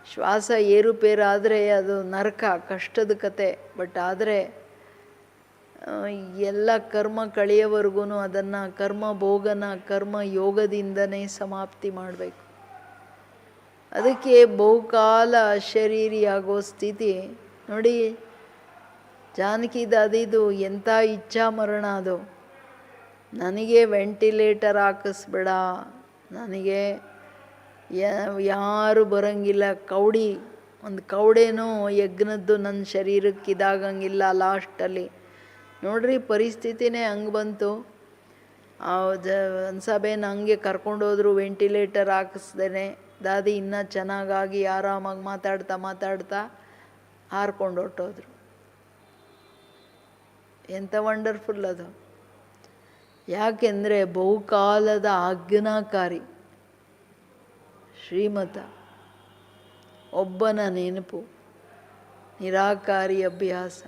ಶ್ವಾಸ ಏರುಪೇರಾದರೆ ಅದು ನರಕ, ಕಷ್ಟದ ಕತೆ. ಬಟ್ ಆದರೆ ಎಲ್ಲ ಕರ್ಮ ಕಳೆಯವರೆಗೂ ಅದನ್ನು ಕರ್ಮ ಭೋಗನ ಕರ್ಮ ಯೋಗದಿಂದನೇ ಸಮಾಪ್ತಿ ಮಾಡಬೇಕು. ಅದಕ್ಕೆ ಬಹುಕಾಲ ಅಶರೀರಿಯಾಗೋ ಸ್ಥಿತಿ ನೋಡಿ. ಜಾನಕಿ ದಾದಿದು ಎಂಥ ಇಚ್ಛಾ ಮರಣ ಅದು. ನನಗೆ ವೆಂಟಿಲೇಟರ್ ಹಾಕಿಸ್ಬೇಡ, ನನಗೆ ಯಾರು ಬರೋಂಗಿಲ್ಲ, ಕೌಡಿ ಒಂದು ಕೌಡೇನೂ ಯಜ್ಞದ್ದು ನನ್ನ ಶರೀರಕ್ಕೆ ಇದಾಗಂಗಿಲ್ಲ ಲಾಸ್ಟಲ್ಲಿ. ನೋಡ್ರಿ ಪರಿಸ್ಥಿತಿನೇ ಹಂಗೆ ಬಂತು. ಒಂದು ಸಭೆನ ಹಂಗೆ ಕರ್ಕೊಂಡೋದ್ರು ವೆಂಟಿಲೇಟರ್ ಹಾಕಿಸ್ದೇನೆ. ದಾದಿ ಇನ್ನೂ ಚೆನ್ನಾಗಾಗಿ ಆರಾಮಾಗಿ ಮಾತಾಡ್ತಾ ಹಾರ್ಕೊಂಡು ಹೊರಟೋದ್ರು. ಎಂಥ ವಂಡರ್ಫುಲ್ ಅದು. ಯಾಕೆಂದರೆ ಬಹುಕಾಲದ ಆಜ್ಞಾಕಾರಿ ಶ್ರೀಮತ, ಒಬ್ಬನ ನೆನಪು, ನಿರಾಕಾರಿ ಅಭ್ಯಾಸ.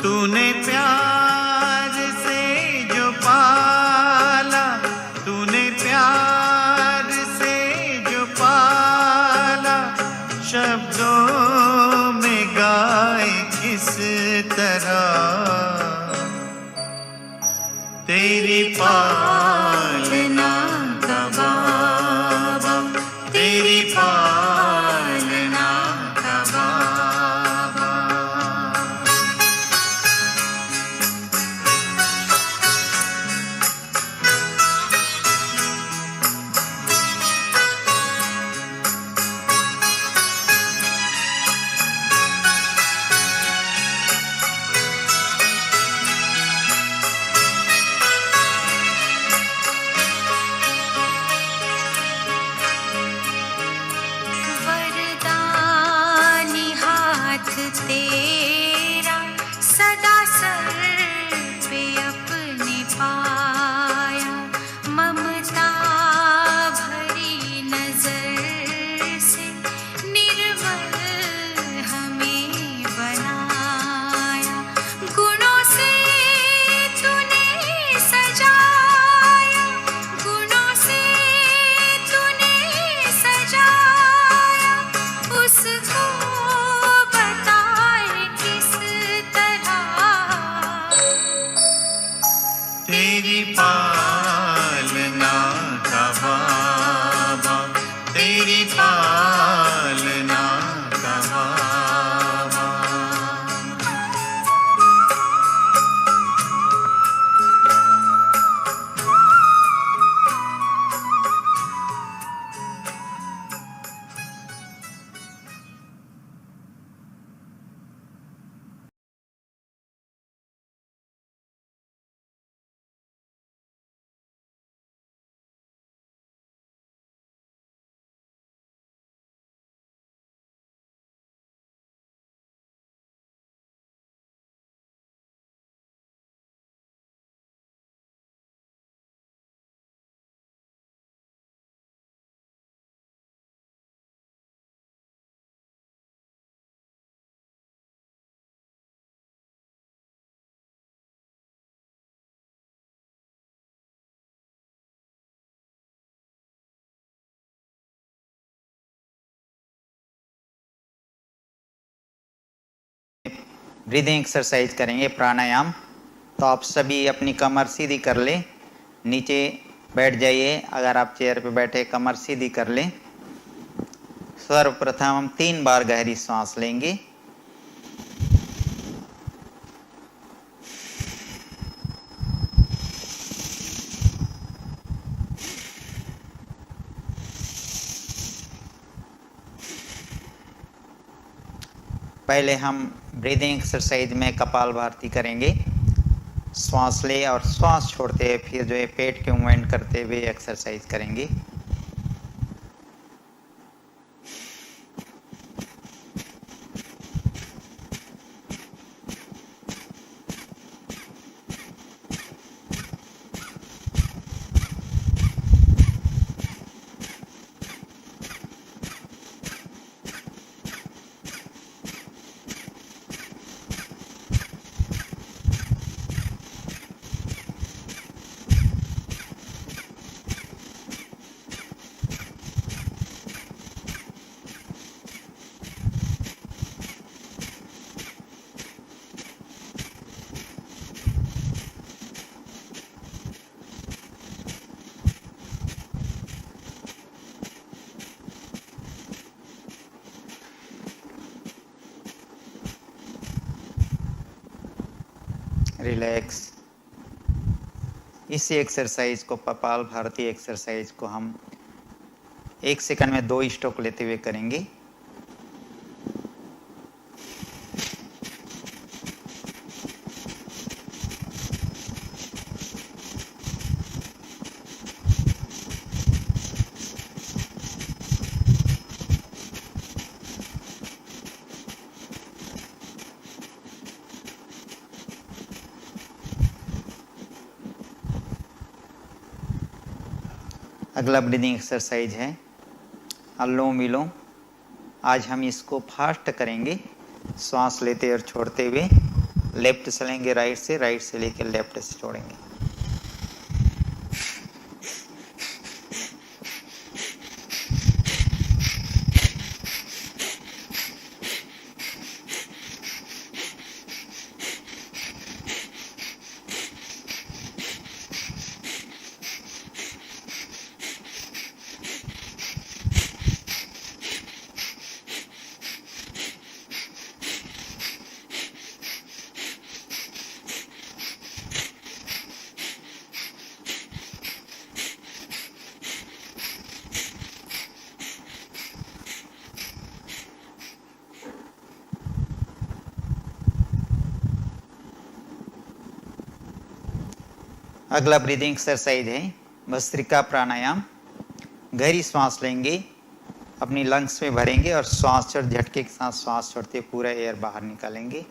तूने प्यार से जो पाला, तूने प्यार से जो पाला, शब्दों में गाए किस तरह तेरी पालना का बाबा, तेरी पालना का बाबा। वरदानी हाथ तेरा सदा सर पे अपने पाया, ममता भरी नजर से निर्मल हमें बनाया, गुणों से तूने सजाया, गुणों से तूने सजाया, उसको बताए किस तरह तेरी पालना का बाबा, तेरी पालना का बाबा। ब्रीदिंग एक्सरसाइज करेंगे, प्राणायाम। तो आप सभी अपनी कमर सीधी कर लें, नीचे बैठ जाइए। अगर आप चेयर पे बैठे कमर सीधी कर लें। सर्वप्रथम हम 3 बार गहरी सांस लेंगे। पहले हम ब्रीदिंग एक्सरसाइज में कपालभाति करेंगे। श्वास ले और श्वास छोड़ते हुए फिर जो है पेट के मूवमेंट करते हुए एक्सरसाइज करेंगे। रिलैक्स। इसी एक्सरसाइज को, कपालभाति एक्सरसाइज को हम 1 सेकंड में 2 स्ट्रोक लेते हुए करेंगे। अगला ब्रीदिंग एक्सरसाइज है अनुलोम विलोम। आज हम इसको फास्ट करेंगे, श्वास लेते और छोड़ते हुए। लेफ्ट से लेंगे राइट से, राइट से लेकर लेफ्ट से छोड़ेंगे। अगला ब्रीदिंग एक्सरसाइज है भस्त्रिका प्राणायाम। गहरी सांस लेंगे, अपनी लंग्स में भरेंगे और श्वास छोड़ झटके के साथ श्वास छोड़ते पूरा एयर बाहर निकालेंगे।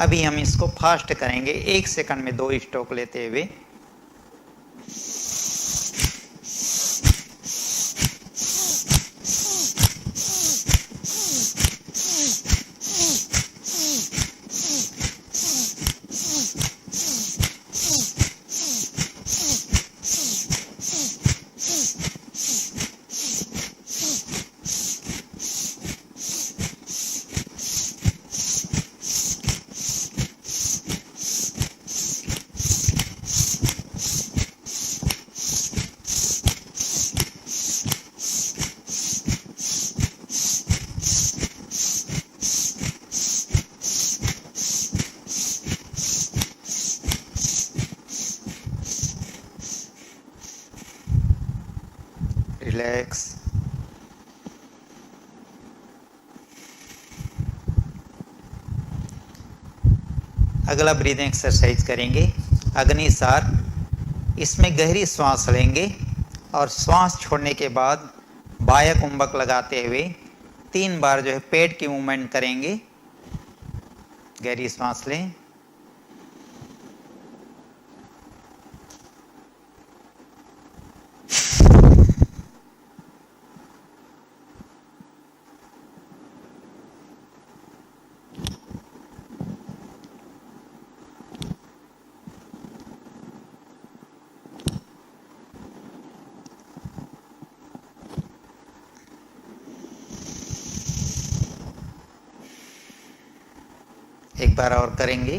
अभी हम इसको फास्ट करेंगे, 1 सेकंड में 2 स्ट्रोक लेते हुए। रिलैक्स। अगला ब्रीदिंग एक्सरसाइज करेंगे अग्निसार। इसमें गहरी सांस लेंगे और श्वास छोड़ने के बाद बाह्य कुंभक लगाते हुए 3 बार जो है पेट की मूवमेंट करेंगे। गहरी सांस लें। एक बार और करेंगे।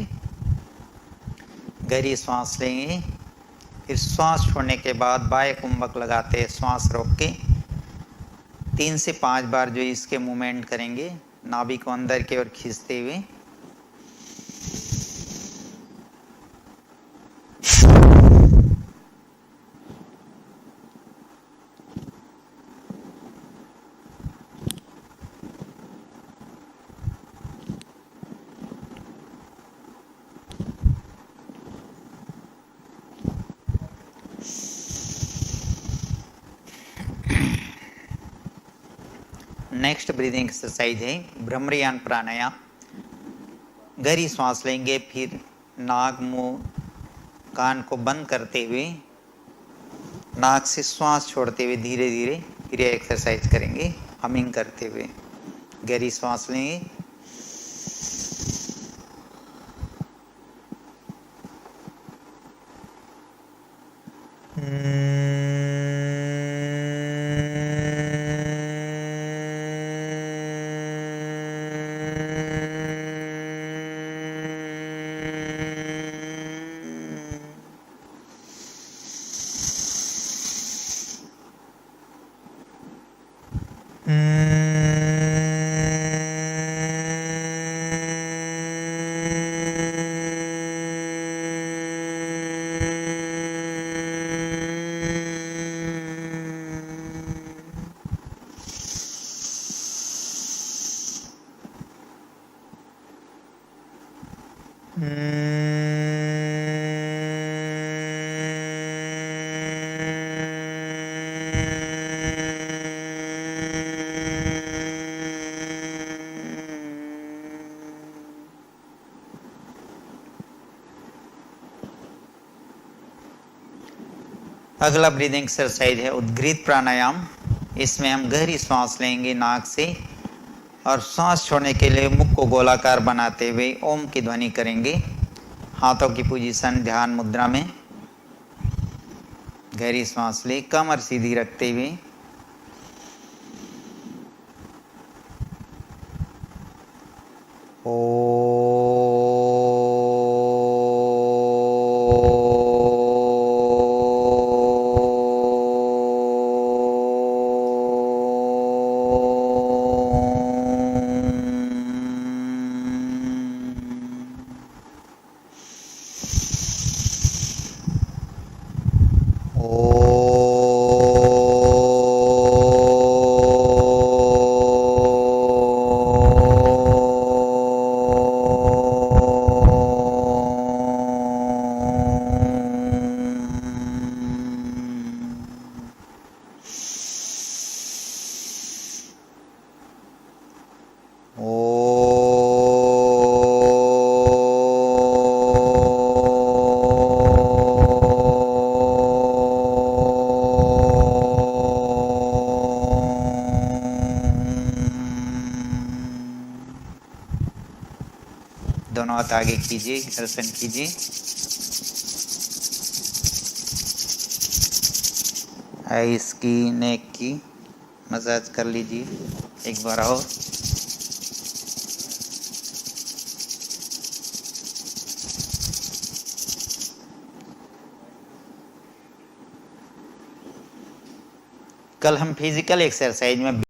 गहरी सांस लेंगे, फिर श्वास छोड़ने के बाद बाह्य कुंभक लगाते हैं, श्वास रोक के 3 से 5 बार जो इसके मूवमेंट करेंगे, नाभि को अंदर की ओर खींचते हुए। नेक्स्ट ब्रीदिंग एक्सरसाइज है भ्रमरियान प्राणायाम। गहरी सांस लेंगे, फिर नाक, मुंह, कान को बंद करते हुए नाक से श्वास छोड़ते हुए धीरे धीरे फिर यह एक्सरसाइज करेंगे, हमिंग करते हुए। गहरी सांस लेंगे, अगला ब्रीदिंग एक्सरसाइज है उद्गीत प्राणायाम। इसमें हम गहरी सांस लेंगे नाक से और सांस छोड़ने के लिए मुख को गोलाकार बनाते हुए ओम की ध्वनि करेंगे। हाथों की पोजीशन ध्यान मुद्रा में। गहरी सांस ले, कमर सीधी रखते हुए। दोनों हाथ आगे कीजिए, घर्षण कीजिए। आइस की, नेक की मसाज कर लीजिए एक बार और। कल हम फिजिकल एक्सरसाइज में